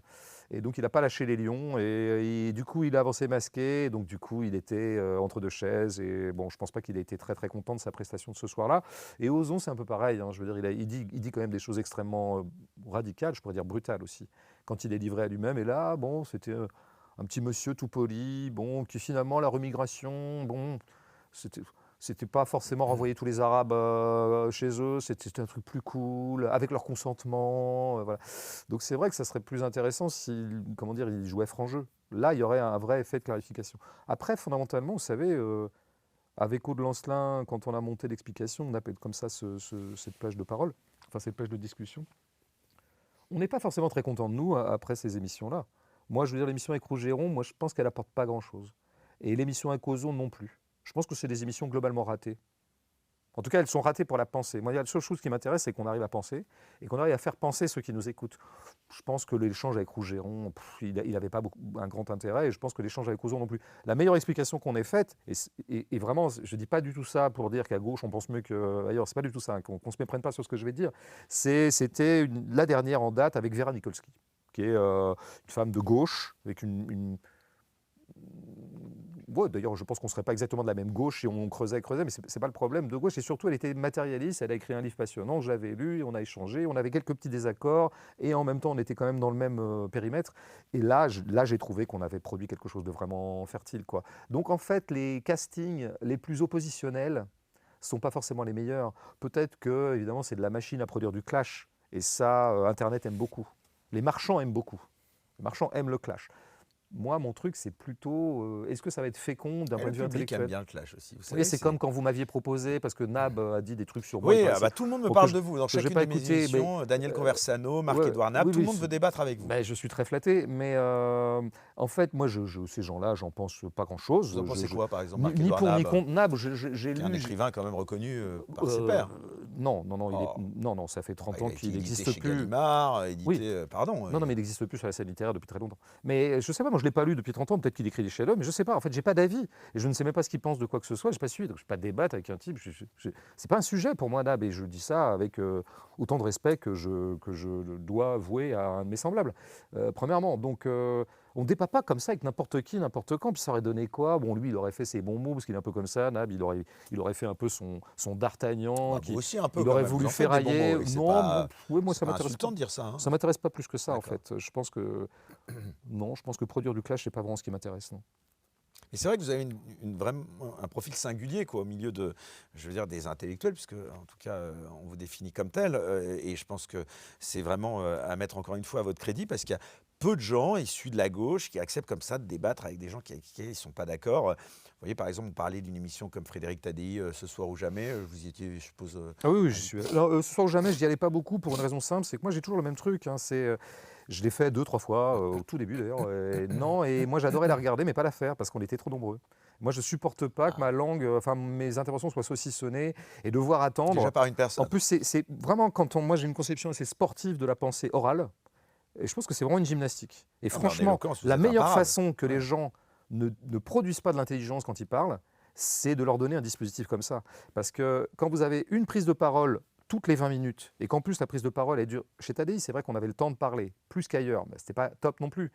Et donc, il n'a pas lâché les lions. Et du coup, il a avancé masqué. Donc, du coup, il était entre deux chaises. Et bon, je ne pense pas qu'il ait été très, très content de sa prestation de ce soir-là. Et Ozon, c'est un peu pareil. Hein. Je veux dire, il dit quand même des choses extrêmement radicales, je pourrais dire brutales aussi, quand il est livré à lui-même. Et là, bon, c'était un petit monsieur tout poli, bon, qui finalement, la remigration, bon, c'était pas forcément renvoyer tous les Arabes chez eux, c'était un truc plus cool, avec leur consentement. Voilà. Donc c'est vrai que ça serait plus intéressant si, comment dire, ils jouaient franc jeu. Là, il y aurait un vrai effet de clarification. Après, fondamentalement, vous savez, avec Aude Lancelin, quand on a monté l'explication, on appelle comme ça cette plage de parole, enfin cette plage de discussion. On n'est pas forcément très content de nous après ces émissions-là. Moi, je veux dire, l'émission avec Rougeron, moi, je pense qu'elle apporte pas grand-chose. Et l'émission avec Ozon non plus. Je pense que c'est des émissions globalement ratées. En tout cas, elles sont ratées pour la pensée. Moi, il y a la seule chose qui m'intéresse, c'est qu'on arrive à penser et qu'on arrive à faire penser ceux qui nous écoutent. Je pense que l'échange avec Rougeron, il n'avait pas un grand intérêt et je pense que l'échange avec Ozon non plus. La meilleure explication qu'on ait faite, et vraiment, je ne dis pas du tout ça pour dire qu'à gauche, on pense mieux qu'ailleurs, c'est pas du tout ça, qu'on ne se méprenne pas sur ce que je vais dire. C'était la dernière en date avec Vera Nikolsky, qui est une femme de gauche, avec une Ouais, d'ailleurs, je pense qu'on ne serait pas exactement de la même gauche si on creusait, mais c'est pas le problème de gauche. Et surtout, elle était matérialiste. Elle a écrit un livre passionnant, je l'avais lu, on a échangé, on avait quelques petits désaccords, et en même temps, on était quand même dans le même périmètre. Et là, j'ai trouvé qu'on avait produit quelque chose de vraiment fertile, quoi. Donc, en fait, les castings les plus oppositionnels sont pas forcément les meilleurs. Peut-être que, évidemment, c'est de la machine à produire du clash. Et ça, Internet aime beaucoup. Les marchands aiment beaucoup. Les marchands aiment le clash. Moi, mon truc, c'est plutôt, est-ce que ça va être fécond d'un Et point le de vue public aime intellectuel? bien le clash aussi, vous Oui, savez. c'est comme quand vous m'aviez proposé, parce que Nab a dit des trucs sur moi, il Oui, paraissait, tout le monde me bon, parle de vous. Dans que j'ai chacune pas de mes écouté, mais émissions, Daniel Conversano, ouais, Marc-Édouard Nab, oui, tout le oui, monde veut débattre avec vous. je suis très flatté, mais en fait, moi, ces gens-là, j'en pense pas grand-chose. Vous en pensez quoi, par exemple, Ni Marc-Édouard pour ni Nab, contre Nab, j'ai qui est un lu. écrivain quand même reconnu par ses euh, pairs? non, non, non, Oh, non, ça fait bah, 30 il ans a été qu'il édité n'existe chez plus. Gallimard, Oui, édité, pardon. non, non, mais il n'existe plus sur la scène littéraire depuis très longtemps. Mais je sais pas, moi je l'ai pas lu depuis 30 ans, peut-être qu'il écrit des chefs-d'œuvre, mais je sais pas, en fait, j'ai pas d'avis. Et je ne sais même pas ce qu'il pense de quoi que ce soit, j'ai pas suivi, donc je ne vais pas débattre avec un type. C'est pas un sujet pour moi, Nab, et je dis ça avec autant de respect que je dois avouer à un de mes semblables, premièrement. Donc, on ne débat pas comme ça avec n'importe qui, n'importe quand, puis ça aurait donné quoi? Bon, lui, il aurait fait ses bons mots, parce qu'il est un peu comme ça, Nab, il aurait fait un peu son d'Artagnan, Bah, vous aussi un peu il quand aurait même. voulu Vous en faites des bons ferrailler. mots. Et Non, ouais, moi, c'est ça pas m'intéresse pas. insultant de dire ça, hein. Ça m'intéresse pas plus que ça, en D'accord. fait. Je pense que non, je pense que produire du clash, c'est pas vraiment ce qui m'intéresse, non. Et c'est vrai que vous avez vraiment un profil singulier, quoi, au milieu de, je veux dire, des intellectuels, puisque en tout cas, on vous définit comme tel. Et je pense que c'est vraiment à mettre encore une fois à votre crédit, parce qu'il y a peu de gens issus de la gauche qui acceptent comme ça de débattre avec des gens qui ne sont pas d'accord. Vous voyez, par exemple, on parlait d'une émission comme Frédéric Tadei, Ce soir ou jamais. Vous y étiez, je suppose. Ah oui, oui, j'y suis. Alors, ce soir ou jamais, je n'y allais pas beaucoup pour une raison simple, c'est que moi, j'ai toujours le même truc, hein, je l'ai fait 2, 3 fois, au tout début d'ailleurs. Non, et moi, j'adorais la regarder, mais pas la faire, parce qu'on était trop nombreux. Moi, je supporte pas que ma langue, enfin, mes interventions soient saucissonnées et devoir attendre. Déjà par une En personne. plus, c'est vraiment moi, j'ai une conception assez sportive de la pensée orale. Et je pense que c'est vraiment une gymnastique. Et Ah, mais en franchement, éloquence, vous la êtes meilleure imparable. façon que les Ouais. gens ne produisent pas de l'intelligence quand ils parlent, c'est de leur donner un dispositif comme ça. Parce que quand vous avez une prise de parole toutes les 20 minutes, et qu'en plus la prise de parole est dure, chez Tadei, c'est vrai qu'on avait le temps de parler, plus qu'ailleurs, mais ce n'était pas top non plus.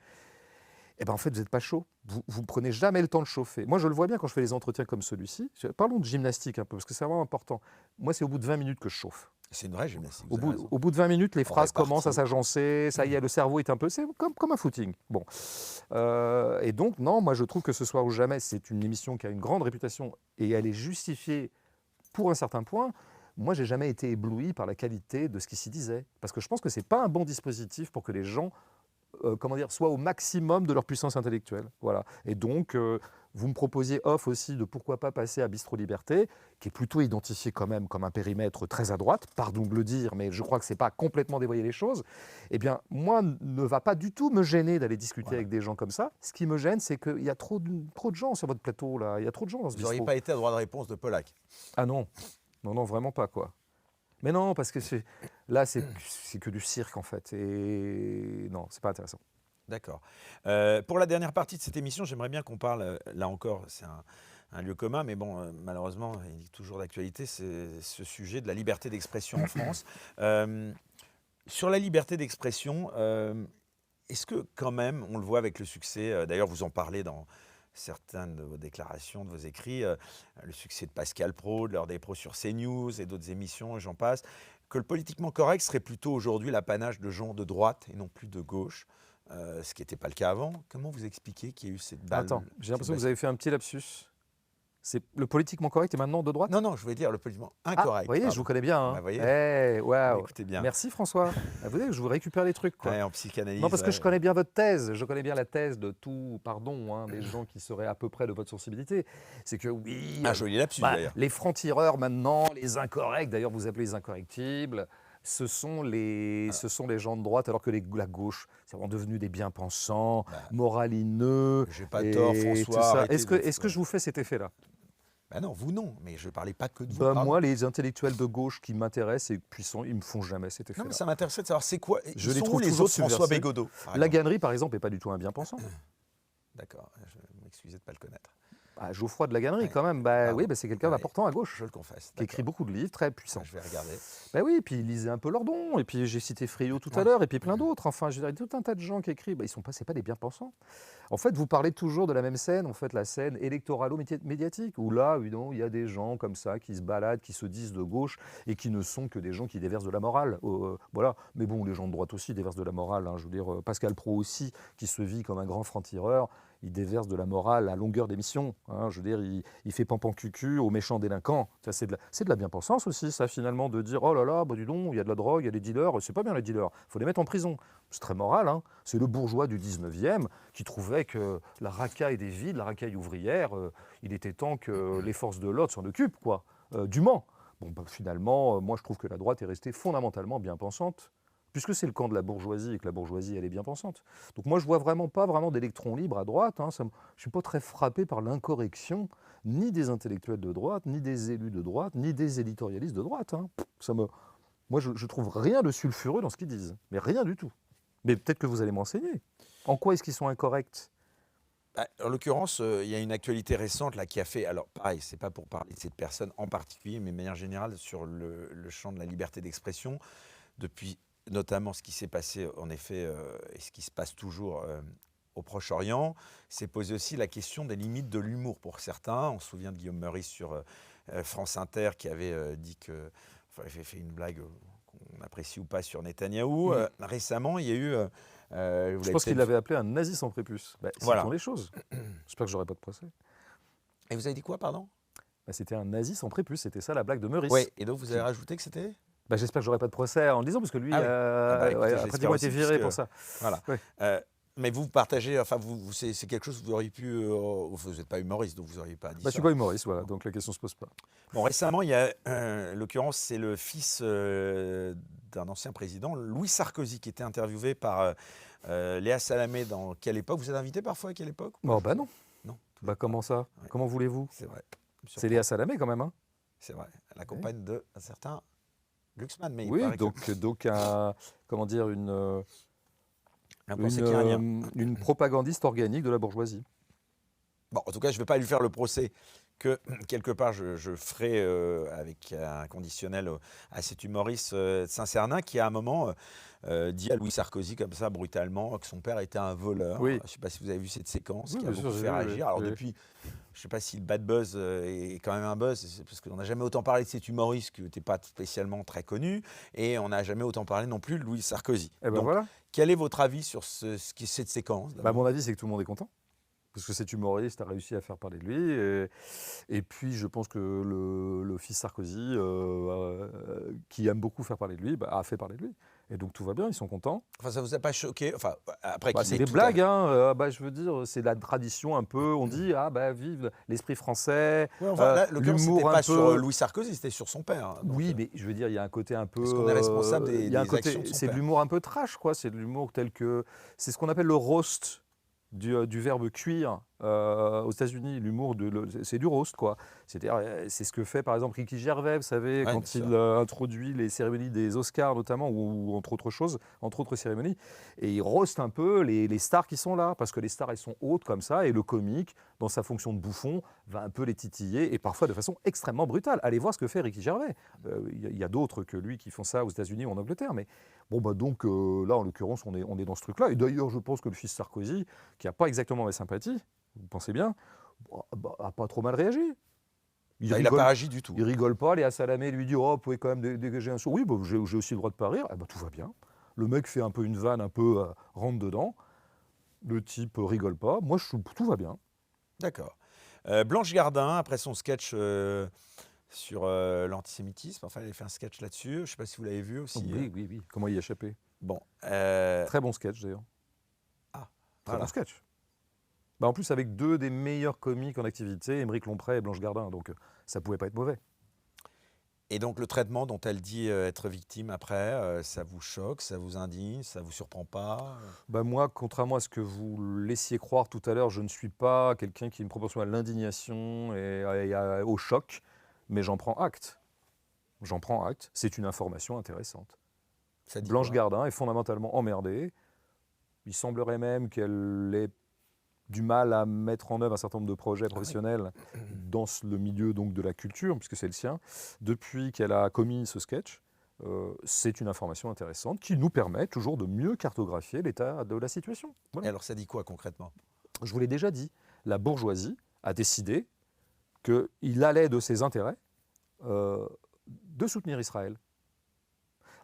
Eh ben en fait, vous n'êtes pas chaud. Vous ne prenez jamais le temps de chauffer. Moi, je le vois bien quand je fais des entretiens comme celui-ci. Parlons de gymnastique un peu, parce que c'est vraiment important. Moi, c'est au bout de 20 minutes que je chauffe. C'est une vraie gymnastique. Au Vous avez raison. bout de 20 minutes, les On phrases répartit. commencent à s'agencer, ça y est, le cerveau est un peu... C'est comme un footing. Bon. Et donc, non, moi je trouve que Ce soir ou jamais, c'est une émission qui a une grande réputation et elle est justifiée pour un certain point. Moi, j'ai jamais été ébloui par la qualité de ce qui s'y disait. Parce que je pense que ce n'est pas un bon dispositif pour que les gens soient au maximum de leur puissance intellectuelle. Voilà. Et donc, vous me proposiez off aussi de pourquoi pas passer à Bistro Liberté, qui est plutôt identifié quand même comme un périmètre très à droite, pardon de le dire, mais je crois que ce n'est pas complètement dévoyer les choses. Eh bien, moi, ne va pas du tout me gêner d'aller discuter avec des gens comme ça. Ce qui me gêne, c'est qu'il y a trop de gens sur votre plateau, là. Il y a trop de gens dans ce Vous n'auriez bistrot. pas été à droit de réponse de Pollack. Ah non, non, non, vraiment pas, quoi. Mais non, parce que là, c'est que du cirque, en fait. Et non, c'est pas intéressant. D'accord. Pour la dernière partie de cette émission, j'aimerais bien qu'on parle, là encore, c'est un lieu commun, mais bon, malheureusement, il est toujours d'actualité, c'est ce sujet de la liberté d'expression en France. Sur la liberté d'expression, est-ce que quand même, on le voit avec le succès, d'ailleurs vous en parlez dans certaines de vos déclarations, de vos écrits, le succès de Pascal Praud, de l'heure des pros sur CNews et d'autres émissions, et j'en passe, que le politiquement correct serait plutôt aujourd'hui l'apanage de gens de droite et non plus de gauche, ce qui n'était pas le cas avant. Comment vous expliquez qu'il y a eu cette balle? Attends, j'ai l'impression que vous avez fait un petit lapsus. Le politiquement correct est maintenant de droite? Non, non, je voulais dire le politiquement Ah, incorrect. vous voyez, pardon. je vous connais bien. Hein. Ouais, voyez. Waouh. Écoutez bien. Merci François. Vous voyez, je vous récupère les trucs, quoi. Ouais, en psychanalyse. Non, parce que ouais. je connais bien votre thèse. Je connais bien la thèse de tout, pardon, hein, des gens qui seraient à peu près de votre sensibilité. C'est que oui, Un joli lapsus d'ailleurs. les francs-tireurs maintenant, les incorrects, d'ailleurs vous appelez les incorrectibles, ce sont les gens de droite, alors que la gauche, c'est vraiment devenu des bien-pensants, moralineux. J'ai pas tort, François. Est-ce que je vous fais cet effet-là? Ben non, vous non, mais je ne parlais pas que de vous. Ben, pardon. moi, les intellectuels de gauche qui m'intéressent et puissants, ils me font jamais cet Non, effet-là. mais ça m'intéresserait de savoir c'est quoi. Je Ils les sont trouve où les toujours autres François subversifs. Bégodeau par La exemple Gannerie, par exemple, n'est pas du tout un bien-pensant. D'accord, je m'excusais de ne pas le connaître. Ah, Geoffroy de la Gannerie, Ouais. quand même. Pardon. Oui, c'est quelqu'un Ouais, d'important à gauche, je le confesse. qui écrit D'accord. beaucoup de livres, très puissants. Je vais regarder. Oui, puis il lisait un peu Lordon, et puis j'ai cité Friot tout à Ouais. l'heure, et puis plein d'autres. Enfin, je veux dire, tout un tas de gens qui écrivent, ils sont pas, c'est pas des bien-pensants. En fait, vous parlez toujours de la même scène, en fait, la scène électoralo-médiatique, où là, évidemment, il y a des gens comme ça qui se baladent, qui se disent de gauche, et qui ne sont que des gens qui déversent de la morale. Voilà. Mais bon, les gens de droite aussi déversent de la morale. Hein. Je veux dire, Pascal Praud aussi, qui se vit comme un grand franc-tireur, il déverse de la morale à longueur d'émission. Hein. Je veux dire, il fait pampan cucu aux méchants délinquants. Ça, c'est de la bien-pensance aussi, ça, finalement, de dire, oh là là, bah, dis donc, il y a de la drogue, il y a des dealers, c'est pas bien les dealers, il faut les mettre en prison. C'est très moral, hein. C'est le bourgeois du 19e qui trouvait que la racaille des villes, la racaille ouvrière, il était temps que les forces de l'ordre s'en occupent, quoi, dûment. Bon, bah, finalement, moi, je trouve que la droite est restée fondamentalement bien pensante, puisque c'est le camp de la bourgeoisie et que la bourgeoisie, elle est bien pensante. Donc moi, je vois pas vraiment d'électrons libres à droite. Hein. Je ne suis pas très frappé par l'incorrection ni des intellectuels de droite, ni des élus de droite, ni des éditorialistes de droite. Hein. Moi, je trouve rien de sulfureux dans ce qu'ils disent, mais rien du tout. Mais peut-être que vous allez m'enseigner. En quoi est-ce qu'ils sont incorrects? Bah, en l'occurrence, il y a une actualité récente là qui a fait, alors pareil, c'est pas pour parler de cette personne en particulier, mais de manière générale sur le champ de la liberté d'expression, depuis notamment ce qui s'est passé en effet et ce qui se passe toujours au Proche-Orient, s'est posé aussi la question des limites de l'humour pour certains. On se souvient de Guillaume Meurice sur France Inter qui avait dit que, enfin, il avait fait une blague qu'on apprécie ou pas sur Netanyahou. Récemment, il y a eu, vous Je l'avez pense qu'il peut-être vu. l'avait appelé un nazi sans prépuce. Bah, citons Voilà. les choses. J'espère que j'aurai pas de procès. Et vous avez dit quoi, pardon? Bah, c'était un nazi sans prépuce, c'était ça la blague de Oui, Meurice. et donc vous avez rajouté que c'était? Bah, j'espère que j'aurai pas de procès en le disant, parce que lui Ah oui. Ah bah écoutez, a j'espère pratiquement été aussi, viré puisque pour ça. voilà. Ouais. Mais vous partagez, enfin c'est quelque chose que vous auriez pu, vous n'êtes pas humoriste, donc vous n'auriez pas dit Bah, je suis ça. pas humoriste, voilà, Non. donc la question se pose pas. Bon, récemment, il y a, l'occurrence, c'est le fils d'un ancien président, Louis Sarkozy, qui était interviewé par Léa Salamé dans Quelle époque? Vous êtes invité parfois à Quelle époque ou pas? Oh, bah non. Non, Bah toujours pas. comment ça? Ouais, Comment voulez-vous? c'est vrai. Ça me C'est surprend. Léa Salamé quand même, hein? C'est vrai. La Oui. compagne d'un certain Glucksmann, mais il Oui, paraît que donc comment dire, un procès qui a un lien. une propagandiste organique de la bourgeoisie. Bon, en tout cas, je ne vais pas lui faire le procès que quelque part je ferai avec un conditionnel à cet humoriste de Saint-Cernin qui à un moment dit à Louis Sarkozy comme ça brutalement que son père était un voleur. Oui. Je ne sais pas si vous avez vu cette séquence Oui, qui a bien sûr, beaucoup j'ai fait vu, oui, réagir. Alors oui. depuis, je ne sais pas si le bad buzz est quand même un buzz, c'est parce qu'on n'a jamais autant parlé de cet humoriste qui n'était pas spécialement très connu et on n'a jamais autant parlé non plus de Louis Sarkozy. Eh ben Donc, voilà. quel est votre avis sur cette séquence Bah, d'abord? mon avis, c'est que tout le monde est content. Parce que cet humoriste a réussi à faire parler de lui. Et puis, je pense que le fils Sarkozy, qui aime beaucoup faire parler de lui, bah, a fait parler de lui. Et donc, tout va bien, ils sont contents. Enfin, ça vous a pas choqué? Enfin, après Bah, qu'il c'est ait des tout blagues, hein. Bah, je veux dire, c'est la tradition un peu. On dit, ah, bah, vive l'esprit français, Ouais, enfin, là, l'occurrence, c'était l'humour un pas sur peu. Louis Sarkozy, c'était sur son père. Hein, donc, Oui, mais je veux dire, il y a un côté un peu. parce qu'on est responsable Il y a un des actions de côté. son C'est de père. l'humour un peu trash, quoi. C'est de l'humour tel que. C'est ce qu'on appelle le roast du verbe cuire aux États-Unis. L'humour, c'est du roast, quoi. C'est-à-dire, c'est ce que fait par exemple Ricky Gervais, vous savez, Ouais, bien quand sûr. il introduit les cérémonies des Oscars, notamment, ou entre autres choses, entre autres cérémonies. Et il roast un peu les stars qui sont là, parce que les stars, elles sont hautes comme ça, et le comique, dans sa fonction de bouffon, va un peu les titiller, et parfois de façon extrêmement brutale. Allez voir ce que fait Ricky Gervais. Il y a d'autres que lui qui font ça aux États-Unis ou en Angleterre, mais bon, bah donc là, en l'occurrence, on est dans ce truc-là. Et d'ailleurs, je pense que le fils Sarkozy, qui n'a pas exactement mes sympathies, vous pensez bien, a pas trop mal réagi. Il Bah, il n'a rigole, pas agi du tout. il rigole pas. Léa Salamé lui dit, oh, vous pouvez quand même dégager un sourire. Oui, bah, j'ai aussi le droit de pas rire. Eh ben, tout va bien. Le mec fait un peu une vanne, un peu rentre dedans. Le type rigole pas. Moi, tout va bien. D'accord. Blanche Gardin, après son sketch sur l'antisémitisme, enfin, elle avait fait un sketch là-dessus. Je ne sais pas si vous l'avez vu aussi. Oui, oui, oui. Comment y échapper? Bon. Très bon sketch d'ailleurs. Ah, Très voilà. bon sketch. Bah, en plus, avec deux des meilleurs comiques en activité, Émeric Lompré et Blanche Gardin. Donc, ça pouvait pas être mauvais. Et donc le traitement dont elle dit être victime après, ça vous choque, ça vous indigne, ça vous surprend pas? Bah moi, contrairement à ce que vous laissiez croire tout à l'heure, je ne suis pas quelqu'un qui a une proportion à l'indignation et au choc, mais j'en prends acte. J'en prends acte. C'est une information intéressante. Ça dit Blanche quoi? Gardin est fondamentalement emmerdée. Il semblerait même qu'elle ait du mal à mettre en œuvre un certain nombre de projets professionnels dans le milieu donc, de la culture, puisque c'est le sien, depuis qu'elle a commis ce sketch. C'est une information intéressante qui nous permet toujours de mieux cartographier l'état de la situation. Et Voilà. alors ça dit quoi concrètement? Je vous l'ai déjà dit, la bourgeoisie a décidé qu'il allait de ses intérêts de soutenir Israël.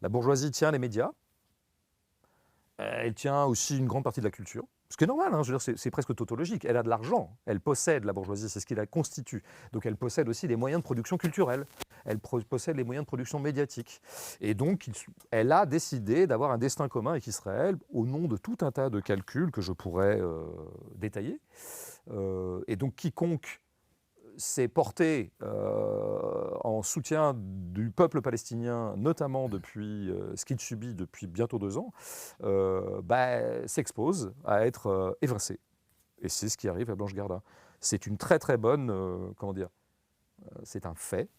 La bourgeoisie tient les médias, elle tient aussi une grande partie de la culture. Ce qui est normal, hein, je veux dire, c'est presque tautologique. Elle a de l'argent, elle possède la bourgeoisie, c'est ce qui la constitue. Donc elle possède aussi les moyens de production culturelle, elle possède les moyens de production médiatique. Et donc elle a décidé d'avoir un destin commun avec Israël au nom de tout un tas de calculs que je pourrais détailler. Et donc quiconque s'est porté en soutien du peuple palestinien, notamment depuis ce qu'il subit depuis bientôt 2 ans, s'expose à être évincé. Et c'est ce qui arrive à Blanche Gardin. C'est une très très bonne, comment dire, c'est un fait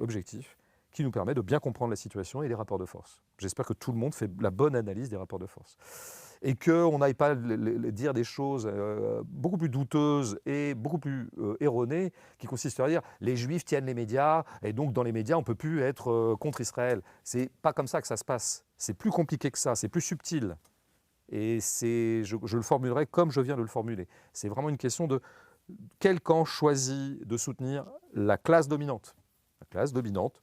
objectif qui nous permet de bien comprendre la situation et les rapports de force. J'espère que tout le monde fait la bonne analyse des rapports de force. Et qu'on n'aille pas dire des choses beaucoup plus douteuses et beaucoup plus erronées, qui consisteraient à dire les Juifs tiennent les médias, et donc dans les médias, on ne peut plus être contre Israël. C'est pas comme ça que ça se passe. C'est plus compliqué que ça, c'est plus subtil. Et je le formulerai comme je viens de le formuler. C'est vraiment une question de quel camp choisit de soutenir la classe dominante. La classe dominante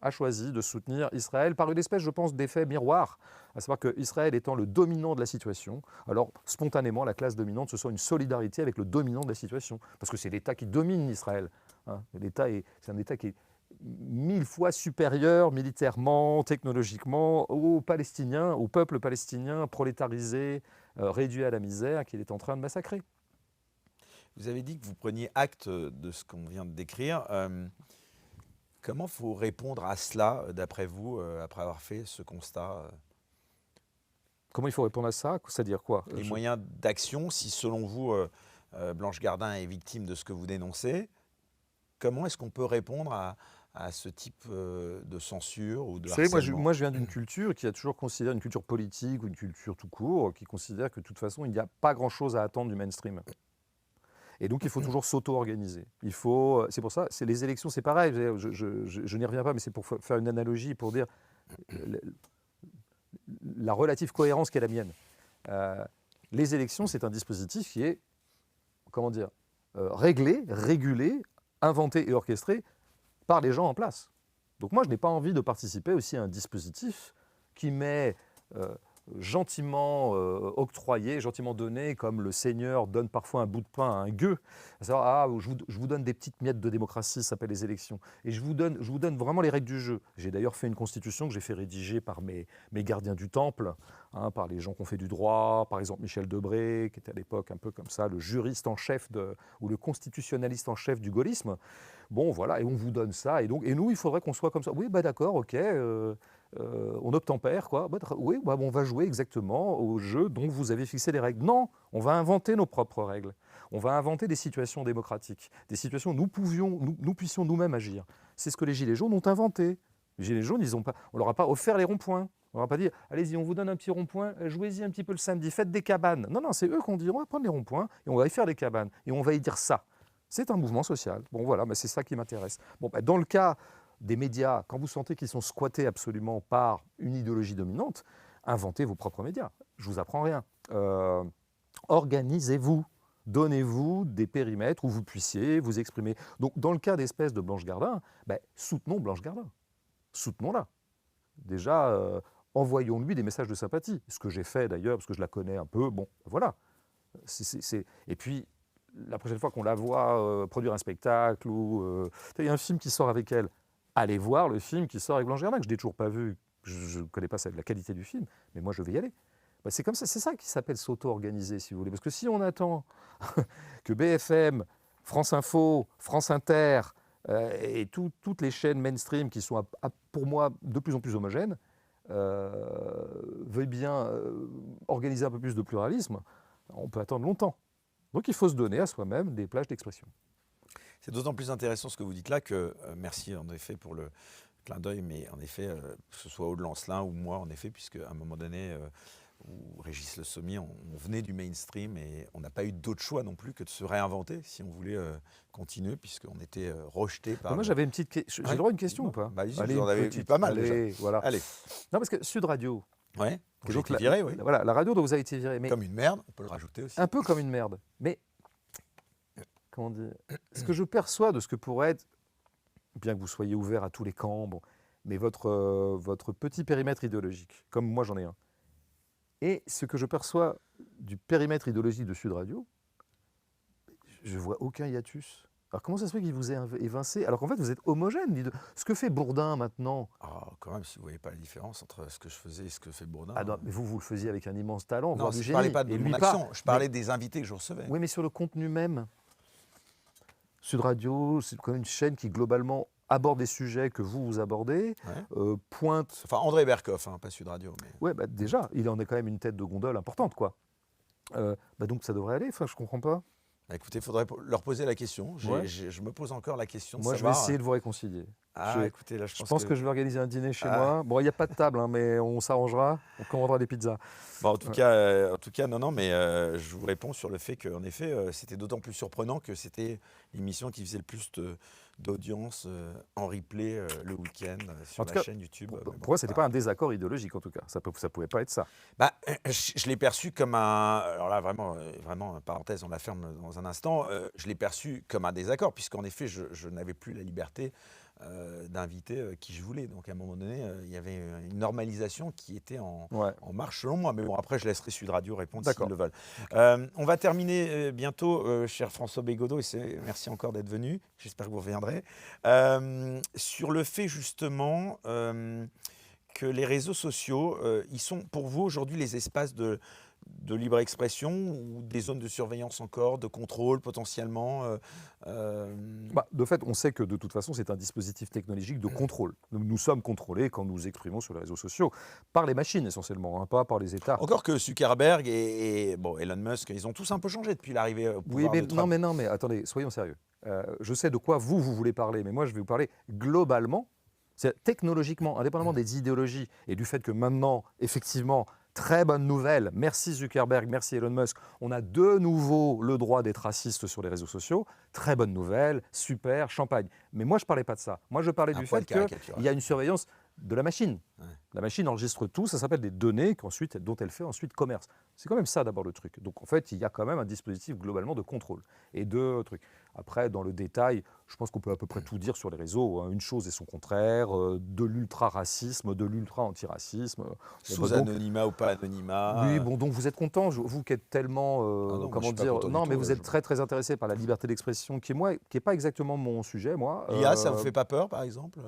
a choisi de soutenir Israël par une espèce, je pense, d'effet miroir, à savoir qu'Israël étant le dominant de la situation, alors spontanément, la classe dominante, ce soit une solidarité avec le dominant de la situation, parce que c'est l'État qui domine Israël. Hein. C'est un État qui est 1000 fois supérieur militairement, technologiquement aux Palestiniens, au peuple palestinien prolétarisé, réduit à la misère, qu'il est en train de massacrer. Vous avez dit que vous preniez acte de ce qu'on vient de décrire. Comment faut répondre à cela, d'après vous, après avoir fait ce constat? Comment il faut répondre à ça? C'est-à-dire quoi? Les moyens d'action, si selon vous, Blanche Gardin est victime de ce que vous dénoncez, comment est-ce qu'on peut répondre à ce type de censure ou de Vous savez, harcèlement? moi, je viens d'une culture qui a toujours considéré, une culture politique ou une culture tout court, qui considère que de toute façon, il n'y a pas grand-chose à attendre du mainstream. Et donc, il faut toujours s'auto-organiser. C'est pour ça, les élections, c'est pareil. Je n'y reviens pas, mais c'est pour faire une analogie, pour dire la relative cohérence qui est la mienne. Les élections, c'est un dispositif qui est, comment dire, réglé, régulé, inventé et orchestré par les gens en place. Donc moi, je n'ai pas envie de participer aussi à un dispositif qui met gentiment octroyé, gentiment donné, comme le Seigneur donne parfois un bout de pain à un gueux. À savoir, je vous donne des petites miettes de démocratie, ça s'appelle les élections. Et je vous donne vraiment les règles du jeu. J'ai d'ailleurs fait une constitution que j'ai fait rédiger par mes gardiens du temple, hein, par les gens qui ont fait du droit, par exemple Michel Debré, qui était à l'époque un peu comme ça, le juriste en chef ou le constitutionnaliste en chef du gaullisme. Bon, voilà, et on vous donne ça. Et nous, il faudrait qu'on soit comme ça. Oui, d'accord, ok. On obtempère, quoi. Oui, on va jouer exactement au jeu dont vous avez fixé les règles. Non, on va inventer nos propres règles. On va inventer des situations démocratiques, des situations où nous puissions nous-mêmes agir. C'est ce que les Gilets jaunes ont inventé. Les Gilets jaunes, on ne leur a pas offert les ronds-points. On ne leur a pas dit, allez-y, on vous donne un petit rond-point, jouez-y un petit peu le samedi, faites des cabanes. Non, c'est eux qui ont dit, on va prendre les ronds-points et on va y faire des cabanes. Et on va y dire ça. C'est un mouvement social. Bon, voilà, c'est ça qui m'intéresse. Bon, dans le cas des médias, quand vous sentez qu'ils sont squattés absolument par une idéologie dominante, inventez vos propres médias. Je ne vous apprends rien. Organisez-vous. Donnez-vous des périmètres où vous puissiez vous exprimer. Donc, dans le cas d'espèce de Blanche Gardin, soutenons Blanche Gardin. Soutenons-la. Déjà, envoyons-lui des messages de sympathie. Ce que j'ai fait d'ailleurs, parce que je la connais un peu. Bon, voilà. Et puis, la prochaine fois qu'on la voit produire un spectacle ou il y a un film qui sort avec elle, allez voir le film qui sort avec Blanche Gardin, que je n'ai toujours pas vu, je ne connais pas la qualité du film, mais moi je vais y aller. C'est comme ça, c'est ça qui s'appelle s'auto-organiser, si vous voulez. Parce que si on attend que BFM, France Info, France Inter et toutes les chaînes mainstream qui sont pour moi de plus en plus homogènes veuillent bien organiser un peu plus de pluralisme, on peut attendre longtemps. Donc il faut se donner à soi-même des plages d'expression. C'est d'autant plus intéressant ce que vous dites là que, merci en effet pour le clin d'œil, mais en effet, que ce soit Aude Lancelin ou moi, en effet, puisque à un moment donné, ou Régis Le Sommier, on venait du mainstream et on n'a pas eu d'autre choix non plus que de se réinventer si on voulait continuer, puisqu'on était rejeté Mais par moi, le... j'avais une petite question. J'ai le Ouais, droit à une question ou dis-moi. pas? Bah, allez-y, Allez, vous en une avez eu petite. pas mal déjà. Allez, voilà. Allez, Non, parce que Sud Radio, ouais, j'ai donc été viré, oui. voilà, la radio dont vous avez été viré, mais Comme une merde, on peut le rajouter aussi. un peu comme une merde. Mais, comment dire, ce que je perçois de ce que pourrait être, bien que vous soyez ouvert à tous les camps, bon, mais votre petit périmètre idéologique, comme moi j'en ai un, et ce que je perçois du périmètre idéologique de Sud Radio, je vois aucun hiatus. Alors comment ça se fait qu'il vous ait évincé alors qu'en fait vous êtes homogène, dis donc. Ce que fait Bourdin maintenant, Ah, quand même, si vous ne voyez pas la différence entre ce que je faisais et ce que fait Bourdin. ah non, mais vous le faisiez avec un immense talent, Non, voire du je ne génie. parlais pas de Et mon lui action, je parlais mais- des invités que je recevais. Oui, mais sur le contenu même, Sud Radio, c'est quand même une chaîne qui globalement aborde des sujets que vous abordez, Ouais. pointe. Enfin, André Berkoff, hein, pas Sud Radio. Mais... Ouais, bah déjà, il en est quand même une tête de gondole importante, quoi. Bah donc ça devrait aller. Enfin, je comprends pas. Bah, écoutez, il faudrait leur poser la question. Ouais. Je me pose encore la question de Moi, je vais savoir. essayer de vous réconcilier. Ah, je- écoutez, là, Je pense que je vais organiser un dîner chez Ah. moi. Bon, il n'y a pas de table, hein, mais on s'arrangera. On commandera des pizzas. Bon, Ouais. en tout cas, non, mais je vous réponds sur le fait qu'en effet, c'était d'autant plus surprenant que c'était l'émission qui faisait le plus d'audience en replay le week-end sur En tout la cas, chaîne YouTube. Pour Mais bon, moi, ce n'était pas un désaccord idéologique, en tout cas. Ça pouvait pas être ça. Bah, je l'ai perçu comme un. Alors là, vraiment, parenthèse, on la ferme dans un instant. Je l'ai perçu comme un désaccord, puisqu'en effet, je n'avais plus la liberté d'inviter qui je voulais. Donc à un moment donné, il y avait une normalisation qui était Ouais. en marche selon moi. Mais bon, après, je laisserai Sud Radio répondre s'ils D'accord. le veulent. On va terminer bientôt, cher François Bégodeau, et merci encore d'être venu. J'espère que vous reviendrez. Sur le fait justement que les réseaux sociaux, ils sont pour vous aujourd'hui les espaces de libre expression ou des zones de surveillance encore, de contrôle potentiellement Bah, de fait, on sait que de toute façon, c'est un dispositif technologique de contrôle. Nous sommes contrôlés quand nous exprimons sur les réseaux sociaux par les machines essentiellement, hein, pas par les États. Encore que Zuckerberg et bon, Elon Musk, ils ont tous un peu changé depuis l'arrivée au Oui, pouvoir mais de Trump. non, mais attendez, soyons sérieux. Je sais de quoi vous voulez parler, mais moi, je vais vous parler globalement, technologiquement, indépendamment des idéologies et du fait que maintenant, effectivement, très bonne nouvelle, merci Zuckerberg, merci Elon Musk, on a de nouveau le droit d'être raciste sur les réseaux sociaux. Très bonne nouvelle, super, champagne. Mais moi, je ne parlais pas de ça. Moi, je parlais Un du poil fait caricatural. qu'il y a une surveillance de la machine. Ouais. La machine enregistre tout, ça s'appelle des données dont elle fait ensuite commerce. C'est quand même ça d'abord le truc. Donc en fait, il y a quand même un dispositif globalement de contrôle et de trucs. Après, dans le détail, je pense qu'on peut à peu près tout dire sur les réseaux, hein. Une chose et son contraire, de l'ultra-racisme, de l'ultra-antiracisme. Sous donc, anonymat ou pas anonymat. oui, bon, donc vous êtes content, vous qui êtes tellement, Ah non, moi, je comment suis pas dire, content du non, tout, mais vous êtes je- très très intéressé par la liberté d'expression, qui est pas exactement mon sujet, moi. L'IA, ça vous fait pas peur, par exemple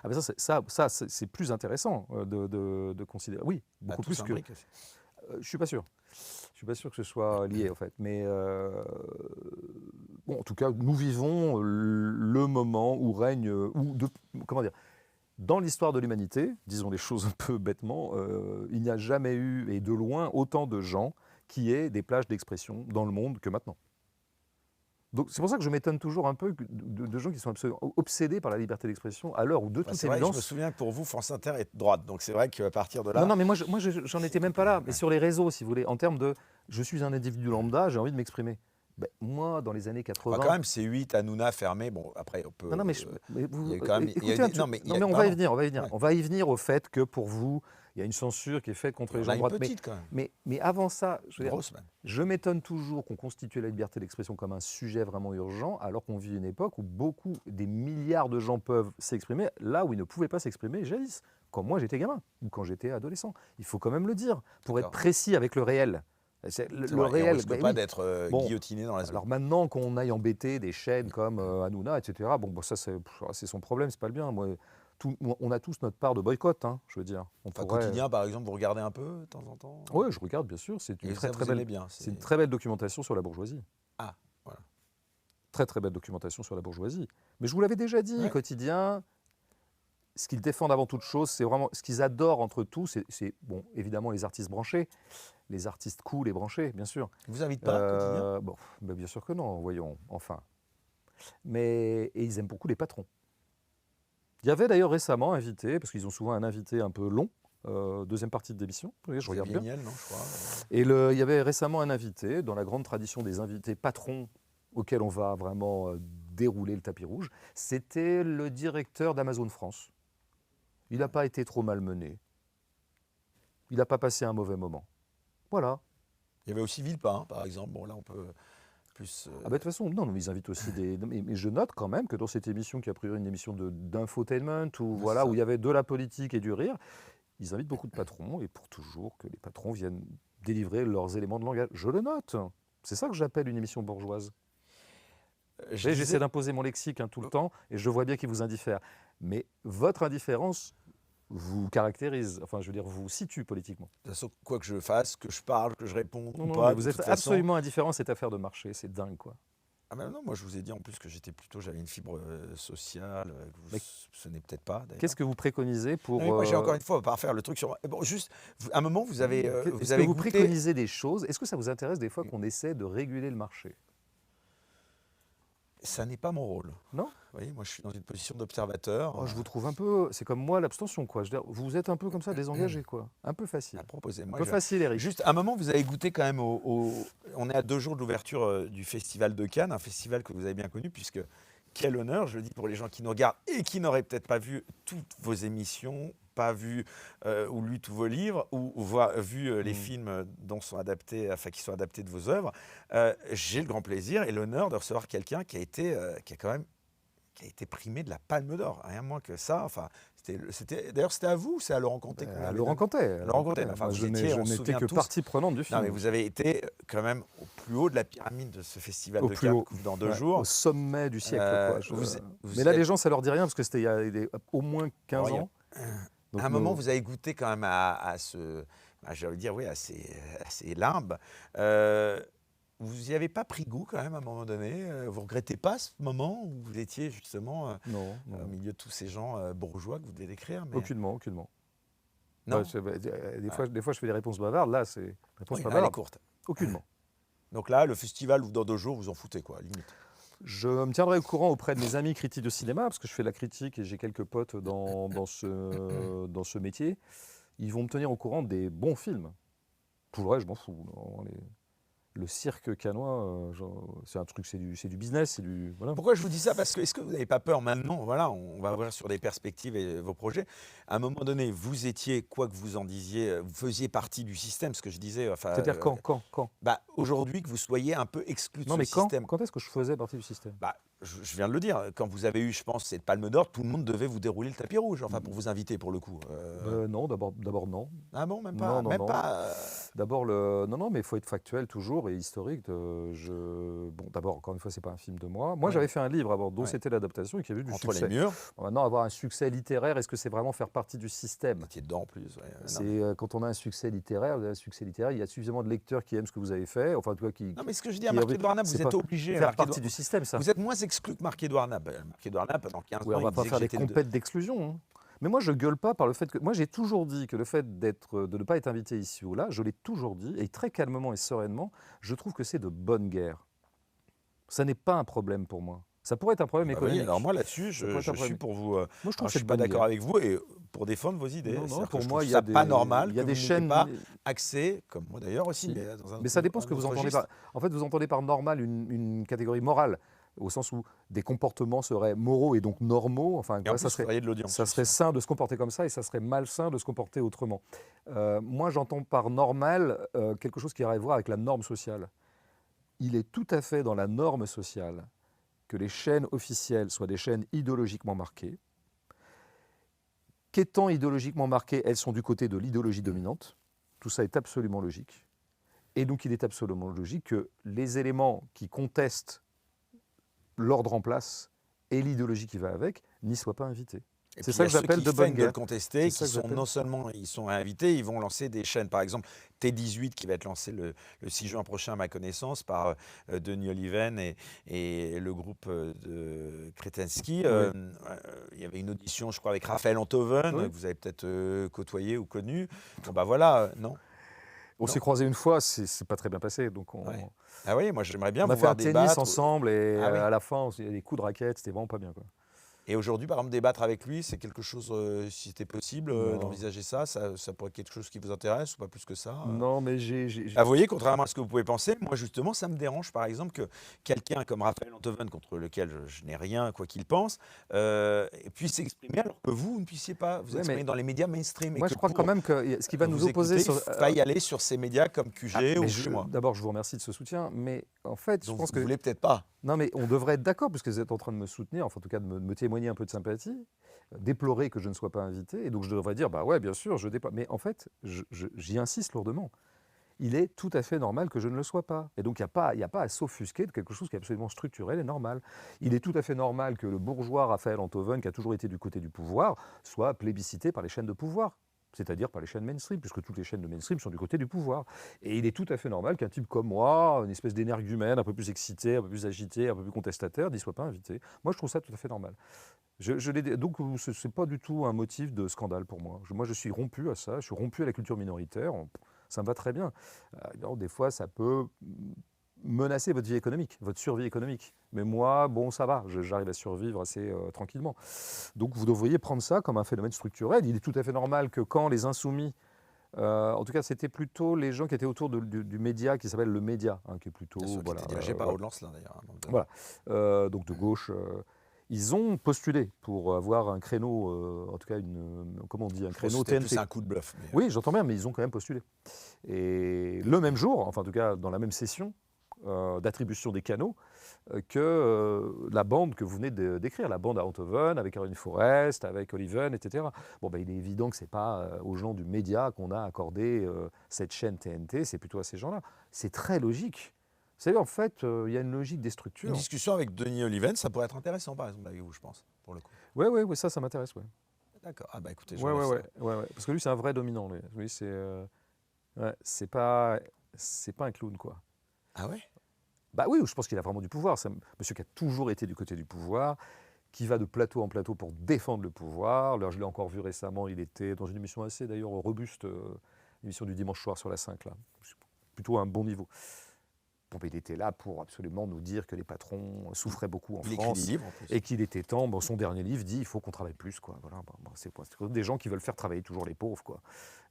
Ah ben c'est plus intéressant de considérer. Oui, Bah, beaucoup tout plus que. s'imbrique aussi. Je suis pas sûr. Je suis pas sûr que ce soit lié en fait. Mais bon, en tout cas, nous vivons le moment où règne, comment dire, dans l'histoire de l'humanité, disons les choses un peu bêtement, il n'y a jamais eu, et de loin, autant de gens qui aient des plages d'expression dans le monde que maintenant. Donc c'est pour ça que je m'étonne toujours un peu de gens qui sont absolument obsédés par la liberté d'expression à l'heure où, de Bah, toute c'est vrai, je me évidence. souviens que pour vous, France Inter est droite. Donc c'est vrai qu'à partir de là. Non, non, mais moi, j'en étais même pas là. Mais sur les réseaux, si vous voulez, en termes de je suis un individu lambda, j'ai envie de m'exprimer. Ben, moi, dans les années 80. Enfin, quand même, c'est 8 Hanouna fermé. Bon, après, on peut. Non, non, mais, mais vous, il y a quand même- il y a écoutez des- un truc. non, mais il y a- Non, mais on va pardon. y venir, on va y venir. Ouais. On va y venir au fait que pour vous, il y a une censure qui est faite contre les On gens a de une droite. petite quand même. Mais avant ça, je veux dire, Grosse même. je m'étonne toujours qu'on constitue la liberté d'expression comme un sujet vraiment urgent, alors qu'on vit une époque où des milliards de gens peuvent s'exprimer là où ils ne pouvaient pas s'exprimer jadis, quand moi j'étais gamin ou quand j'étais adolescent. Il faut quand même le dire, pour être D'accord. précis avec le réel. C'est le C'est vrai, et on réel. risque Ben pas oui. d'être Bon, guillotiné dans la seconde. Alors maintenant qu'on aille embêter des chaînes comme Hanouna, etc., bon, ça c'est son problème, c'est pas le bien. Moi, on a tous notre part de boycott, hein, je veux dire. On Enfin, pourrait- quotidien, par exemple, vous regardez un peu de temps en temps. Oui, je regarde, bien sûr. C'est Et une ça, très vous belle, aimez bien. c'est une très belle documentation sur la bourgeoisie. Ah, voilà. Très très belle documentation sur la bourgeoisie. Mais je vous l'avais déjà dit, Ouais. quotidien, ce qu'ils défendent avant toute chose, c'est vraiment ce qu'ils adorent entre tous, c'est bon, évidemment les artistes branchés, les artistes cool et branchés, bien sûr. Ils vous invitent pas, quotidien Bon, ben, bien sûr que non, voyons, enfin. Et ils aiment beaucoup les patrons. Il y avait d'ailleurs récemment invité, parce qu'ils ont souvent un invité un peu long, deuxième partie de l'émission. Vous voyez, je regarde Xavier bien. Niel, non, je crois. Et il y avait récemment un invité, dans la grande tradition des invités patrons auxquels on va vraiment dérouler le tapis rouge. C'était le directeur d'Amazon France. Il n'a pas été trop malmené. Il n'a pas passé un mauvais moment. Voilà. Il y avait aussi Villepin, par exemple. Bon, là, on peut plus. Ah bah, de toute façon, non, mais ils invitent aussi des. Mais je note quand même que dans cette émission, qui est a priori une émission d'infotainment, où, voilà, où il y avait de la politique et du rire, ils invitent beaucoup de patrons, et pour toujours que les patrons viennent délivrer leurs éléments de langage. Je le note. C'est ça que j'appelle une émission bourgeoise. J'essaie d'imposer mon lexique tout le temps, et je vois bien qu'il vous indiffère. Mais votre indifférence vous caractérise, enfin je veux dire, vous situe politiquement. De toute façon, quoi que je fasse, que je parle, que je réponde Non, ou non, pas, mais vous de êtes toute absolument indifférent à cette affaire de marché, c'est dingue quoi. Ah ben non, moi je vous ai dit en plus que j'avais une fibre sociale, que vous Mais ce n'est peut-être pas d'ailleurs. Qu'est-ce que vous préconisez pour... Non, mais moi j'ai encore une fois, on va pas refaire le truc sur. Bon, juste, à un moment vous avez, vous Est-ce que avez vous goûté. préconisez des choses? Est-ce que ça vous intéresse des fois qu'on essaie de réguler le marché? Ça n'est pas mon rôle. Non? Vous voyez, moi je suis dans une position d'observateur. Oh, je vous trouve un peu... C'est comme moi l'abstention quoi. Je veux dire, vous êtes un peu comme ça désengagé quoi. Un peu facile. À proposer. Un Moi, peu facile Eric. juste, à un moment, vous avez goûté quand même On est à 2 jours de l'ouverture du Festival de Cannes, un festival que vous avez bien connu, puisque quel honneur, je le dis pour les gens qui nous regardent et qui n'auraient peut-être pas vu toutes vos émissions, pas vu ou lu tous vos livres, ou vu les films qui sont adaptés de vos œuvres. J'ai le grand plaisir et l'honneur de recevoir quelqu'un qui a été primé de la Palme d'Or. Rien moins que ça. Enfin, d'ailleurs, c'était à vous ou c'est à Laurent Comté qu'on avait Laurent donné Comté. Laurent Comté. Enfin, Moi, vous je étiez, on se n'étais souvient que tous. partie prenante du film. Non, mais vous avez été quand même au plus haut de la pyramide de ce festival Au de plus Cannes haut. dans 2 Ouais, jours. au sommet du siècle. Quoi. Vous Mais là, êtes- les gens, ça leur dit rien parce que c'était il y a au moins 15 Ouais, ans. Donc, à un moment, vous avez goûté quand même à j'allais dire, oui, à ces limbes. Vous n'y avez pas pris goût quand même à un moment donné? Vous ne regrettez pas ce moment où vous étiez justement non. au milieu de tous ces gens bourgeois que vous devez décrire? Mais... Aucunement. Non, Ouais, des fois, je fais des réponses bavardes. Là, c'est réponse oui, pas elle est bavarde. courte. Aucunement. Donc là, le festival, dans 2 jours, vous en foutez, quoi, limite. Je me tiendrai au courant auprès de mes amis critiques de cinéma, parce que je fais la critique et j'ai quelques potes dans ce métier. Ils vont me tenir au courant des bons films. Tout le reste, je m'en fous. Non, le cirque cannois, c'est un truc, c'est du business, c'est du... Voilà. Pourquoi je vous dis ça? Parce que est-ce que vous n'avez pas peur maintenant? Voilà, on va ouvrir sur des perspectives et vos projets. À un moment donné, vous étiez, quoi que vous en disiez, vous faisiez partie du système, ce que je disais. Enfin, C'est-à-dire quand aujourd'hui, que vous soyez un peu exclu de Non, ce mais système. quand est-ce que je faisais partie du système? Je viens de le dire. Quand vous avez eu, je pense, cette Palme d'Or, tout le monde devait vous dérouler le tapis rouge. Enfin, pour vous inviter, pour le coup. Non, d'abord non. Ah bon, même pas. Non. Même pas. D'abord non, mais il faut être factuel toujours et historique. Bon, d'abord, encore une fois, c'est pas un film de moi. Moi, Ouais. j'avais fait un livre avant, dont Ouais. c'était l'adaptation et qui avait eu du Entre succès. les murs. Bon, maintenant, avoir un succès littéraire, est-ce que c'est vraiment faire partie du Vous système? étiez dedans en plus. Ouais. C'est quand on a un succès littéraire, il y a suffisamment de lecteurs qui aiment ce que vous avez fait, enfin, en tout cas, qui Non, mais ce que je dis à qui Marc-Édouard Nab, c'est vous êtes pas obligé. faire Marc-Édouard- partie du système, ça. Vous êtes moins exclu que Marc-Édouard Nab. Marc-Édouard Nab, pendant 15 Oui, ans, on va il pas disait faire que des j'étais compètes d'exclusion. Hein. Mais moi, je gueule pas par le fait que... Moi, j'ai toujours dit que le fait de ne pas être invité ici ou là, je l'ai toujours dit, et très calmement et sereinement, je trouve que c'est de bonne guerre. Ça n'est pas un problème pour moi. Ça pourrait être un problème oui, économique. alors moi là-dessus, Ça pourrait être je un suis problème. pour vous. Moi, je trouve Alors, que je c'est suis de pas bonne d'accord guerre. avec vous et pour défendre vos idées. Non, C'est-à-dire que pour je moi, trouve il y a ça pas normal il y a que des vous n'ayez chaînes... pas accès, comme moi d'ailleurs aussi, Si. mais dans un Mais ça dépend ce que un vous autre entendez registre. par... En fait, vous entendez par normal une catégorie morale, au sens où des comportements seraient moraux et donc normaux. Enfin, Et en quoi, plus, ça vous serait... feriez de l'audience. Ça serait sain de se comporter comme ça et ça serait malsain de se comporter autrement. Moi, j'entends par normal quelque chose qui a à voir avec la norme sociale. Il est tout à fait dans la norme sociale que les chaînes officielles soient des chaînes idéologiquement marquées. Qu'étant idéologiquement marquées, elles sont du côté de l'idéologie dominante. Tout ça est absolument logique. Et donc, il est absolument logique que les éléments qui contestent l'ordre en place et l'idéologie qui va avec n'y soient pas invités. Et C'est puis, ça il y que a ceux j'appelle qui de bonne feignent de guerre. le contester, C'est ça qui que sont j'appelle- non seulement ils sont invités, ils vont lancer des chaînes. Par exemple, T18 qui va être lancé le 6 juin prochain, à ma connaissance, par Denis Oliven et le groupe de Kretensky. Il y avait une audition, je crois, avec Raphaël Enthoven, Oui. que vous avez peut-être côtoyé ou connu. Bon, bah voilà, non. On Non. s'est croisés une fois, c'est pas très bien passé. Donc Ouais. Ah oui, moi j'aimerais bien on vous a fait voir un tennis débattre. ensemble et Ah oui. à la fin, il y a des coups de raquette, c'était vraiment pas bien. Quoi. Et aujourd'hui, par exemple, débattre avec lui, c'est quelque chose, si c'était possible, Non. d'envisager ça pourrait être quelque chose qui vous intéresse ou pas plus que ça? Non, mais Ah, vous voyez, contrairement à ce que vous pouvez penser, moi justement, ça me dérange par exemple que quelqu'un comme Raphaël Antoven, contre lequel je n'ai rien, quoi qu'il pense, puisse s'exprimer alors que vous ne puissiez pas vous ouais, exprimer mais dans les médias mainstream et moi, que je crois quand pour même que ce qui va nous vous opposer écouter, il sur. faille aller sur ces médias comme QG Mais ou chez moi. d'abord, je vous remercie de ce soutien, mais en fait, je Donc vous pense ne que. voulez peut-être pas. Non, mais on devrait être d'accord, puisque vous êtes en train de me soutenir, enfin, en tout cas, de me témoigner un peu de sympathie, déplorer que je ne sois pas invité, et donc je devrais dire, bah ouais, bien sûr, je déploie. Mais en fait, j'y insiste lourdement. Il est tout à fait normal que je ne le sois pas. Et donc, il y a pas à s'offusquer de quelque chose qui est absolument structurel et normal. Il est tout à fait normal que le bourgeois Raphaël Antoven, qui a toujours été du côté du pouvoir, soit plébiscité par les chaînes de pouvoir, c'est-à-dire par les chaînes mainstream, puisque toutes les chaînes de mainstream sont du côté du pouvoir. Et il est tout à fait normal qu'un type comme moi, une espèce d'énergumène, un peu plus excité, un peu plus agité, un peu plus contestataire, n'y soit pas invité. Moi, je trouve ça tout à fait normal. Donc, ce n'est pas du tout un motif de scandale pour moi. Moi, je suis rompu à ça, je suis rompu à la culture minoritaire. Ça me va très bien. Alors, des fois, ça peut menacer votre vie économique, votre survie économique. Mais moi, bon, ça va, j'arrive à survivre assez tranquillement. Donc, vous devriez prendre ça comme un phénomène structurel. Il est tout à fait normal que quand les insoumis, en tout cas, c'était plutôt les gens qui étaient autour du média qui s'appelle le Média, hein, qui est plutôt, Bien sûr, qui voilà, était dirigé par Aude Lancelin d'ailleurs, à un moment donné. voilà. Donc de gauche. Ils ont postulé pour avoir un créneau, en tout cas, comment on dit, un Je pense que créneau c'était plus TNT. un coup de bluff. Mais, Oui, j'entends bien, mais ils ont quand même postulé. Et le même jour, enfin en tout cas dans la même session d'attribution des canaux, que la bande que vous venez d'écrire, la bande à Antoven, avec Caroline Forest, avec Oliven, etc. Bon, ben, il est évident que ce n'est pas aux gens du média qu'on a accordé cette chaîne TNT, c'est plutôt à ces gens-là. C'est très logique. Vous savez, en fait, il y a une logique des une structures. discussion avec Denis Oliven, ça pourrait être intéressant par exemple avec vous, je pense, pour le coup. Oui, ouais, ouais, ça m'intéresse, ouais. D'accord. Ah bah écoutez, je vous Ouais, ouais, remercie. ouais. Parce que lui, c'est un vrai dominant. Lui, c'est pas un clown, quoi. Ah ouais? Bah oui, je pense qu'il a vraiment du pouvoir. C'est un monsieur qui a toujours été du côté du pouvoir, qui va de plateau en plateau pour défendre le pouvoir. Là, je l'ai encore vu récemment, il était dans une émission assez d'ailleurs robuste, l'émission du dimanche soir sur la 5, là. Plutôt à un bon niveau. Bon, ben, il était là pour absolument nous dire que les patrons souffraient beaucoup en Il écrit des France livres en plus. et qu'il était temps. Bon, son dernier livre dit il faut qu'on travaille plus, quoi. Voilà, c'est des gens qui veulent faire travailler toujours les pauvres, quoi.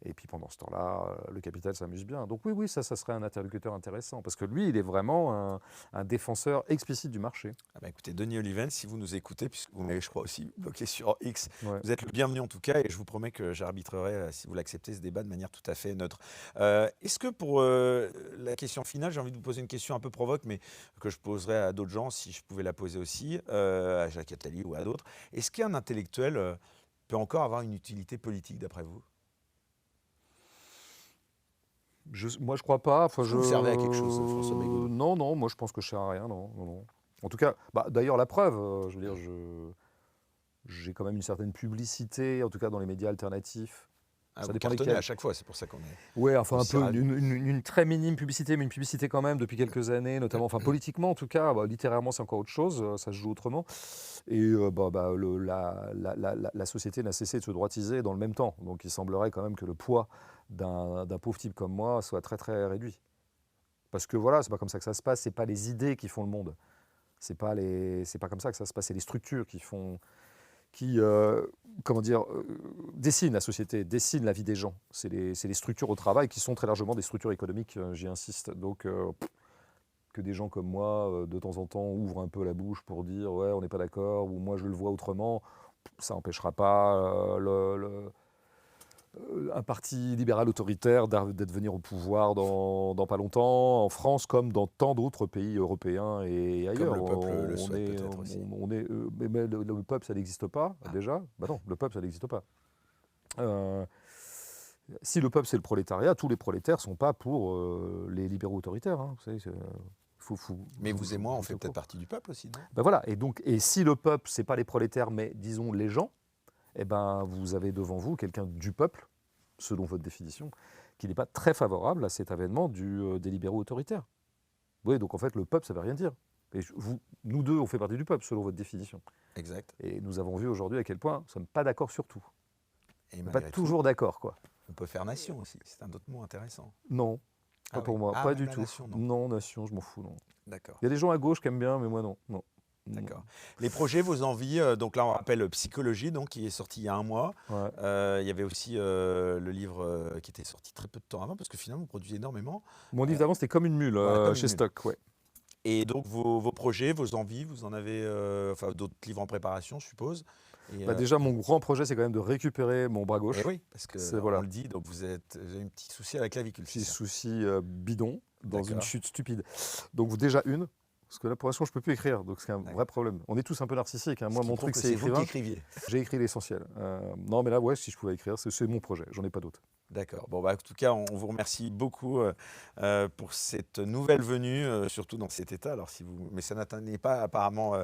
Et puis pendant ce temps-là, le capital s'amuse bien. Donc oui, ça serait un interlocuteur intéressant parce que lui, il est vraiment un défenseur explicite du marché. Ah bah écoutez, Denis Oliven, si vous nous écoutez, puisque vous m'avez, je crois, aussi bloqué sur X, Ouais. vous êtes le bienvenu en tout cas, et je vous promets que j'arbitrerai, si vous l'acceptez, ce débat de manière tout à fait neutre. Est-ce que pour la question finale, j'ai envie de vous poser une question un peu provoque, mais que je poserais à d'autres gens, si je pouvais la poser aussi, à Jacques Attali ou à d'autres. Est-ce qu'un intellectuel peut encore avoir une utilité politique d'après vous? Moi, je crois pas. Enfin, Est-ce que vous servez à quelque chose, François Bégodeau? Non, moi, je pense que je sers à rien, non. En tout cas, bah, d'ailleurs, la preuve, je veux dire, j'ai quand même une certaine publicité, en tout cas dans les médias alternatifs. Ah, Ça vous dépend cartonnez lesquels. à chaque fois, c'est pour ça qu'on est Ouais, enfin un aussi peu, ravis. une très minime publicité, mais une publicité quand même depuis quelques années, notamment, enfin politiquement en tout cas, bah, littérairement c'est encore autre chose, ça se joue autrement. Et la société n'a cessé de se droitiser dans le même temps. Donc il semblerait quand même que le poids d'un pauvre type comme moi soit très très réduit. Parce que voilà, c'est pas comme ça que ça se passe, c'est pas les idées qui font le monde. C'est pas comme ça que ça se passe, c'est les structures qui dessinent la société, dessinent la vie des gens. C'est les structures au travail qui sont très largement des structures économiques, j'y insiste. Donc, que des gens comme moi, de temps en temps, ouvrent un peu la bouche pour dire « ouais, on n'est pas d'accord » ou « moi, je le vois autrement », ça n'empêchera pas un parti libéral autoritaire d'être venir au pouvoir dans pas longtemps, en France comme dans tant d'autres pays européens et ailleurs. Comme le peuple le souhaite peut-être aussi. Mais le peuple, ça n'existe pas, déjà. Bah non, le peuple, ça n'existe pas. Si le peuple, c'est le prolétariat, tous les prolétaires ne sont pas pour les libéraux autoritaires. Hein. Vous savez, Mais vous et moi, on fait peut-être partie du peuple aussi, non? Ben voilà. Et si le peuple, c'est pas les prolétaires, mais disons les gens, eh ben, vous avez devant vous quelqu'un du peuple, selon votre définition, qui n'est pas très favorable à cet avènement des libéraux autoritaires. Oui, donc en fait, le peuple, ça ne veut rien dire. Et nous deux, on fait partie du peuple, selon votre définition. Exact. Et nous avons vu aujourd'hui à quel point nous ne sommes pas d'accord sur tout. Et Pas malgré tout, toujours d'accord, quoi. on peut faire nation aussi, c'est un autre mot intéressant. Non, pas Ah pour oui. moi, Ah, pas même du la tout. nation, non. Non, nation, je m'en fous, non. D'accord. Il y a des gens à gauche qui aiment bien, mais moi, non. D'accord. Les projets, vos envies, donc là on rappelle Psychologie, donc, qui est sorti il y a un mois. Ouais. Il y avait aussi le livre qui était sorti très peu de temps avant, parce que finalement vous produisez énormément. Mon livre d'avant, c'était Comme une mule, Voilà, comme une chez mule. Stock, ouais. Et donc vos projets, vos envies, vous en avez enfin, d'autres livres en préparation, je suppose. Et, Bah, déjà, mon grand projet, c'est quand même de récupérer mon bras et gauche. oui, parce que C'est on voilà, le dit, donc vous avez un petit souci à la clavicule, c'est petit ça? souci bidon dans une D'accord. chute stupide. Donc déjà une, parce que là, pour l'instant, je peux plus écrire, donc c'est un D'accord. vrai problème. On est tous un peu narcissiques, hein. Ce Moi, qui mon prouve truc, que c'est c'est vous qui écrivain. écriviez. J'ai écrit l'essentiel. Non, mais là, ouais, si je pouvais écrire, c'est mon projet. J'en ai pas d'autre. D'accord. Bon, bah, en tout cas, on vous remercie beaucoup pour cette nouvelle venue, surtout dans cet état. Alors, mais ça n'atteignait pas apparemment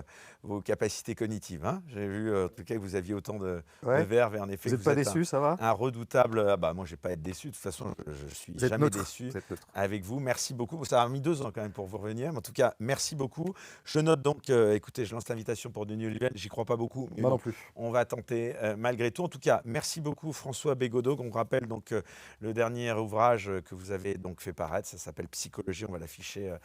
vos capacités cognitives, hein. J'ai vu en tout cas que vous aviez autant de Ouais. verve et en effet Vous que n'êtes vous pas êtes déçu, ça va? un redoutable. Ah bah, moi, je vais pas être déçu. De toute façon, je suis Vous êtes jamais neutre. déçu Vous êtes neutre. avec vous. Merci beaucoup. Ça a mis 2 ans quand même pour vous revenir. Mais en tout cas, merci beaucoup. Je note donc, écoutez, je lance l'invitation pour Denis Olivier. J'y crois pas beaucoup, mais Moi non bon, plus. on va tenter malgré tout. En tout cas, merci beaucoup François Bégodeau. On rappelle donc le dernier ouvrage que vous avez donc fait paraître, ça s'appelle Psychologie. On va l'afficher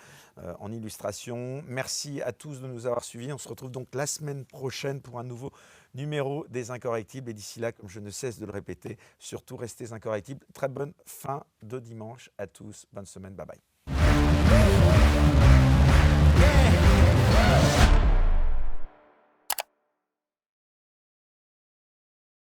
en illustration. Merci à tous de nous avoir suivis. On se retrouve donc la semaine prochaine pour un nouveau numéro des Incorrectibles. Et d'ici là, comme je ne cesse de le répéter, surtout restez incorrectibles. Très bonne fin de dimanche à tous. Bonne semaine. Bye bye.